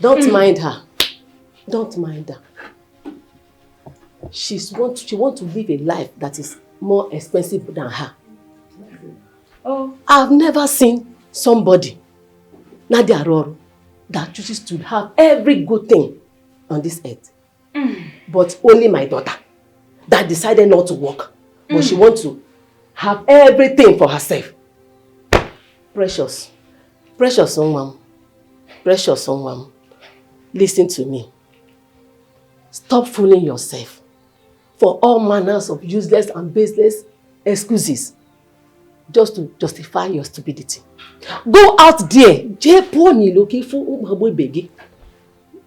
Don't mind her. Don't mind her. She wants to live a life that is more expensive than her. Oh. I've never seen somebody, Nadia Roro, that chooses to have every good thing on this earth. But only my daughter that decided not to work. But she wants to have everything for herself. Precious. Precious young mom. Precious young mom. Listen to me. Stop fooling yourself for all manners of useless and baseless excuses just to justify your stupidity. Go out there,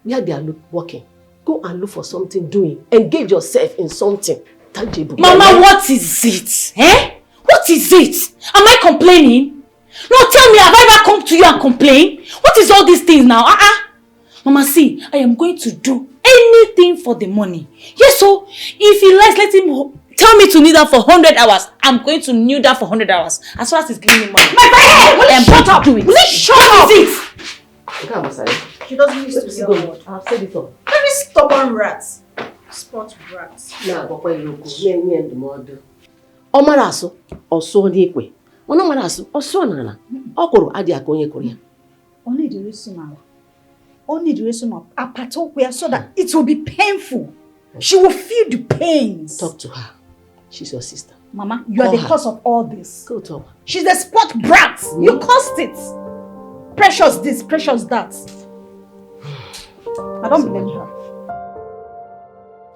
where they are working. Go and look for something doing. Engage yourself in something tangible. Mama, what is it? Eh? What is it? Am I complaining? No, tell me, have I ever come to you and complain? What is all these things now? Mama, see, I am going to do anything for the money. Yes, so if he likes, let him tell me to kneel down for 100 hours. I'm going to kneel down for 100 hours. As far as it's giving me money. My friend! Will you shut up? Do it. Will you shut up? She doesn't used to say a word. I've said it all. Very stubborn rats. Spot rats. Na agbakwa ya okwu nye ndụmọdụ. Ọ mara asụ ọsụọ n'ikwe. Mana ọ mara asụ ọsụọ n'ala. Ọ kwụrụ adị aka onye kwụrụ ya. Only the reason now. Only the reason of apatokwe so that it will be painful. She will feel the pains. Talk to her. She's your sister. Mama, you are the cause of all this. Go talk. She's the spot brat. You caused it. Precious this, precious that. I don't blame her.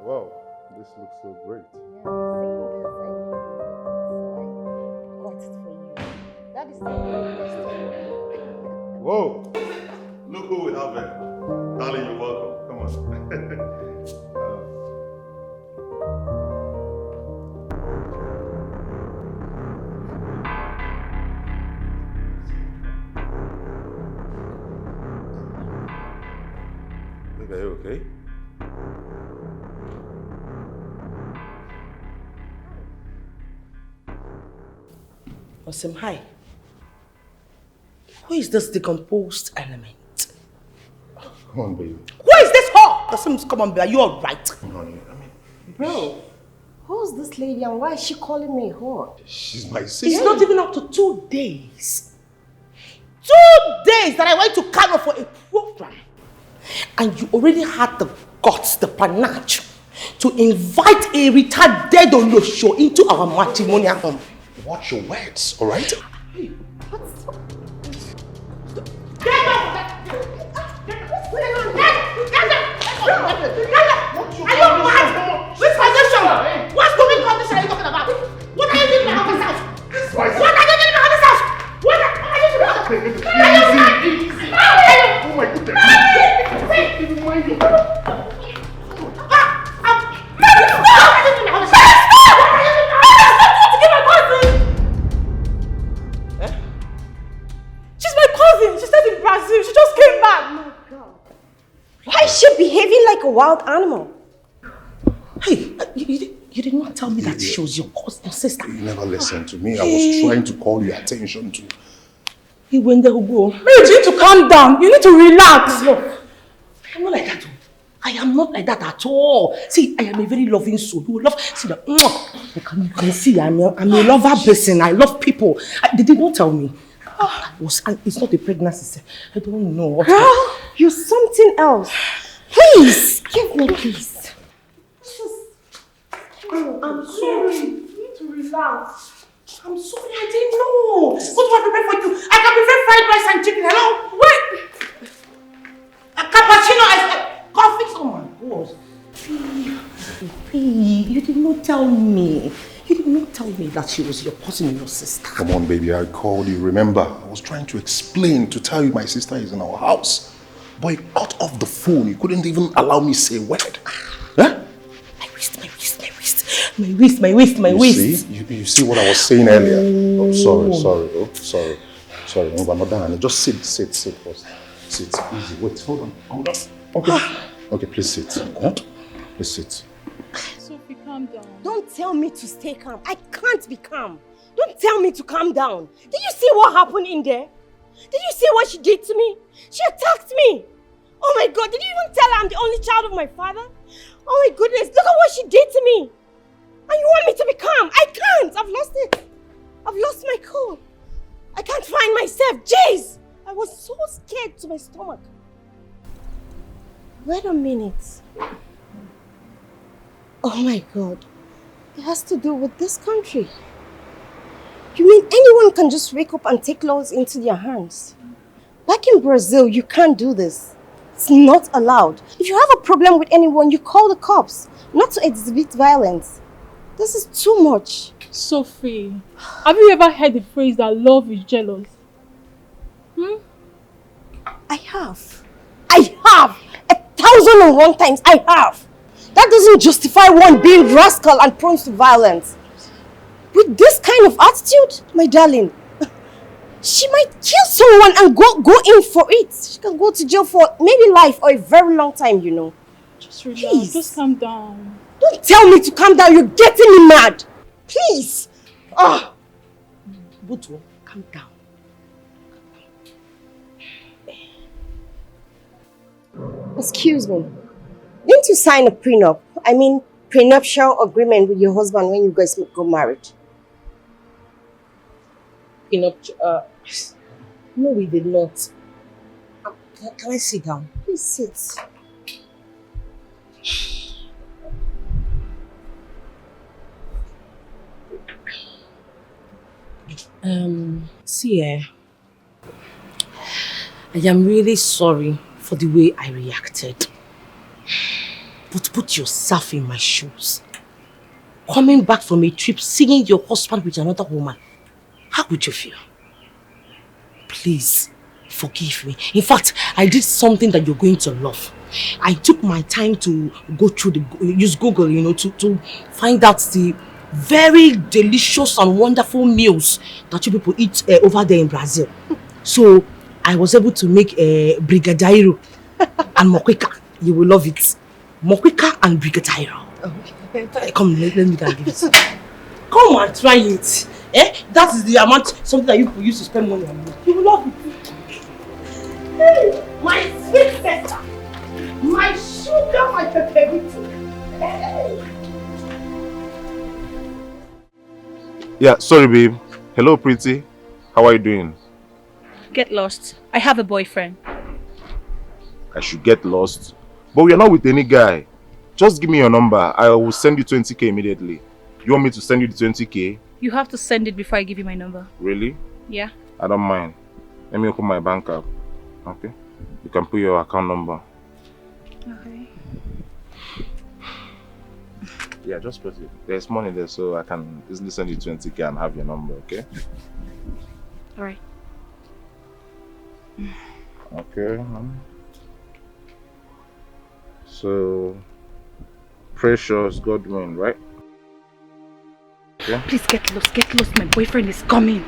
Wow, this looks so great. Whoa! Look who we have here. Darling, you're welcome. Come on. Babe, are you okay? Awesome, hi. Who is this decomposed element? Come on, baby. Who is this whore? Come on, baby. Are you alright? Bro, who's this lady and why is she calling me whore? She's my sister. It's not even up to 2 days. 2 days that I went to Kano for a program. And you already had the guts, the panache, to invite a retarded Olosho into our matrimonial home. Watch your words, alright? Hey, what's Are you mad? Which condition? What stupid condition are you talking about? What are you doing in my husband's house? What are you doing in my husband's house? What are you doing? Easy. Oh my goodness. She's my cousin. She stayed in Brazil. She just came back. Why is she behaving like a wild animal? Hey, you did not tell me that she was your cousin, sister. You never listened to me. I was trying to call your attention to... He went there, go. Mary, you need to calm down. You need to relax. Look, I'm not like that. I am not like that at all. See, I am a very loving soul. You will love. See that? You can see I'm a lover person. I love people. They did not tell me. It's not a pregnancy. I don't know. Girl, you're something else. Please, give me peace. I'm sorry. You need to relax. I'm sorry, I didn't know. What do I prepare for you? I can prepare fried rice and chicken. Hello? Wait! A cappuccino and coffee. Oh my God. You did not tell me. You did not tell me that she was your cousin and your sister. Come on, baby, I called you. Remember, I was trying to explain, to tell you my sister is in our house. But you cut off the phone. You couldn't even allow me to say a word. Huh? My waist. You see what I was saying earlier? Oh, sorry. Sorry, no, but not done. Just sit first. Sit, easy. Wait, hold on. Okay, please sit. Huh? Please sit. Sophie, calm down. Don't tell me to stay calm. I can't be calm. Don't tell me to calm down. Did you see what happened in there? Did you see what she did to me? She attacked me. Oh my God, did you even tell her I'm the only child of my father? Oh my goodness, look at what she did to me. And you want me to be calm? I can't. I've lost it. I've lost my cool. I can't find myself. Jeez. I was so scared to my stomach. Wait a minute. Oh my God. It has to do with this country. You mean anyone can just wake up and take laws into their hands? Back in Brazil, you can't do this. It's not allowed. If you have a problem with anyone, you call the cops, not to exhibit violence. This is too much. Sophie, have you ever heard the phrase that love is jealous? I have. 1,001 times I have. That doesn't justify one being rascal and prone to violence. With this kind of attitude, my darling, she might kill someone and go in for it. She can go to jail for maybe life or a very long time, you know. Just relax. Just calm down. Don't tell me to calm down. You're getting me mad. Please. Ah. Butu, calm down. Excuse me. Didn't you sign a prenup? I mean, prenuptial agreement with your husband when you guys got married? Prenuptial? No, we did not. Can I sit down? Please sit. See, I am really sorry for the way I reacted. But put yourself in my shoes. Coming back from a trip, seeing your husband with another woman, how would you feel? Please, forgive me. In fact, I did something that you're going to love. I took my time to go through use Google, to find out the very delicious and wonderful meals that you people eat over there in Brazil. So, I was able to make a brigadeiro and moqueca. You will love it. Moqueca and brigadeiro. Okay. Come, let me give it. Come and try it. That is the amount, something that you people used to spend money on. You will love it. Hey, my sweet sister. My sugar, my pepperito. Hey. Yeah, sorry babe. Hello pretty. How are you doing? Get lost. I have a boyfriend. I should get lost. But we are not with any guy. Just give me your number. I will send you 20k immediately. You want me to send you the 20k? You have to send it before I give you my number. Really? Yeah. I don't mind. Let me open my bank app. Okay? You can put your account number. Okay. Yeah, just put it. There's money there, so I can easily send you 20k and have your number, okay? Alright. Okay. So, Precious Godwin, right? Okay. Please get lost. My boyfriend is coming.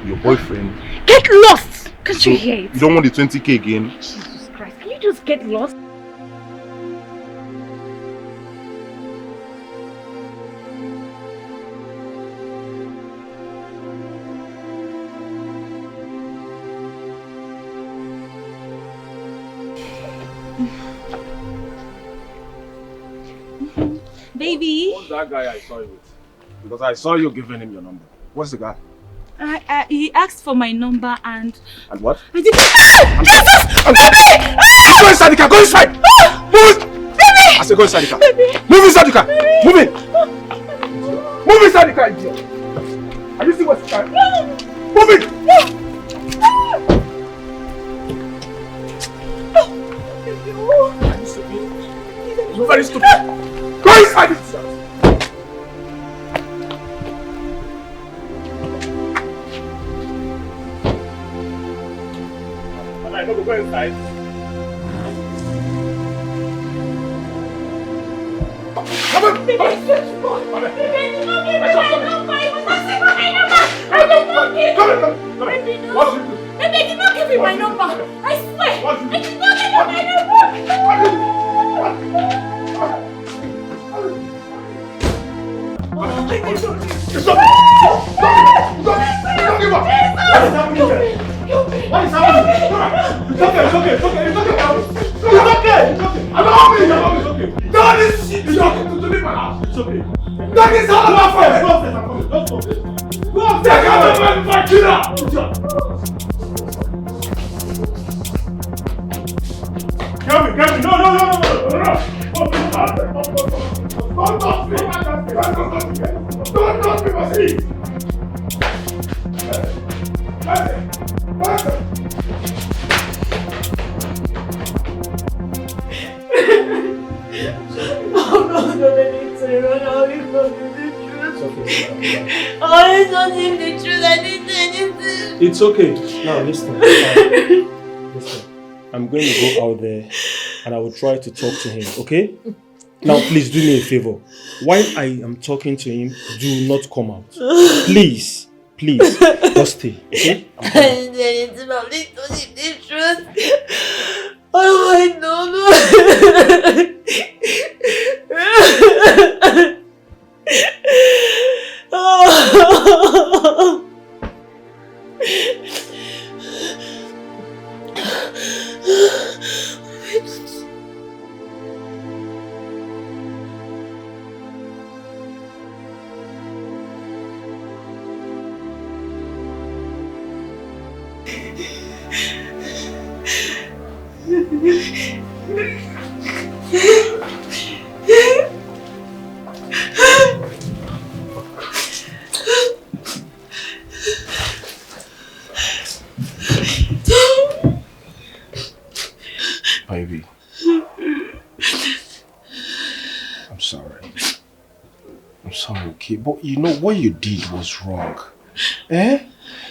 Your boyfriend? Get lost! Can't you hear it? You don't want the 20k again? Jesus Christ, can you just get lost? Baby. What's that guy I saw you with? Because I saw you giving him your number. What's the guy? He asked for my number and... And what? I didn't... Jesus! Baby! Go inside the car! Go inside! Move! Baby! I said go inside the car. Baby. Move inside the car! Move in! Move inside the car, idiot! Have you seen what's inside? Move it! Are you stupid? You're very stupid! Go inside this house! I don't go inside. Come on! Baby, I swear to God! Baby, do not give me my number! I will not say my number! I did not give it! Come on! Baby, no! What's it? Baby, did not give me my number! I swear! I did not give you my number! What is happening? It's okay. I'm okay. No, this shit is okay. To leave my house. It's okay. That is all of my friends. Go upstairs. Take out the man fight you now. Get me. No. Don't touch me. Don't touch me, Maurice. Oh no, they need to run out the truth. I told him the truth, I didn't say anything. It's okay. Now listen. Listen. I'm going to go out there and I will try to talk to him, okay? Now please do me a favor. While I am talking to him, do not come out. Please, just stay, okay? I didn't say anything, but please told him the truth. Oh, I don't know. Baby, I'm sorry. I'm sorry, okay? But you know what you did was wrong. Eh?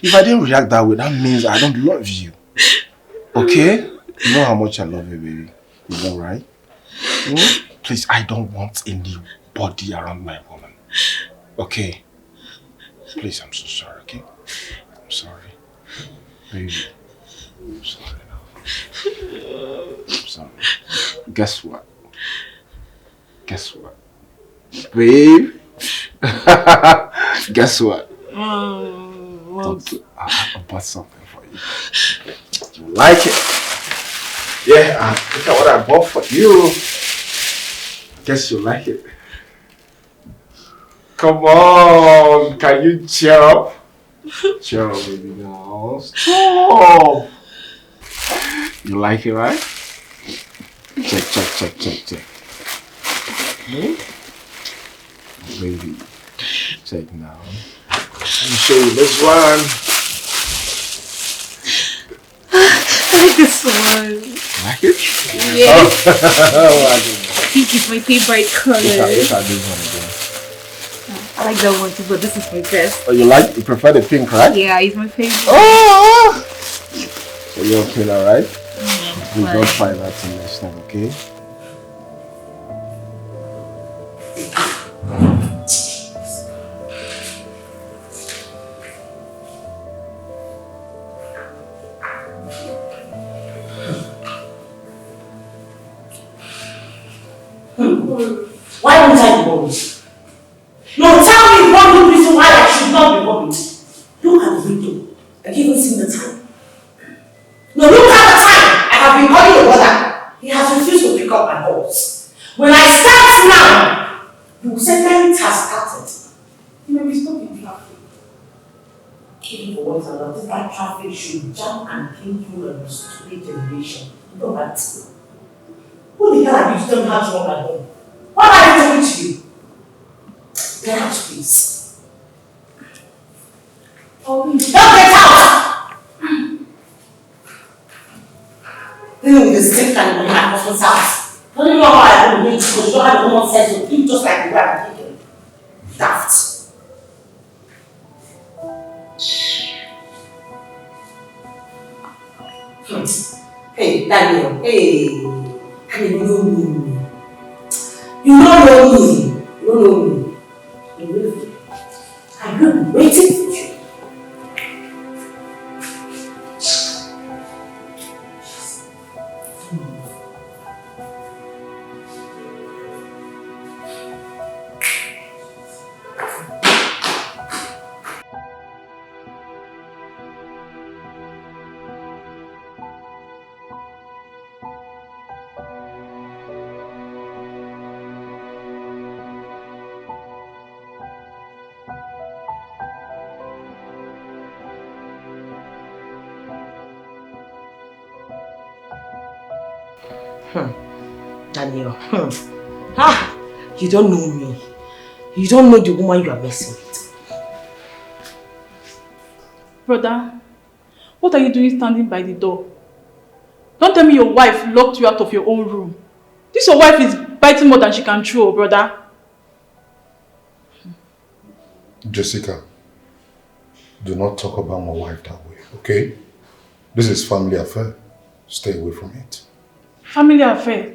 If I didn't react that way, that means I don't love you. Okay? You know how much I love you, baby. Is that right? Please, I don't want anybody around my woman. Okay? Please, I'm so sorry, okay? I'm sorry. Baby. I'm sorry now. I'm sorry. Guess what? Guess what? Babe? Guess what? I bought something for you. You like it? Yeah, look at what I bought for you. Guess you like it. Come on, can you cheer up? Cheer up, baby, now. Stop. You like it, right? Check. Baby, check now. Let me show you this one. I like this one. Like it? Yes. Oh, Pink is my favorite color. Look at this one again. I like that one too, but this is my best. Oh, you prefer the pink, right? Yeah, it's my favorite. Oh! So you're okay now, right? Yeah, we don't try that till next time, okay? Why don't I be worried? No, tell me one good reason why I should not be worried. Look at the window. Have you even seen the time? No, look at the time. I have been calling your brother. He has refused to pick up my calls. When I start now, you will say it has started. You may be stuck in traffic. Even for once and all, that traffic should jump and think you are a stupid generation. You know that? Who the hell are you to tell me how to run my home? What are you doing to you? Get out, please. Don't get out! Dealing with the sick and in my husband's house. Don't you know how I will meet you because you don't have common sense to think just like the way I'm thinking. Daft. Hey, Daniel. Hey. Hey, you know me. You don't know me. You don't know me. You will. I will be waiting for you. Daniel, you don't know me. You don't know the woman you are messing with. Brother, what are you doing standing by the door? Don't tell me your wife locked you out of your own room. This your wife is biting more than she can chew, brother. Jessica, do not talk about my wife that way, okay? This is family affair. Stay away from it. Family affair?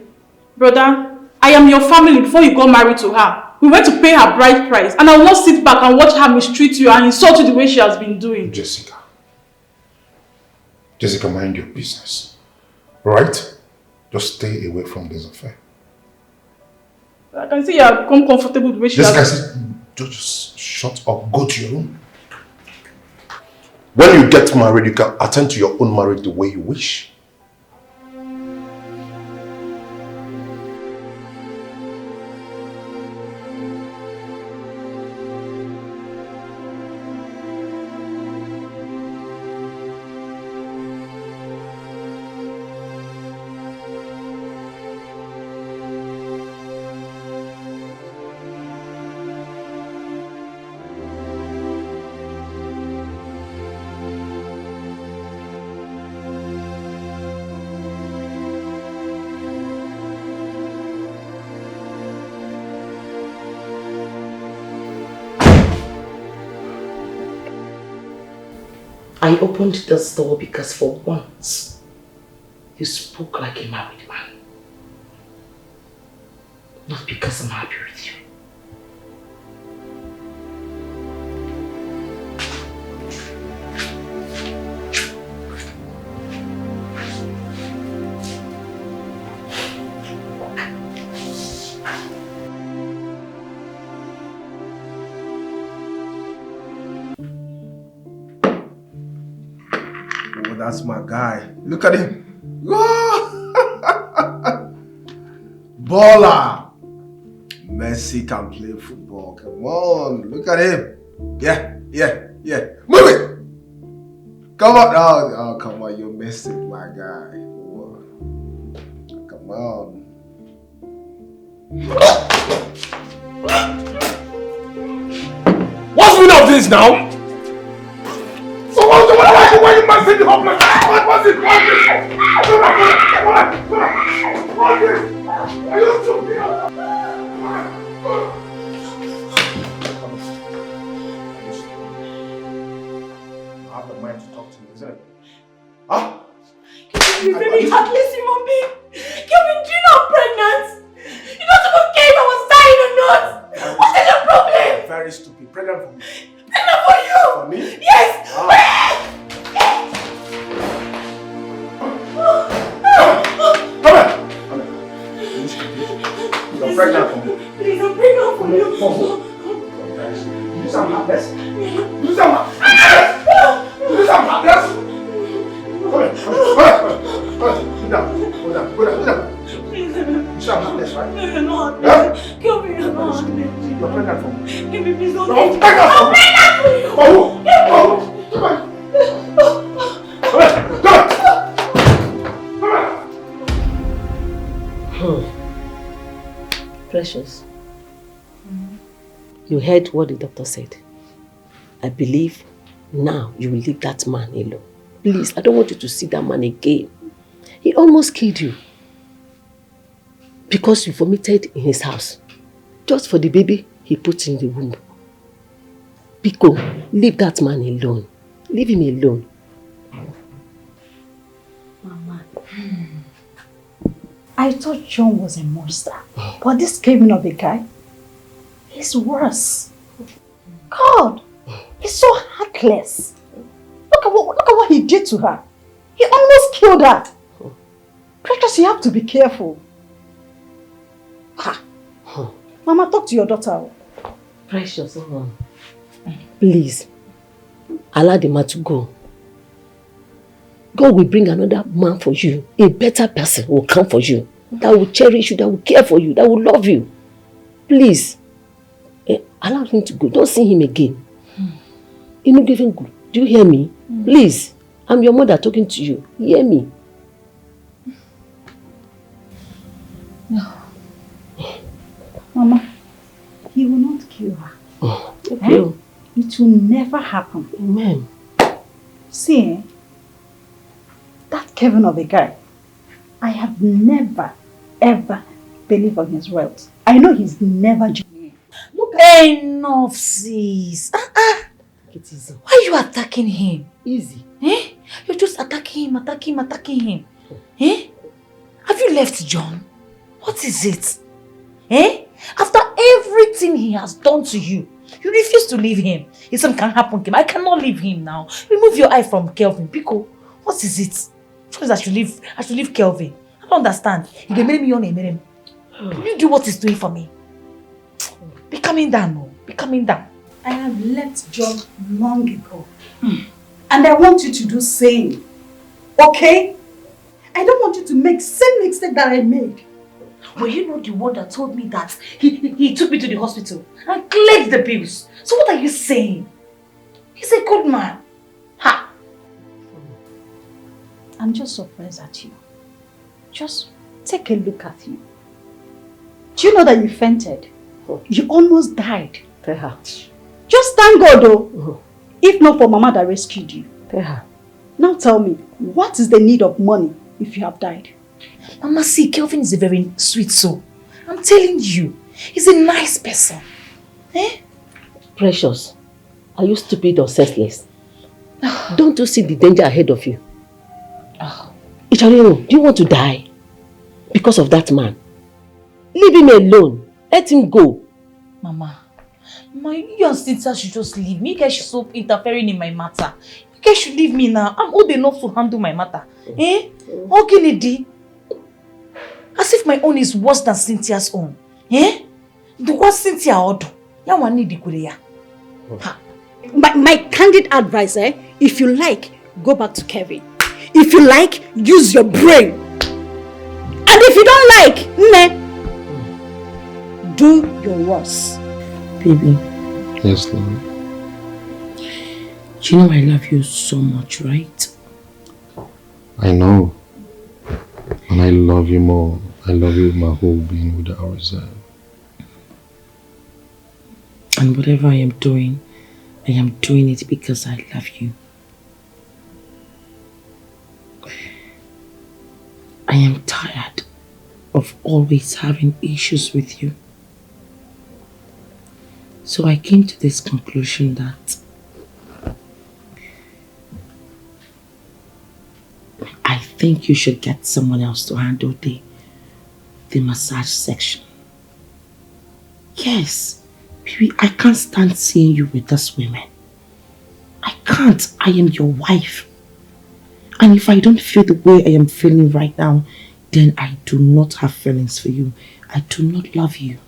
Brother, I am your family before you got married to her. We went to pay her bride price and I will not sit back and watch her mistreat you and insult you the way she has been doing. Jessica, mind your business. Right? Just stay away from this affair. I can see you have become comfortable with the way she has... Jessica, just shut up. Go to your room. When you get married, you can attend to your own marriage the way you wish. opened this door because for once, you spoke like a married man. Not because I'm happy with you. Oh, that's my guy. Look at him. Baller. Messi can play football. Come on, look at him. Yeah. Move it. Come on. Oh, come on. You're missing, my guy. Come on. What's the meaning of this now? So why you messing the whole place? What's it? What's it? Are you stupid? I have the mind to talk to you, isn't it? Huh? You're very heartless human being. Kevin, do you know I'm pregnant? You don't even care if I was dying or not. What is your problem? Very stupid. Pregnant for me. Pregnant for you? For me? Yes! You're pregnant for me. Please, I'm pregnant for you. You sound heartless. You sound heartless. You sound heartless. Hold down. You sound heartless, right? No, you're not. Huh? Kelvin, you're not. You're pregnant for me. Kelvin, please don't. I'm pregnant for me. For who? Precious, you heard what the doctor said. I believe now you will leave that man alone. Please, I don't want you to see that man again. He almost killed you because you vomited in his house just for the baby he put in the womb. Pico, leave that man alone. Leave him alone. Mama, I thought John was a monster, but this Kevin of a guy, he's worse. God, he's so heartless. Look at what he did to her. He almost killed her. Precious, you have to be careful. Ha. Mama, talk to your daughter. Precious, please, allow the man to go. God will bring another man for you. A better person will come for you. That will cherish you, that will care for you, that will love you. Please, allow him to go. Don't see him again. You know, give him good. Do you hear me? Please, I'm your mother talking to you. Hear me. No. Mama, he will not kill her. Okay. It will never happen. Amen. See, that Kevin of a guy, I have never, ever believed on his words. I know he's never genuine. Look at enough, sis. It is. Why are you attacking him? Easy. Eh? You're just attacking him. Eh? Have you left John? What is it? Eh? After everything he has done to you, you refuse to leave him. If something can happen to him, I cannot leave him now. Remove your eye from Kelvin. Pico, what is it? Choice I should leave Kelvin. I don't understand. You can marry me on a marry. Will you do what he's doing for me? Be coming down, no. Be coming down. I have left John long ago. And I want you to do same. Okay? I don't want you to make same mistake that I made. Were you not the one that told me that he took me to the hospital and cleared the bills? So what are you saying? He's a good man. Ha! I'm just surprised at you. Just take a look at you. Do you know that you fainted? You almost died. Tell her. Just thank God though. If not for Mama that rescued you. Tell her. Now tell me, what is the need of money if you have died? Mama, see, Kelvin is a very sweet soul. I'm telling you. He's a nice person. Eh? Precious, are you stupid or senseless? Don't you see the danger ahead of you? Icharino, do you want to die? Because of that man? Leave him alone. Let him go. Mama, you and Cynthia should just leave me. You guys should stop interfering in my matter. You guys should leave me now. I'm old enough to handle my matter. Okay, lady. As if my own is worse than Cynthia's own. The what Cynthia ought to. My candid advice, if you like, go back to Kevin. If you like, use your brain. And if you don't like, do your worst. Baby. Yes, Lord. You know I love you so much, right? I know. And I love you more. I love you with my whole being without reserve. And whatever I am doing it because I love you. I am tired of always having issues with you. So I came to this conclusion that I think you should get someone else to handle the massage section. Yes, baby, I can't stand seeing you with those women. I can't. I am your wife. And if I don't feel the way I am feeling right now, then I do not have feelings for you. I do not love you.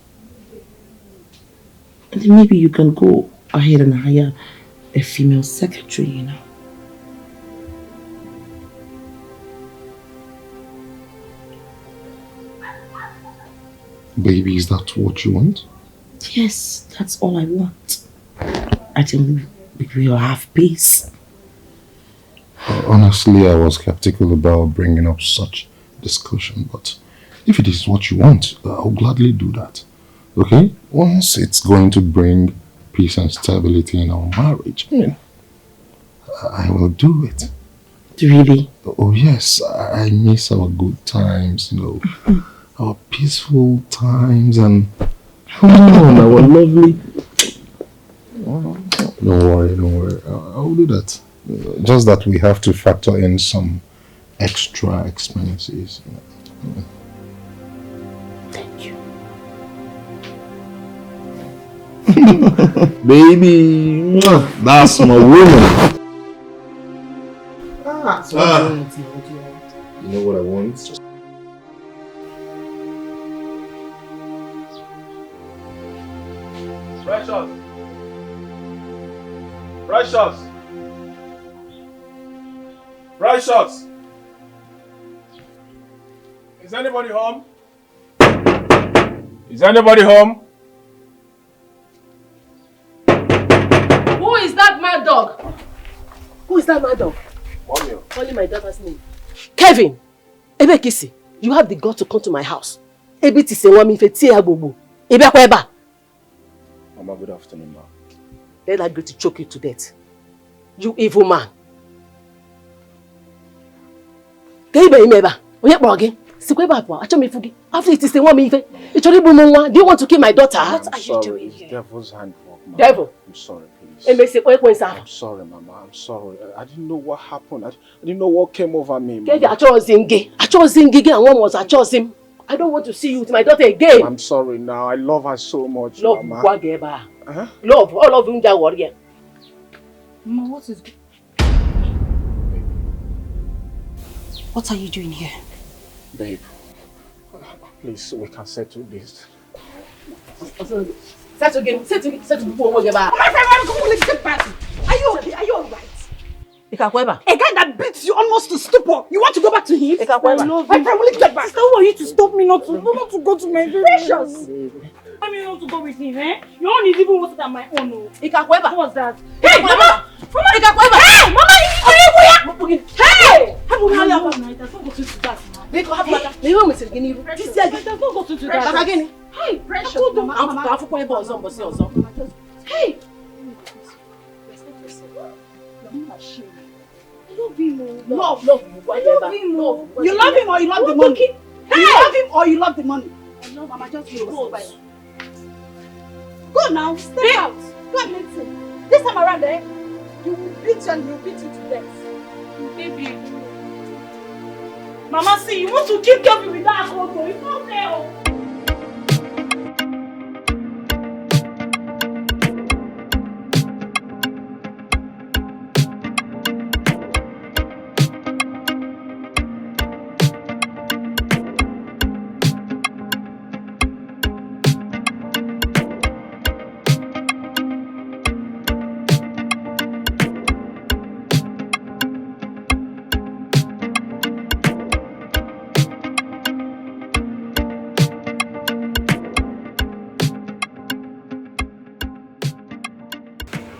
And then maybe you can go ahead and hire a female secretary, you know. Baby, is that what you want? Yes, that's all I want. I think we will have peace. Honestly, I was skeptical about bringing up such discussion, but if it is what you want, I'll gladly do that. Okay? Once it's going to bring peace and stability in our marriage, I will do it. Really? Oh yes, I miss our good times, you know, our peaceful times and our lovely... Don't worry, I'll do that. Just that we have to factor in some extra expenses. Thank you. Baby, that's my woman. You know what I want? Precious! Is anybody home? Is anybody home? Who is that mad dog? Who is that mad dog? Calling my daughter's name. Kevin! Ebekisi, you have the guts to come to my house. Ebiti se wami fe tie abobo. Ebekweba. Mama, good afternoon, ma. Let that go to choke you to death. You evil man. After do you want to kill my daughter? What are you doing here? Devil's handwork, Mama. Devil? I'm sorry, please. I'm sorry, Mama. I'm sorry. I didn't know what happened. I didn't know what came over me, Mama. I chose Zingi and one was I chose him. I don't want to see you with my daughter again. I'm sorry now. I love her so much, Love, Mama. Love, all of you are warrior. Mama, what is... What are you doing here? Babe, please, we can settle this. Settle before we get back. My friend, come on, let's get back. Are you okay? Are you alright? A guy that beats you almost to stupor. You want to go back to him? My friend, will you get back? Sister, who are you to stop me not to go to my very Precious. I mean not to go with him, eh? Your own is even worse than my own. What's that? Hey, Mama! Hey, Mama! Hey! Hey, Precious. Hey! Love him. You love him or you love the money? You love him or you love the money? No, Mama, just go. Go now, step out. Go and meet him. This time around, You will beat and he will beat you to death. Baby. Mama, see, you want to keep Kelvin with that alcohol. It's not fair.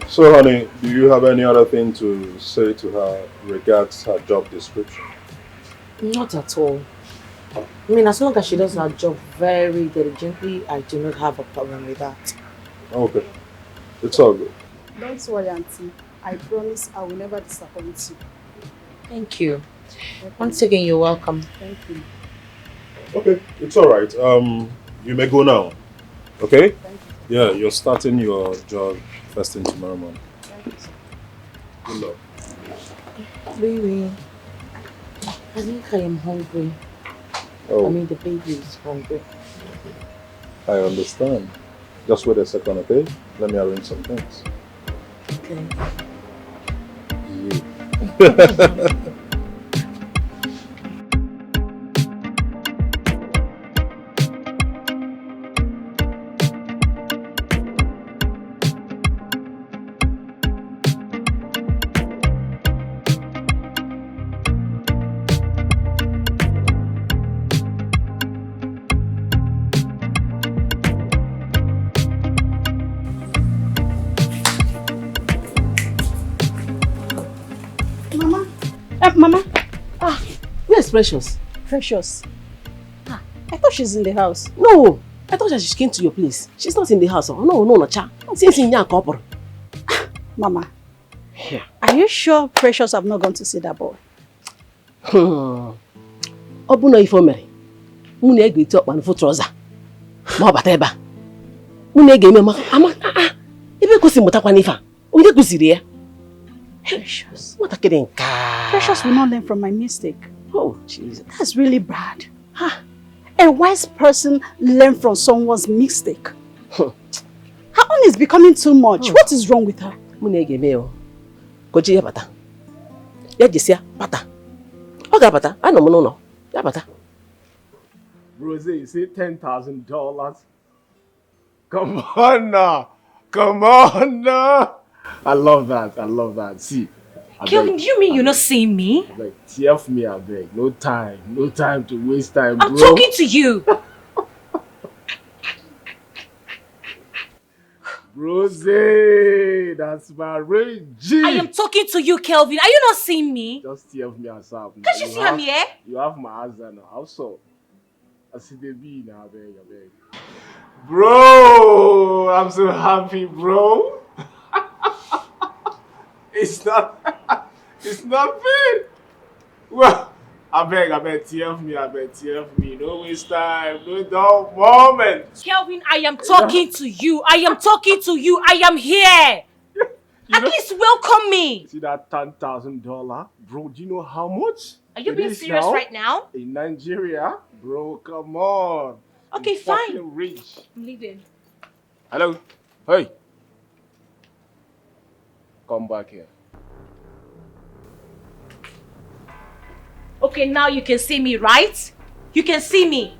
So, honey, do you have any other thing to say to her regards her job description? Not at all. I mean, as long as she does her job very diligently, I do not have a problem with that. Okay. It's all good. Don't worry, Auntie. I promise I will never disappoint you. Thank you. Once again, you're welcome. Thank you. Okay, it's all right. You may go now. Okay? Yeah, you're starting your job first thing tomorrow morning. Good luck. Baby, I think I am hungry. Oh. I mean, the baby is hungry. I understand. Just wait a second, okay? Let me arrange some things. Okay. You. Mama. Where's Precious? Precious. I thought she's in the house. No, I thought she came to your place. She's not in the house. Oh, no, cha. Since in your couple. Mama. Yeah. Are you sure Precious have not gone to see that boy? Obuno ifomere. Mune ege iti okpa nfu trouser. Ma bata eba. Mune ege eme ma ama ebe ko si mutakwa nifa. Onye kusiri ya? Precious. What a kidding. Precious will not learn from my mistake. Oh, Jesus. That's really bad. A wise person learns from someone's mistake. Her own is becoming too much. What is wrong with her? Munege meo. Koji ya bata. Ya jisia bata. Oga bata. Ano no. Ya bata. Rose, you say $10,000? Come on now. Come on now. I love that. See. Kelvin, do you mean you're not seeing me? Like, TF me, I beg. No time to waste time, bro. I'm talking to you. Rose, that's my rage. I am talking to you, Kelvin. Are you not seeing me? Just TF me yourself. Can't you see I'm here? You have my answer now. Also, I see the B now, I beg. Bro, I'm so happy, bro. It's not fair. Well, I beg, TF me. No waste time, no dull moment. Kelvin, I am talking to you. I am here. At least welcome me. See that $10,000? Bro, do you know how much? Are you being serious right now? In Nigeria? Bro, come on. Okay, fine. Rich. I'm leaving. Hello? Hey. Come back here. Okay, now you can see me, right? You can see me.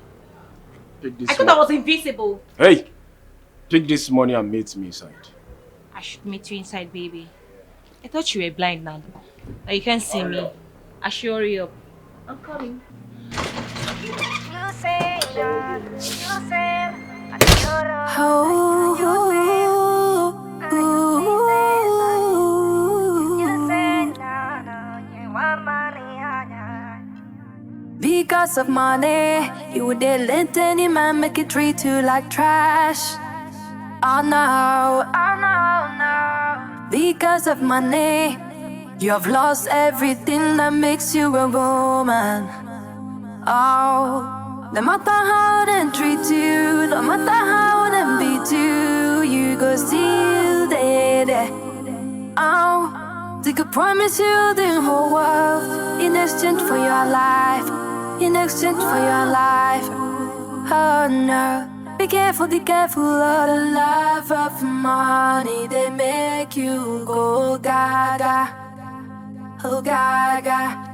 I thought I was invisible. Hey! Take this money and meet me inside. I should meet you inside, baby. I thought you were blind now. Now you can't see me. I should hurry up. I'm coming. Because of money, you would let any man make it treat you like trash. Oh no, no. Because of money, you have lost everything that makes you a woman. Oh, no matter how they treat you, no matter how they beat you, you go still there. Oh, They could promise you the whole world in exchange for your life. In exchange for your life. Oh no. Be careful of the love of money. They make you go gaga. Oh gaga.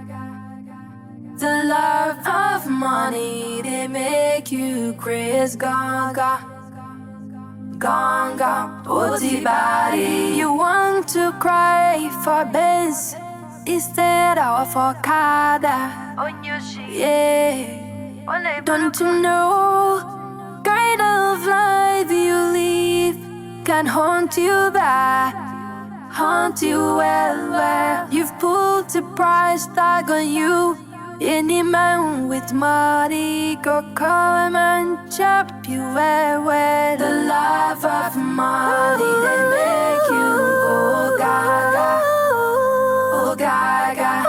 The love of money. They make you crazy gaga. Ganga, booty body. You want to cry for Benz instead of for Kada. Yeah. Don't you know? Kind of life you live can haunt you back, haunt you well. You've put a price tag on you. Any man with money go come and chop you well. The love of money, they make you go gaga, oh gaga.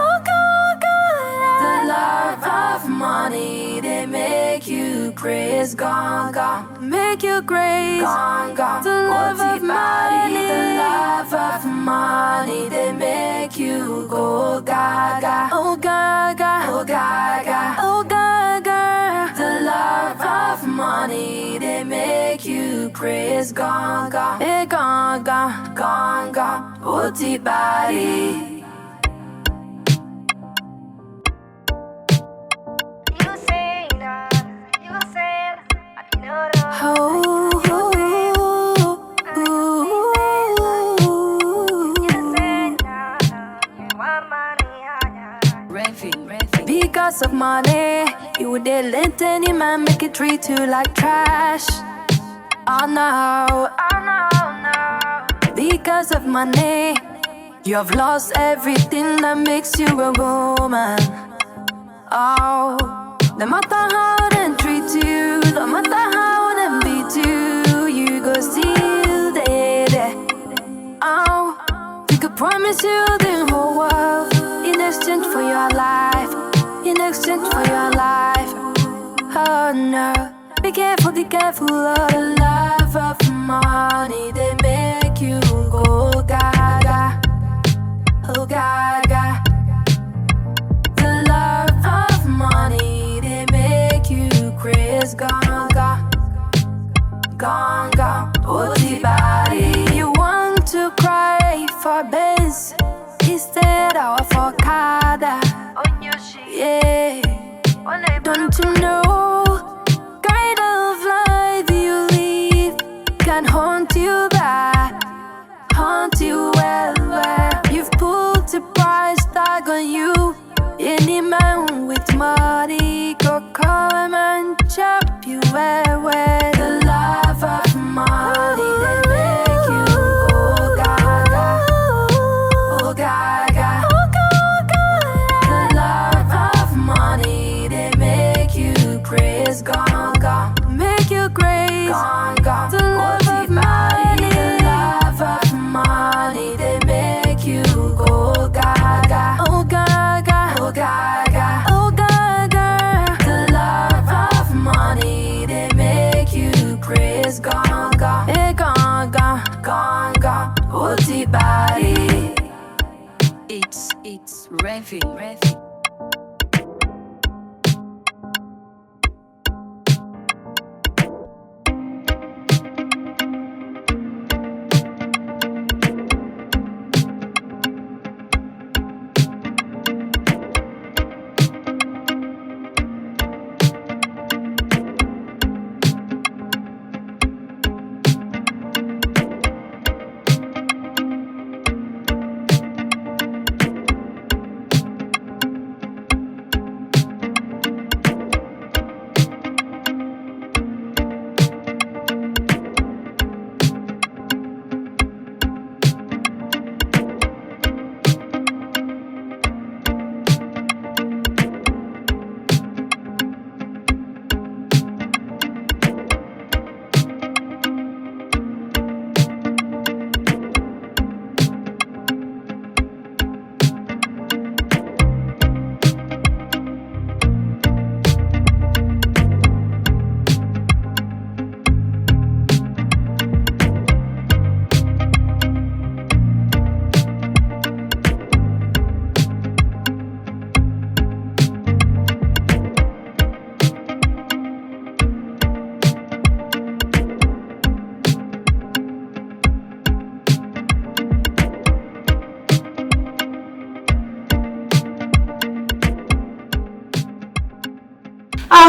The love of money, they make you crazy gaga, make you crazy gaga. The love of money, the love of money, they make you go gaga, oh gaga, oh gaga, oh gaga. The love of money, they make you crazy gaga, hey gaga, gaga, booty body. Because of money, you would let any man make it treat you like trash. Oh no, oh no, no. Because of money, you have lost everything that makes you a woman. Oh, no matter how they treat you, no matter how they beat you, you go still there. Oh, we could promise you the whole world in exchange for your life. In exchange for your life. Oh no. Be careful of the love of money. They make you go gaga. Oh gaga. The love of money. They make you crazy gaga. Gaga. Booty body. You want to cry for Benz instead of for Kada. Yeah, don't you know? Kind of life you live can haunt you back, haunt you well. You've put a price tag on you. Any man with money go come and chop you well. The love of money, they make you go gaga, oh gaga. Crazy gaga, make you crazy gaga. The love of money, the love of money, they make you go gaga, oh gaga, oh gaga, oh gaga. The love of money, they make you crazy gaga, hey gaga, gaga, booty body. It's revving.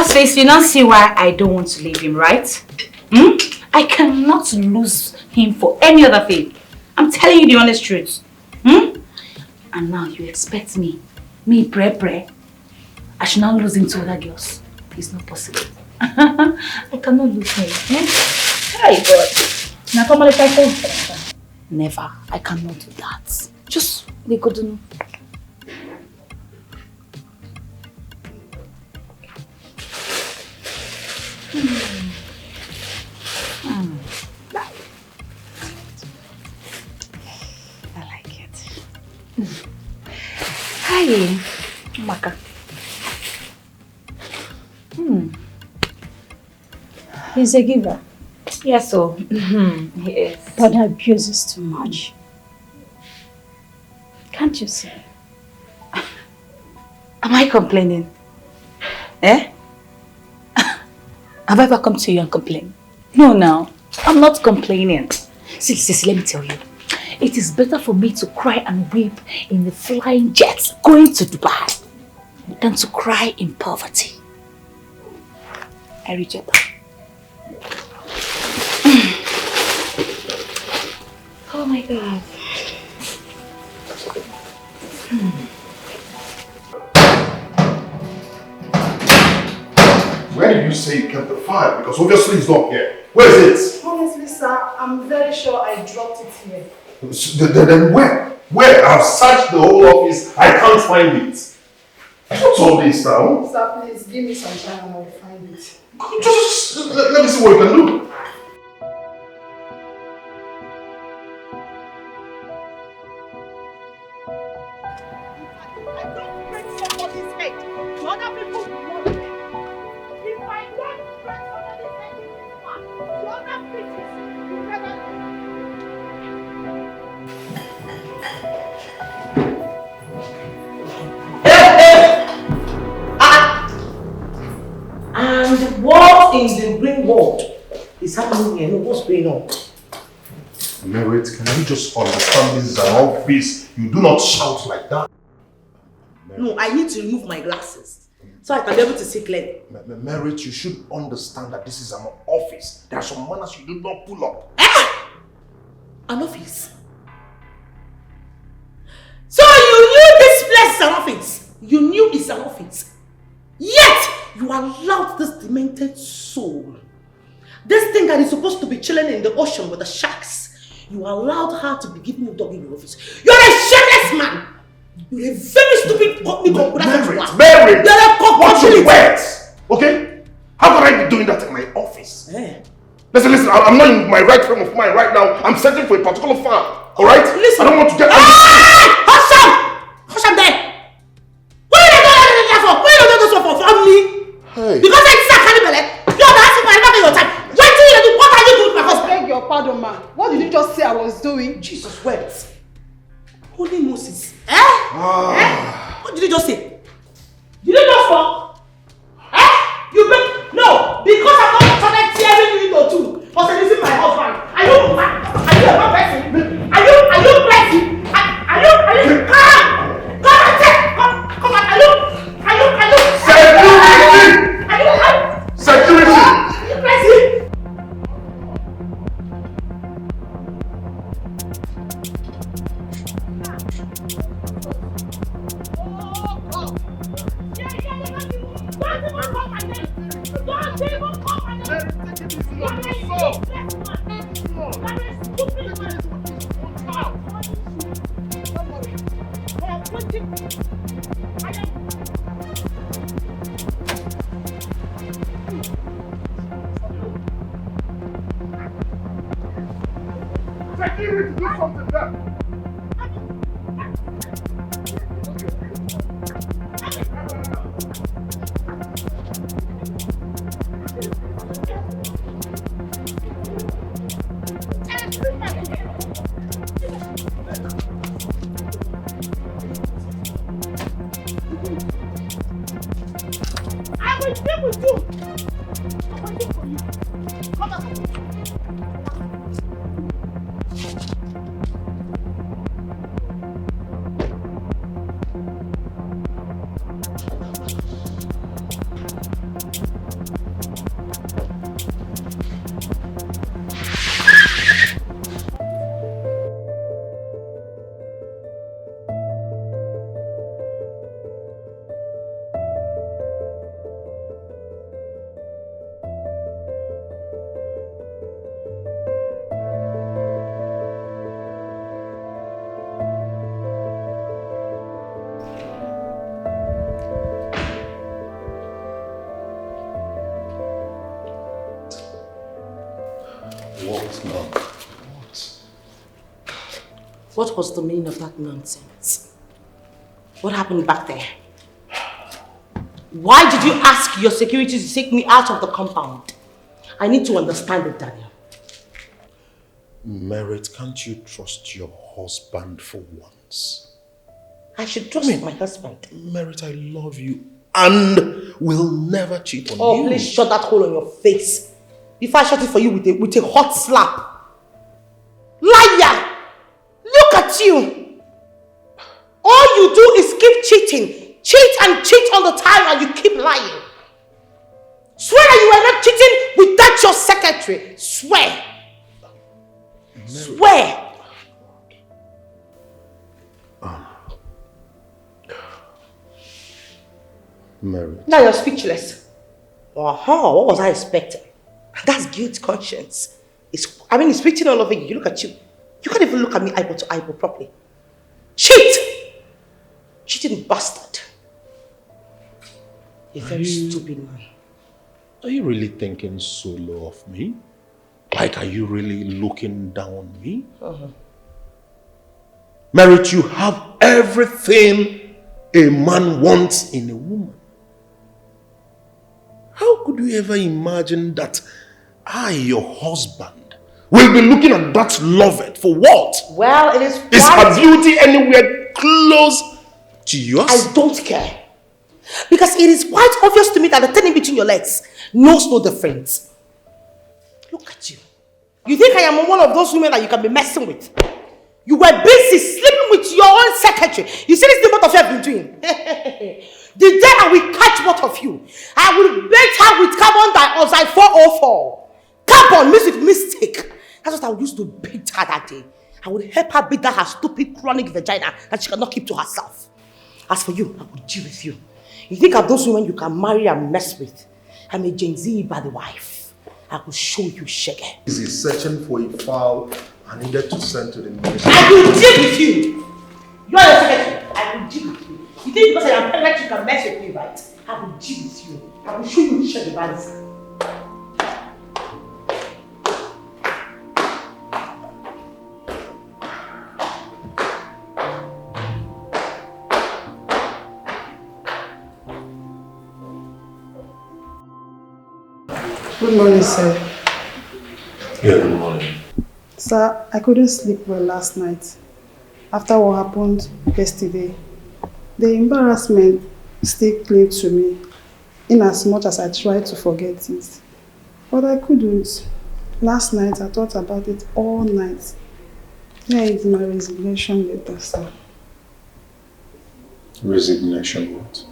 Sis, you don't see why I don't want to leave him, right? I cannot lose him for any other thing. I'm telling you the honest truth. And now you expect me, pray, I should not lose him to other girls. It's not possible. I cannot lose him. Hey God. Now come on, if I can. Never. I cannot do that. Just they couldn't. I like it. Hi, Maka. He's a giver. Yes, so he is. But abuses too much. Can't you see? Am I complaining? Eh? Have I ever come to you and complained? No, I'm not complaining. See, let me tell you. It is better for me to cry and weep in the flying jets going to Dubai than to cry in poverty. I reject that. Oh my God. Where did you say you kept the file? Because obviously it's not here. Where is it? Honestly, sir, I'm very sure I dropped it here. Then where? Where? I've searched the whole office. I can't find it. What's all this now? Sir, please give me some time and I'll find it. Just let me see what you can do. And what in the green world is happening here? What's going on? Merit, can you just understand this is an office? You do not shout like that. No, I need to remove my glasses so I can be able to see clearly. Merit, you should understand that this is an office. There are some manners you do not pull up. An office? So you knew this place is an office? You knew it's an office? Yet you allowed this demented soul, this thing that is supposed to be chilling in the ocean with the sharks, you allowed her to be giving you dog in your office. You're a shameless man! You're a very stupid company computer. Mary! Watch your words! Okay? How could I be doing that in my office? Listen, I'm not in my right frame of mind right now. I'm searching for a particular farm. Alright? Listen. I don't want to get... Hush up there! What are you doing that for? What are you doing this for? Family? Hey. Because I can't you're asking for another your time. What are you doing with my husband? I beg your pardon, man. What did you just say I was doing? Jesus wept. Holy Moses. What did you just say? Did you just fall? You break? No, because I'm not started tearing you into two. But this is my husband. Are you a bad person? Are you blessing? Are you come and take come on, are you Security! What now? What was the meaning of that nonsense? What happened back there? Why did you ask your security to take me out of the compound? I need to understand it, Daniel. Merit, can't you trust your husband for once? I should trust my husband. Merit, I love you and will never cheat on you. Oh, please shut that hole on your face. If I shut it for you with a hot slap. Liar! Look at you! All you do is keep cheating. Cheat and cheat all the time and you keep lying. Swear that you are not cheating without your secretary. Swear. Swear. Merit. Now you're speechless. What was I expecting? That's guilt conscience. It's written all over you. You look at you. You can't even look at me eyeball to eyeball properly. Cheat! Cheating bastard. A very stupid man. Are you really thinking so low of me? Like, are you really looking down on me? Merit, you have everything a man wants in a woman. How could you ever imagine that I, your husband, will be looking at that loved for what? Well, it is Is her beauty anywhere close to yours? I don't care. Because it is quite obvious to me that the thing in between your legs knows no difference. Look at you. You think I am one of those women that you can be messing with? You were busy sleeping with your own secretary. You see this thing both of you have been doing? The day I will catch both of you, I will bait her with carbon dioxide 404. Carbon means with mistake. That's what I would use to beat her that day. I would help her beat that her stupid chronic vagina that she cannot keep to herself. As for you, I will deal with you. You think of those women you can marry and mess with? I'm a Gen Z bad wife. I will show you shaggy. He's searching for a file I needed to send to the ministry. I will deal with you. You are the secretary. I will deal with you. You think because I am pregnant you can mess with me, right? I will deal with you. I will show you shaggy balance. Good morning, sir. Yeah, good morning. Sir, I couldn't sleep well last night. After what happened yesterday, the embarrassment still clung to me, in as much as I tried to forget it. But I couldn't. Last night, I thought about it all night. Here is my resignation letter, sir. Resignation what?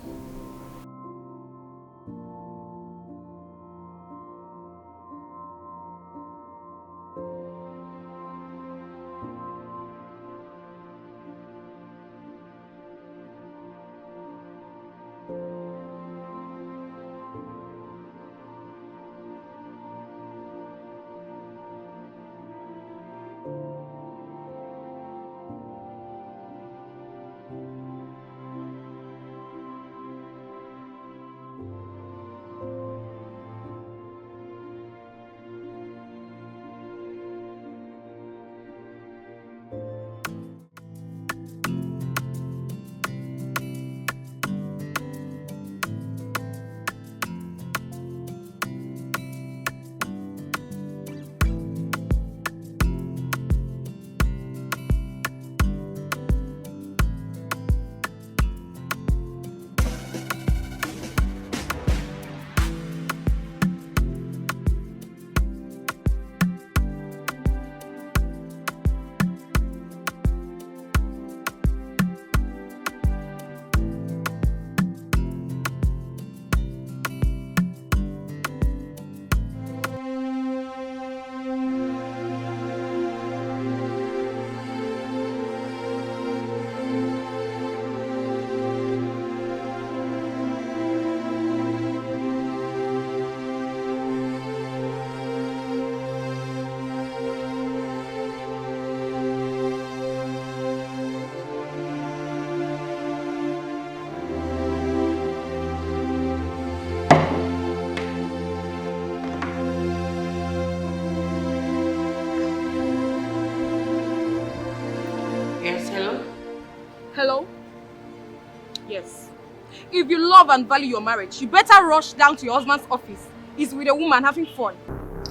If you love and value your marriage, you better rush down to your husband's office. He's with a woman having fun.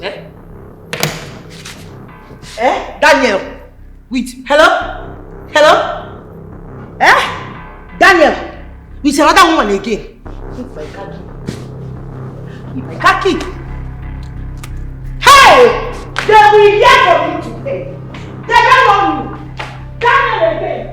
Eh? Daniel! With, hello? Hello? Daniel! With another woman again. If I can't keep. Hey! They will hear from you today. They don't know you. Daniel again.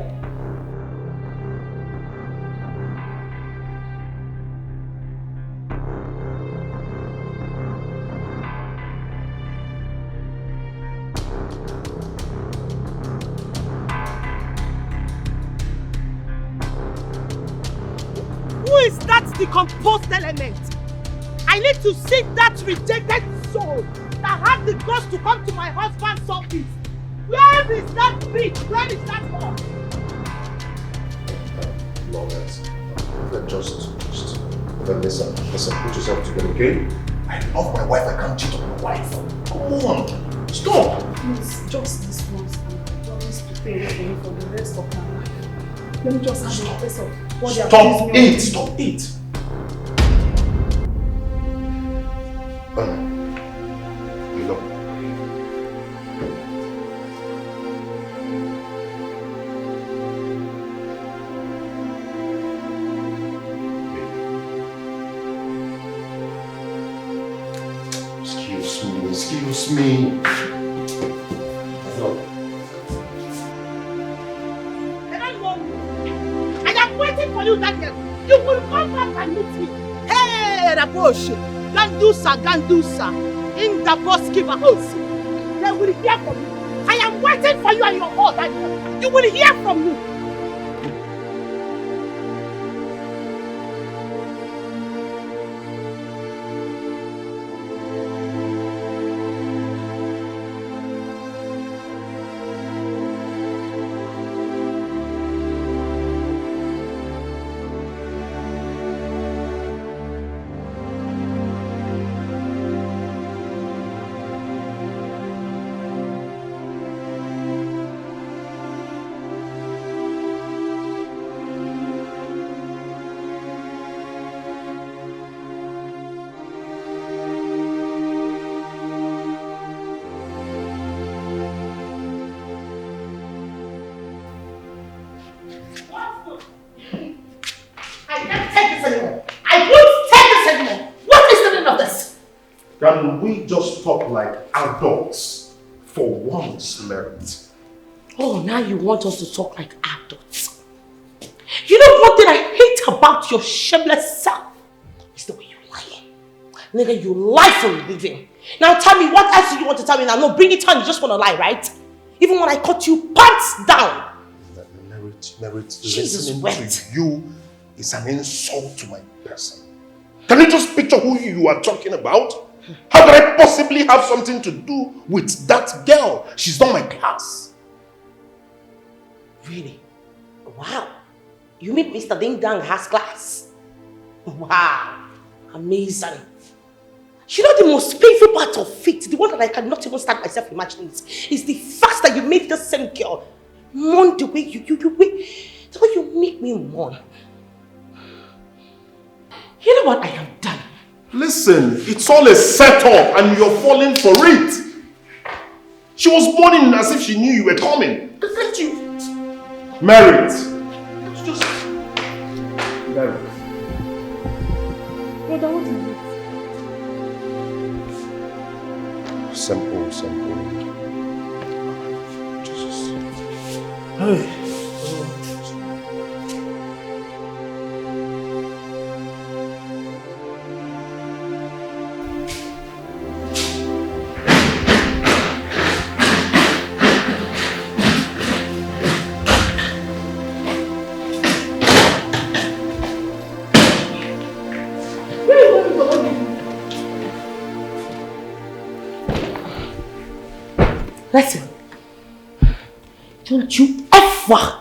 Who is that decomposed element? I need to see that rejected soul that had the guts to come to my husband's office. Where is that bitch? Where is that one? Lawrence, listen, put yourself together, okay? I love my wife, I can't cheat on my wife. Come on, stop! Please, just this once, and I promise to pay everything for the rest of my life. Let me just have a taste of what they are Stop pleasing it! me. Stop it! Look. Excuse me. Look. I am waiting for you, Daniel. You will come back and meet me. Hey, Raposhe. Gandusa. In the Boskiva house. They will hear from you. I am waiting for you and your whole Daniel. You will hear from me. Can we just talk like adults for once, Merit? Oh, now you want us to talk like adults. You know one thing I hate about your shameless self? It's the way you lie. Nigga, you lie for a living. Now tell me, what else do you want to tell me now? No, bring it on, you just want to lie, right? Even when I caught you pants down. Merit, Jesus, listening to you is an insult to my person. Can you just picture who you are talking about? How could I possibly have something to do with that girl? She's not my class. Really? Wow. You mean Mr. Ding Dang has class? Wow. Amazing. You know the most painful part of it, the one that I cannot even start myself imagining is the fact that you made the same girl mourn the way you make me mourn. You know what I have done? Listen, it's all a setup and you're falling for it. She was mourning as if she knew you were coming. Can't you? Merit. Just... Merit. Brother, what is it? Simple. Jesus. Hey. Listen, don't you ever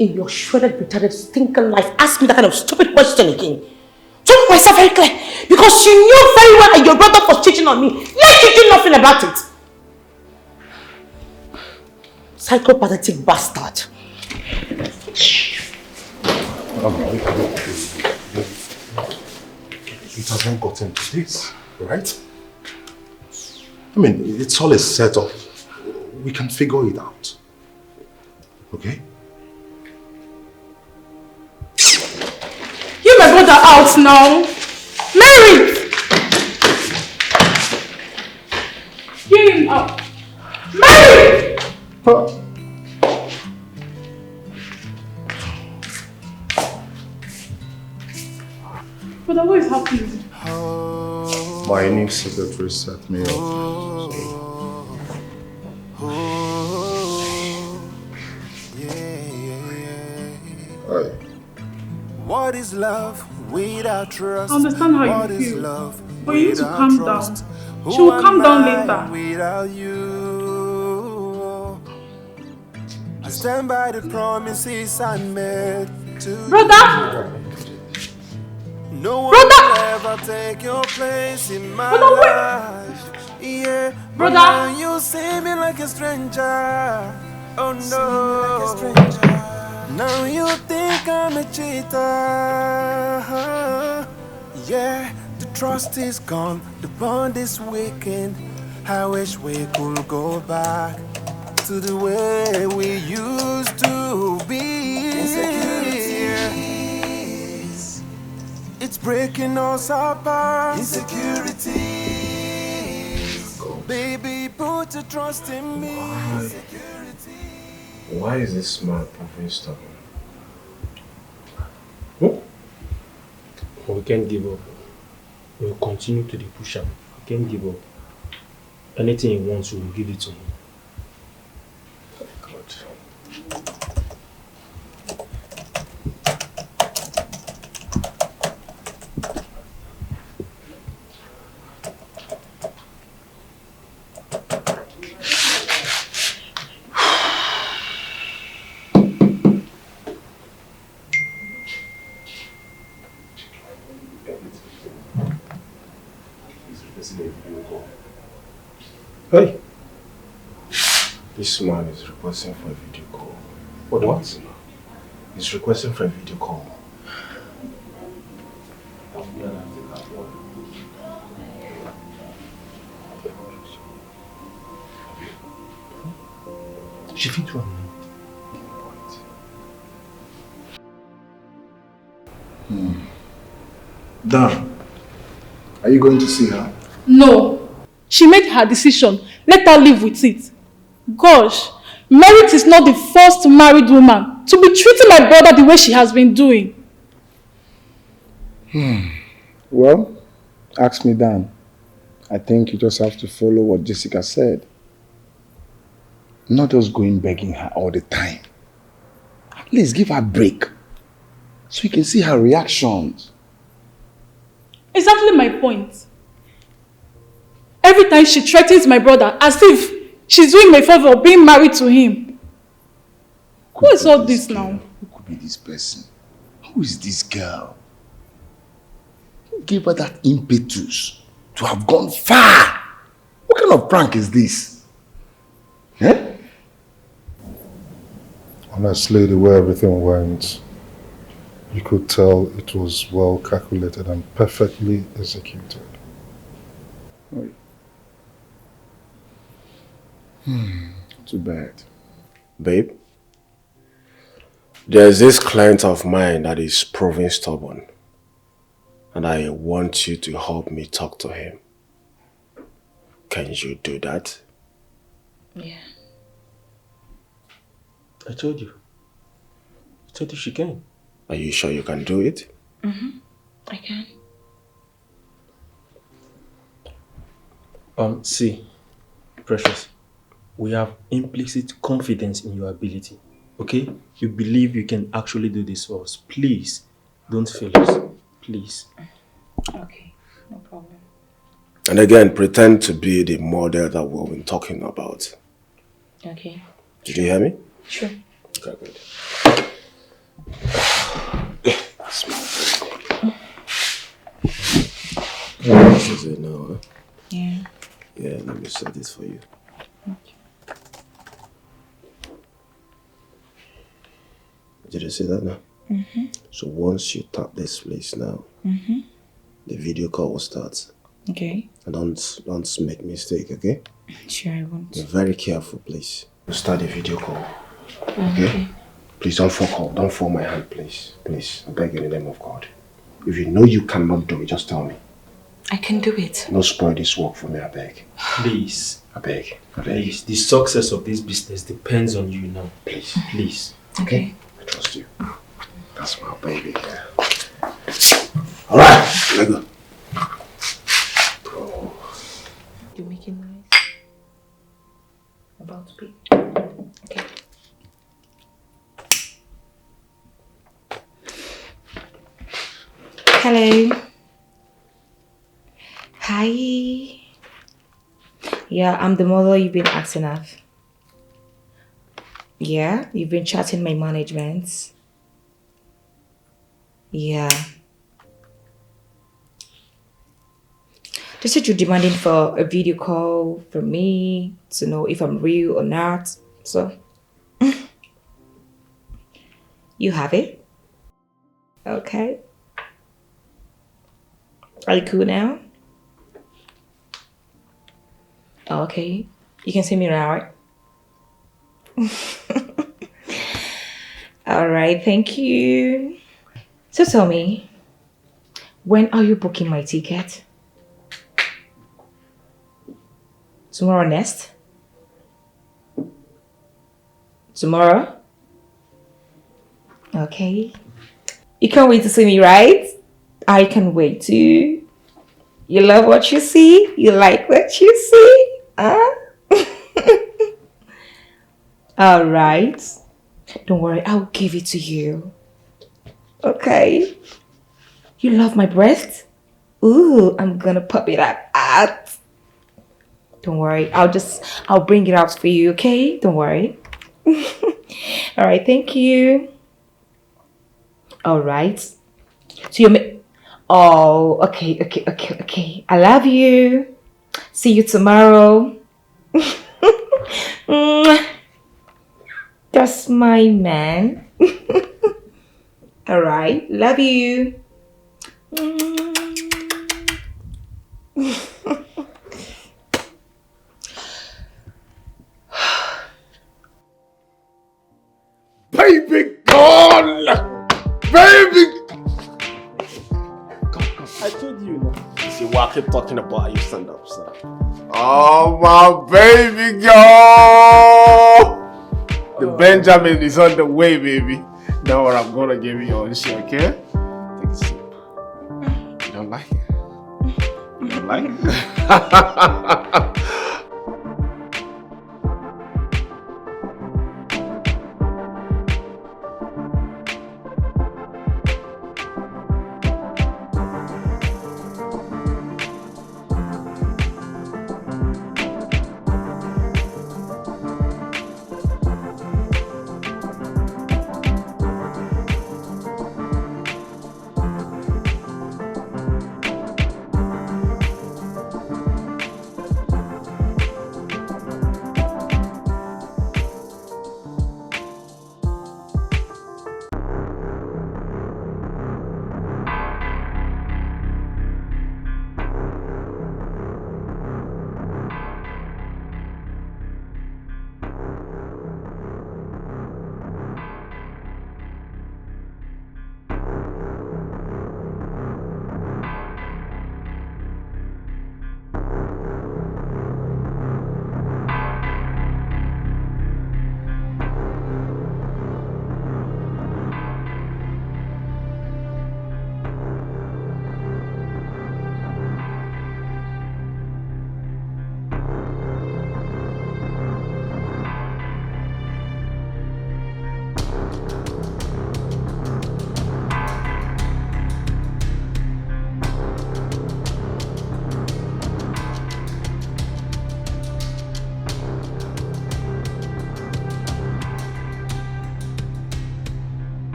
in your shredded, retarded, stinking life ask me that kind of stupid question again. To make myself very clear, because you knew very well that your brother was cheating on me, yet you did nothing about it. Psychopathetic bastard. it has not gotten to this, right? I mean, it's all a setup. We can figure it out. Okay? Get my brother out now! Mary! Get him out! Mary! Brother, what is happening? My new secretary set me up. What is love without trust? I understand how What you is feel, love but you need to calm down. trust? She will calm down I later. without you? I stand by the promises I made to Brother! you. No one Brother! will ever take your place in my Brother, wait! life. Yeah, but Brother! now you see me like a stranger. Oh no, now you think I'm a cheater. Yeah, the trust is gone, the bond is weakened. I wish we could go back to the way we used to be. Insecurities, it's breaking us apart. Insecurities, baby, put your trust in me. Why is this man proving stubborn? We can't give up. We'll continue to push him. We can't give up. Anything he wants, we will give it to him. God. Hey! This man is requesting for a video call. What? He's requesting for a video call. She fit one. Dan, are you going to see her? No. She made her decision. Let her live with it. Gosh, Marital is not the first married woman to be treating my brother the way she has been doing. Well, ask me, Dan. I think you just have to follow what Jessica said. Not just going begging her all the time. At least give her a break so you can see her reactions. Exactly my point. Every time she threatens my brother as if she's doing me a favor of being married to him. Who is all this now? Who could be this person? Who is this girl? Who gave her that impetus to have gone far? What kind of prank is this? Eh? Honestly, the way everything went, you could tell it was well calculated and perfectly executed. Too bad. Babe, there's this client of mine that is proving stubborn. And I want you to help me talk to him. Can you do that? Yeah. I told you. I told you she can. Are you sure you can do it? Mm-hmm. I can. See, Precious, we have implicit confidence in your ability. Okay? You believe you can actually do this for us. Please, don't fail us. Please. Okay, no problem. And again, pretend to be the model that we've been talking about. Okay. Did you hear me? Sure. Okay, good. This is it now, huh? Yeah. Yeah, let me set this for you. Okay. Did you see that now? So once you tap this place now, the video call will start. Okay. And don't make mistake, okay? Sure, I won't. Be very careful, please. We'll start the video call. Okay? Please don't fall my hand, please. Please, I beg you in the name of God. If you know you cannot do it, just tell me. I can do it. No spoil this work for me, I beg. Please. I beg. Please. The success of this business depends on you now. Please. Please. Okay. I trust you. That's my baby. Alright, let go. You're making noise. About to be. Okay. Hello. Hi. Yeah, I'm the model you've been asking of. Yeah, you've been chatting my management. Yeah. They said you're demanding for a video call from me to know if I'm real or not. So, you have it? Okay. Are you cool now? Okay. You can see me now, right? Alright, thank you. So tell me, when are you booking my ticket? Tomorrow next? Tomorrow? Okay. You can't wait to see me, right? I can wait too. You love what you see? You like what you see? Huh? Alright. Don't worry, I'll give it to you. Okay. You love my breast? Ooh, I'm gonna pop it out. Don't worry, I'll bring it out for you, okay? Don't worry. Alright, thank you. Alright. So oh, okay. I love you. See you tomorrow. That's my man. Alright, love you. Baby gone! Baby! I told you now. You see what I keep talking about, you stand up, sir. Oh, my baby girl! The Benjamin is on the way, baby. Now what I'm gonna give you on shit, okay? Take a sip. You don't like it? You don't like it?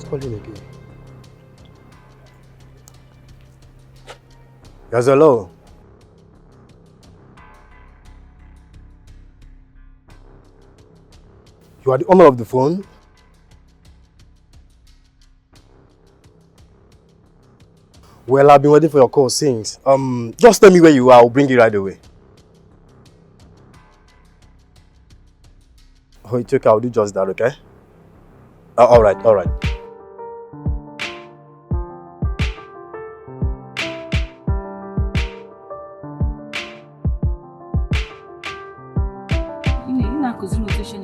calling again? Yes, hello. You are the owner of the phone? Well, I've been waiting for your call since. Just tell me where you are, I'll bring you right away. Oh, it's okay, I'll do just that, okay? Alright.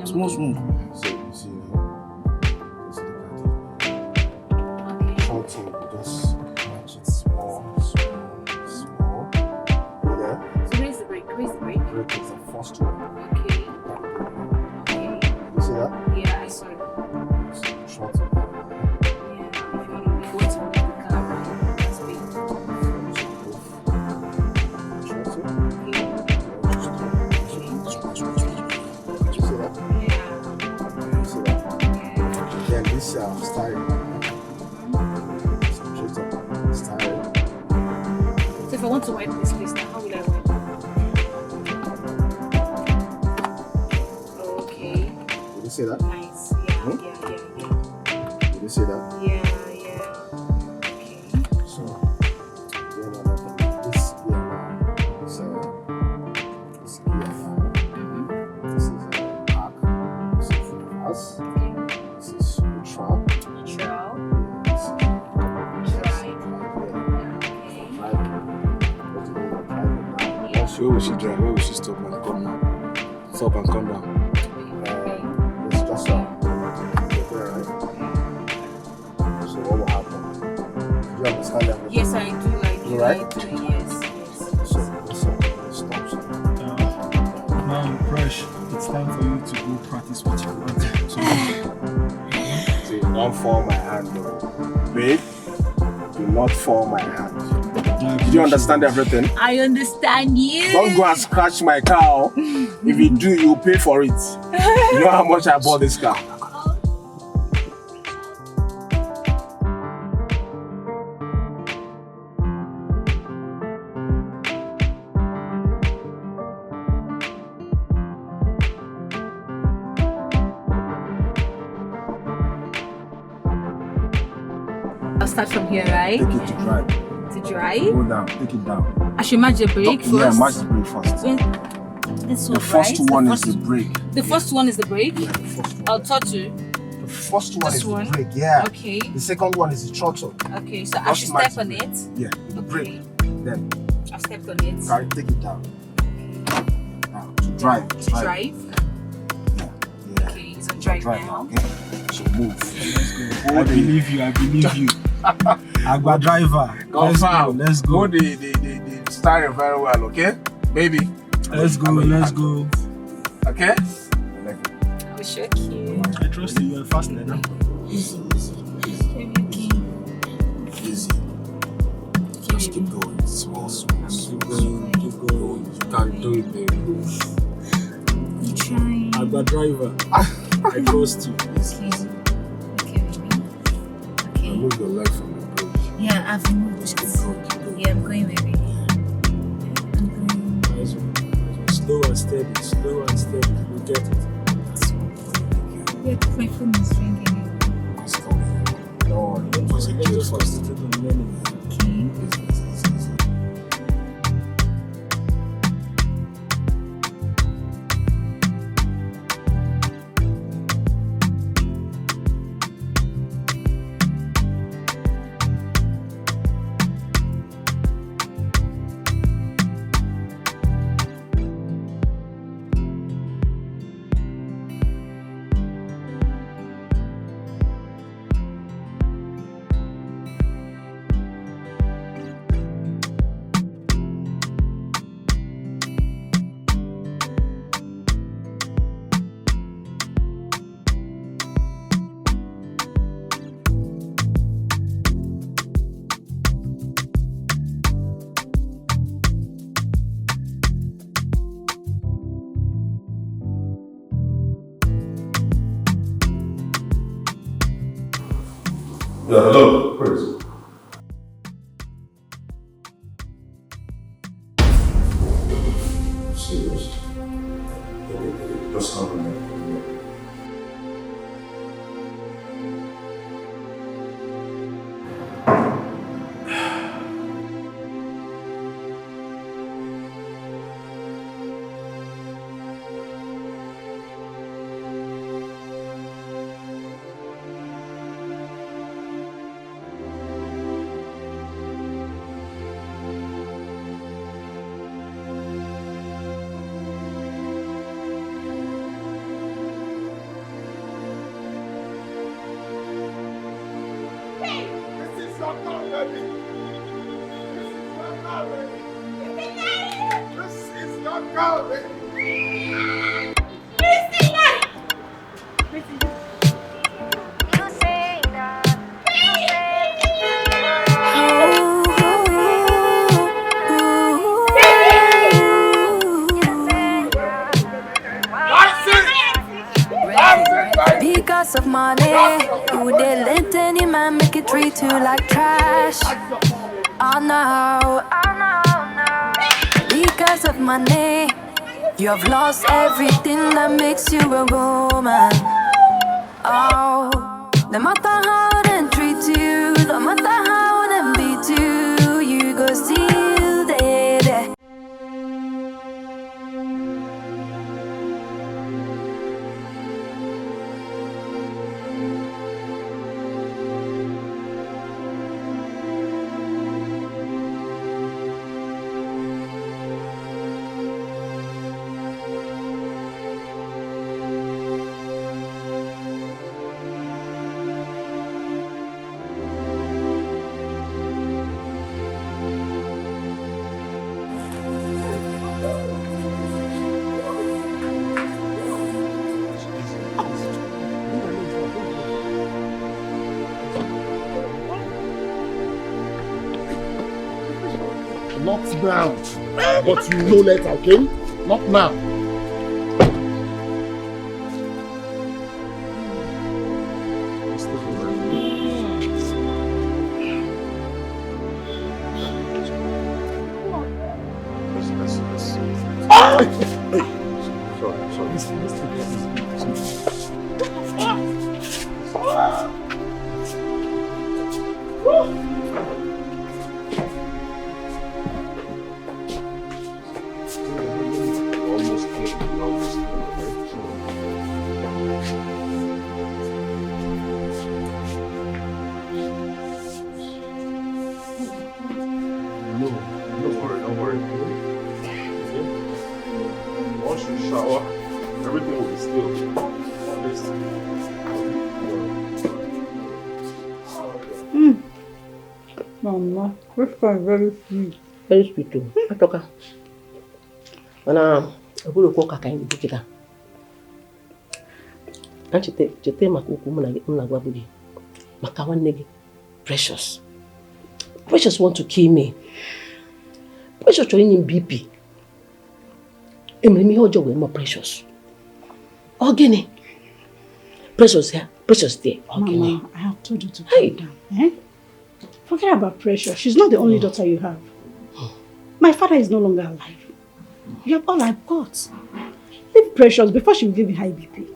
Small. See, something, just match it small. Yeah? So where's the break? Break is the first one. Okay. You see that? Yeah, I saw it. Short. Yeah, if you want to be going to the car, that's big. Then this style. Style. So if I want to wipe this place now, how will I wipe? Okay. Did you see that? Nice. Yeah. Did you see that? Yeah. Okay. So, this here now is this here now. This is arc. This is us. This is neutral. Where will she drive? Where will she stop and come down? Stop and come down. It's just okay, right? So what will happen? Do you understand that? Yes, I do. Right? Yes. So stop. Now, Fresh, it's time for you to go practice what you want. See, don't fall my hand, though. Babe, do not fall my hand. Did you understand everything? I understand you. Don't go and scratch my car. If you do, you pay for it. You know how much I bought this car? I'll start from here, right? Take it to drive. To drive? Go down, take it down. I should match the brake first? Yeah, match the brake first. This one, The first right? one is the brake. The first one is the brake? Yeah, the first one. I'll touch you. The first one This is one? the brake, yeah. Okay. The second one is the throttle. Okay, so I Just should match step on the it? Yeah, the brake. Then I've stepped on it. carry, take it down. Now, to drive. To drive? Yeah. Okay, it's on drive now. Okay. So move. I believe you. Agba driver. Let's go. Go the steering very well, okay? Baby. Let's go. Okay? I will shock you. I trust you. You're fast now. Easy. Just keep going. Small. Keep going. You can do it, baby. You trying? Agba driver. I trust you. Okay, baby. Okay. Move your leg from the bridge. Yeah, I've moved. Just keep going. Yeah, I'm going, baby. Slow and steady. You get it. Yeah, my phone is ringing. No, don't Let's just concentrate on learning. Okay. Yeah, hello, Chris. Serious. Just come in. Because of money, you would let any man make it treat you like trash. Oh no, because of money, you have lost everything that makes you a woman. Oh, no matter how they treat you, no matter how they beat you, you go still there. Not now. But you know later, okay? Not now. Mama, this one is very sweet. Very sweet too. Atoka. Mana aburo ko kaka indi bukita. Chete makuku muna gwa budi. Maka wanne gi Precious. Precious want to kill me. Precious trying in BP. Emily hojo we more Precious. Ogene. Precious here. Precious there. Ogene. Mama, I have told you to calm down. Eh? Forget about Precious. She's not the only daughter you have. My father is no longer alive. You have all I've got. Leave Precious before she will give me high BP.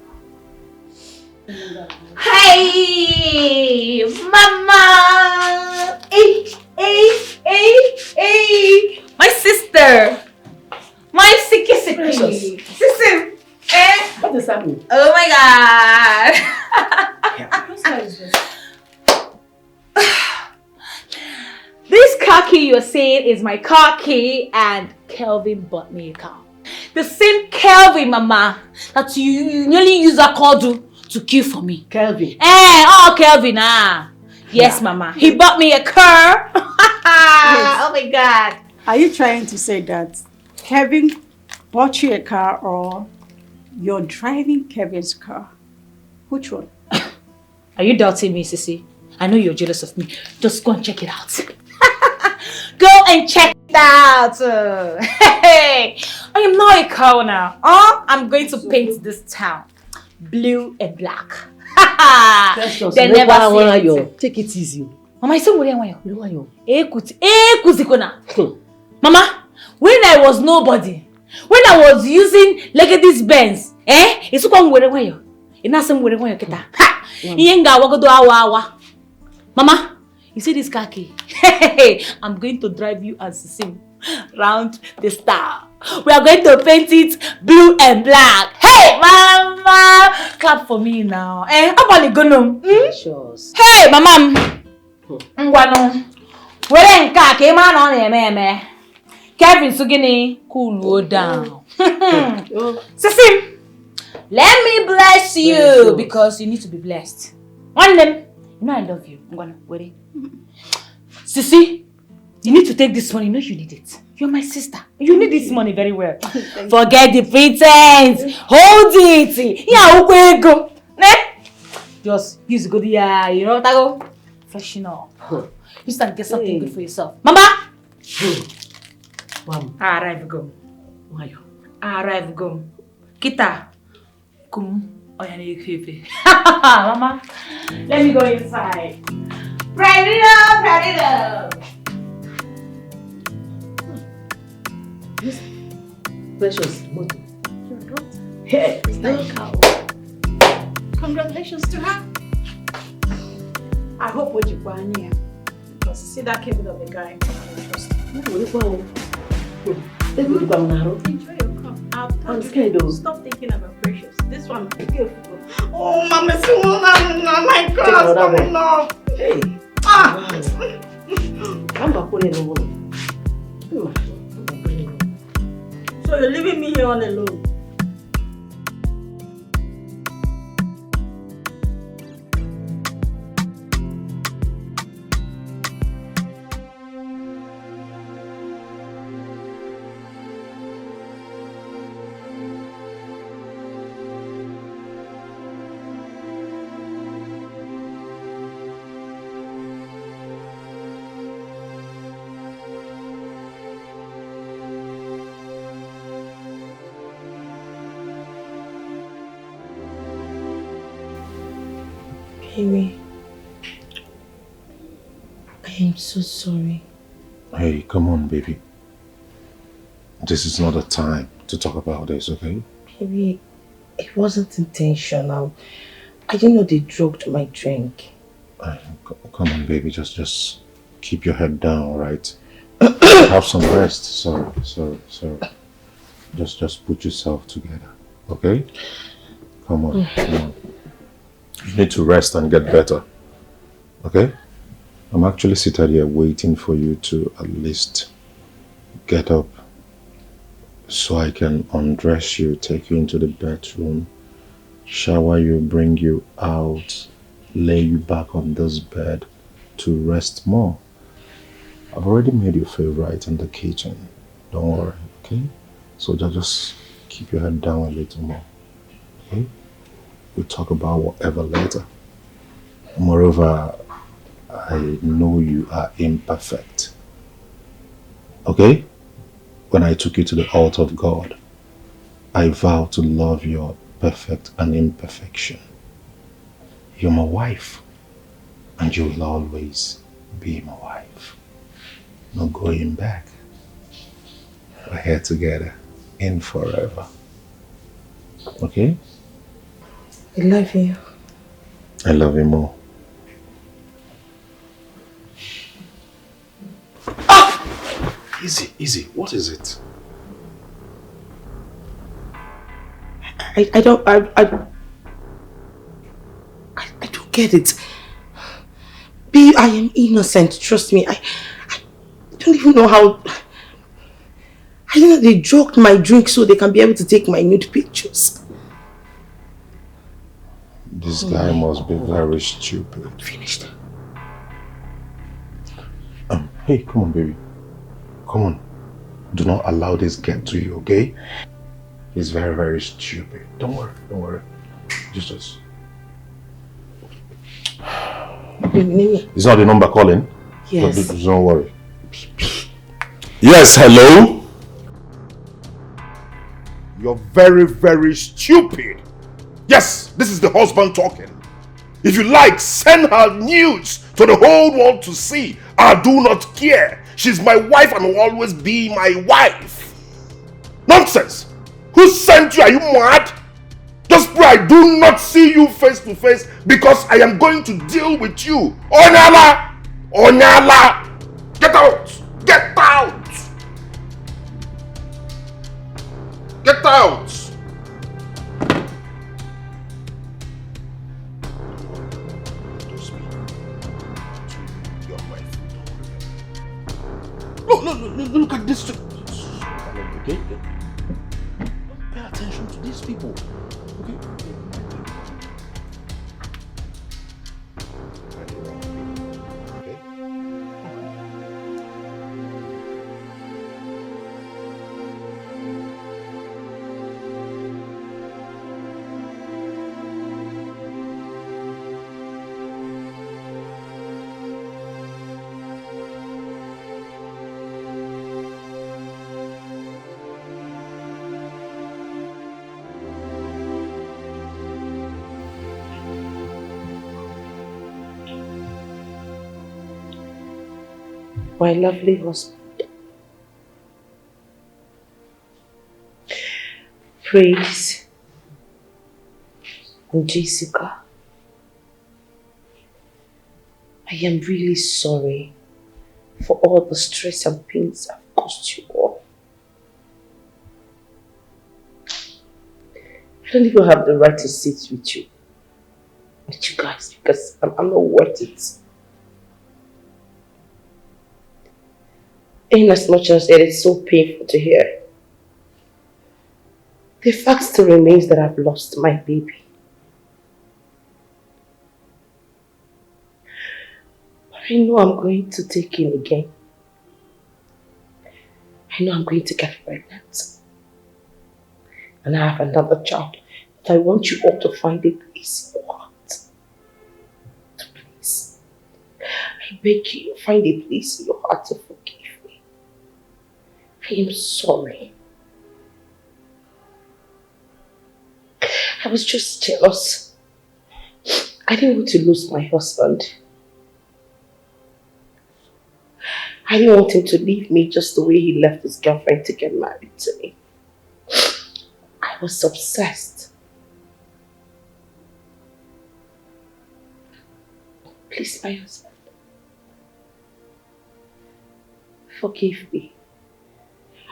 Hey, Mama! Hey! My sister! My sicky! Precious. Sister! Eh? What is happening? Oh my God! This car key you're saying is my car key, and Kelvin bought me a car. The same Kelvin, Mama, that you nearly use a car to kill for me. Kelvin? Kelvin, Yes, Mama. He bought me a car. Oh my God. Are you trying to say that Kevin bought you a car or you're driving Kevin's car? Which one? Are you doubting me, Sissy? I know you're jealous of me. Just go and check it out. Go and check it out. Hey, I am not a cow now. I'm going to paint this town blue and black. Precious, They never say you. anything. Take it easy. Mama, I say what you Mama, when I was nobody, when I was using Legacy's Benz, it's one where you. It's not some where you kita. Ha! Yenga wagodo awa. Mama, you see this car key? I'm going to drive you as the same round the star. We are going to paint it blue and black. Hey, Mama! Clap for me now. How about the gunum? Hey, Mama! Ngwano. Where nka ke ma no na eme. Kevin Sugini, cool down. Sissy, let me bless you because you need to be blessed. One them, you know I love you. Ngwano, wait. Sissy, you need to take this money. You know you need it. You're my sister. You need this money very well. Forget the pretense. Hold it. Yeah, okay, go. Just use good you know what I go? Freshen up. You start get something good for yourself. Mama! Arrive go. Arrive go. Kita. Kum. Mama, let me go inside. Pride it up, pride it up. Precious. Your daughter. Hey, Congratulations to her. I hope what you want here. Because see that Kevin of a guy. Enjoy your cup. I'm scared though. Stop thinking about Precious. This one, be careful. Oh, Mama, my God, coming up. Hey. I'm back on the So you're leaving me here all alone? Baby, I am so sorry. Hey, come on, baby. This is not a time to talk about this, okay? Baby, it wasn't intentional. I didn't know they drugged my drink. Come on, baby. Just keep your head down, right? Have some rest. So. Just put yourself together, okay? Come on, come on. You need to rest and get better, okay? I'm actually seated here waiting for you to at least get up so I can undress you, take you into the bedroom, shower you, bring you out, lay you back on this bed to rest more. I've already made you feel right in the kitchen. Don't worry, okay? So just keep your head down a little more, okay? We'll talk about whatever later. Moreover, I know you are imperfect. Okay? When I took you to the altar of God, I vow to love your perfect and imperfection. You're my wife, and you will always be my wife. No going back. We're here together, in forever. Okay? I love you. I love you more. Ah! Easy. What is it? I don't get it. B, I am innocent, trust me. I don't even know how. I know they drugged my drink so they can be able to take my nude pictures. This guy must be very stupid. Finished. Hey, come on, baby. Come on. Do not allow this get to you, okay? He's very, very stupid. Don't worry. Just. Is not the number calling? Yes. Don't worry. Yes, hello? You're very, very stupid. Yes, this is the husband talking. If you like, send her news to the whole world to see. I do not care. She's my wife and will always be my wife. Nonsense! Who sent you? Are you mad? Just pray I do not see you face to face because I am going to deal with you. Onyala! Onyala! Get out! Get out! Get out! Look at this. Okay? Don't pay attention to these people. Okay? My lovely husband, Praise and Jessica, I am really sorry for all the stress and pains I've caused you all. I don't even have the right to sit with you guys, because I'm not worth it. In as much as it is so painful to hear, the fact still remains that I've lost my baby. But I know I'm going to take in again. I know I'm going to get pregnant. And I have another child. But I want you all to find a place in your heart. Please. I beg you, find a place in your heart to forgive. I am sorry. I was just jealous. I didn't want to lose my husband. I didn't want him to leave me just the way he left his girlfriend to get married to me. I was obsessed. Please, my husband, forgive me.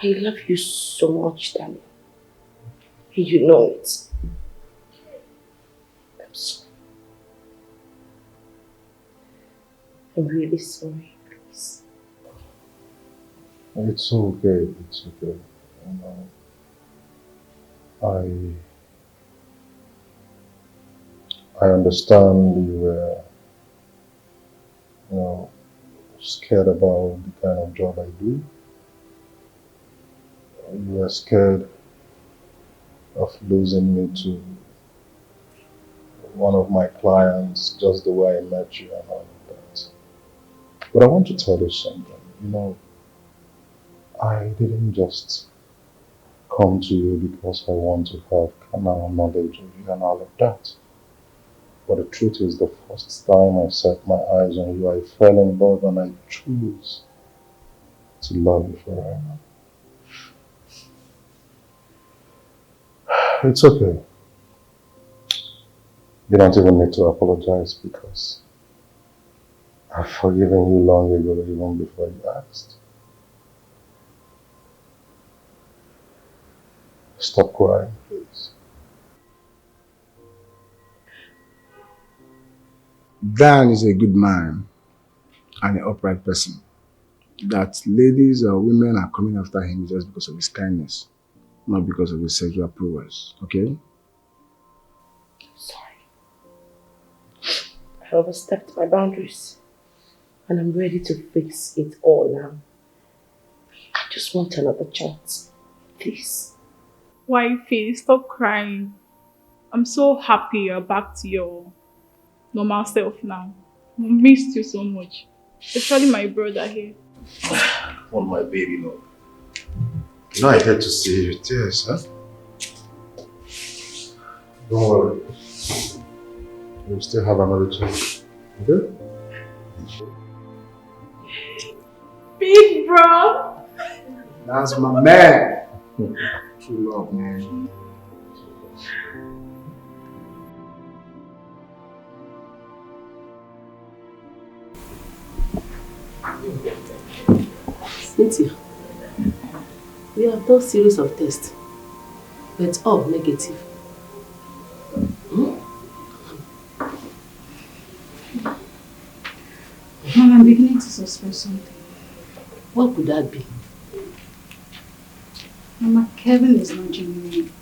I love you so much, Daniel. And you know it. I'm sorry. I'm really sorry, please. It's okay. It's okay. I understand you were, scared about the kind of job I do. You were scared of losing me to one of my clients just the way I met you and all of that. But I want to tell you something. I didn't just come to you because I want to have carnal knowledge of you and all of that. But the truth is, the first time I set my eyes on you, I fell in love and I chose to love you forever. It's okay. You don't even need to apologize because I've forgiven you long ago, even before you asked. Stop crying, please. Dan is a good man and an upright person. That ladies or women are coming after him just because of his kindness, not because of his sexual prowess, okay? Sorry. I overstepped my boundaries and I'm ready to fix it all now. I just want another chance, please. Wifey, stop crying. I'm so happy you're back to your normal self now. I missed you so much. Especially my brother here. Oh, my baby, no. I hate to see you tears, huh? Don't worry. we'll still have another chance. Okay? Big bro. That's my man. True love, man. Cynthia, we have done series of tests, but all negative. Mom, I'm beginning to suspect something. What could that be? Mama, Kevin is not genuine.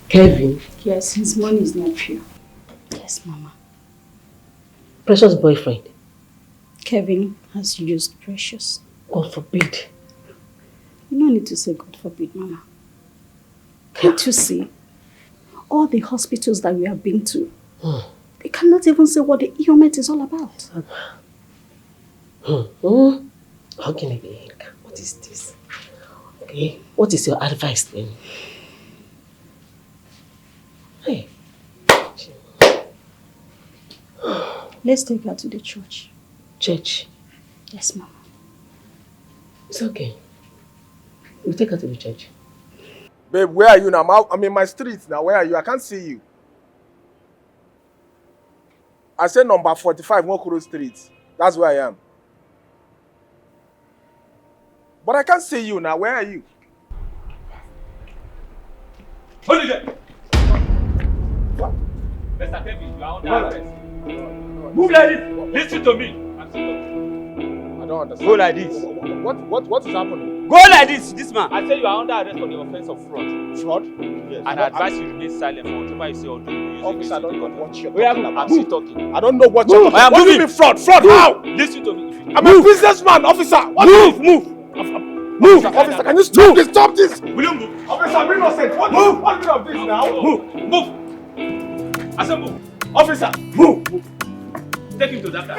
Kevin? Yes, his money is not pure. Yes, Mama. Precious boyfriend? Kevin has used Precious. God forbid. You don't need to say God forbid, Mama. Can't you see? All the hospitals that we have been to, they cannot even say what the ailment is all about. How can it be? What is this? Okay, what is your advice then? Hey. Let's take her to the church. Church? Yes, Mama. It's okay. We'll take her to the church. Babe, where are you now? I'm in my street now. Where are you? I can't see you. I said number 45, Mokoro Street. That's where I am. But I can't see you now. Where are you? Hold it there. What? Mr. Kevin, you are under arrest. Move like this. Listen to me. I don't understand. Go like this. What is happening? Go like this man. I say you are under arrest for the offense of fraud. Fraud? Yes. And I advise you to remain silent for whatever you say or do. Officer, I don't know what you're talking about. I'm still talking. I don't know what you're talking about. What do you mean fraud? Fraud how? Listen to me. I'm a businessman, officer. Move. Officer, can you stop this? Stop this. Will you move? Officer, I'm innocent. What of this now? Move. I said move. Officer, move. Take him to that car.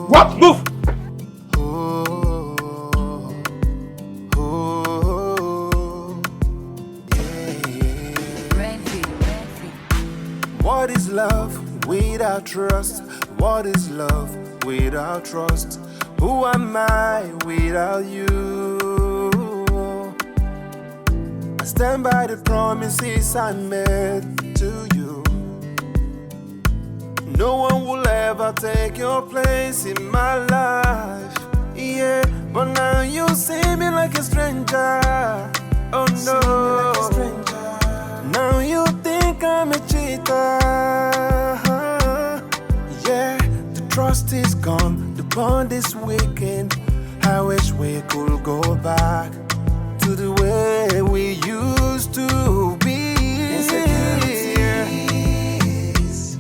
What? Move. What is love without trust? What is love without trust? Who am I without you? I stand by the promises I made to you. No one will ever take your place in my life. Yeah, but now you see me like a stranger. Oh no, now you think I'm a cheater. Yeah, the trust is gone, the bond is weakened. I wish we could go back to the way we used to be. Insecurities,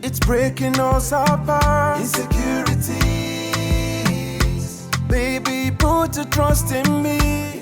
it's breaking us apart. Insecurities, baby, put your trust in me.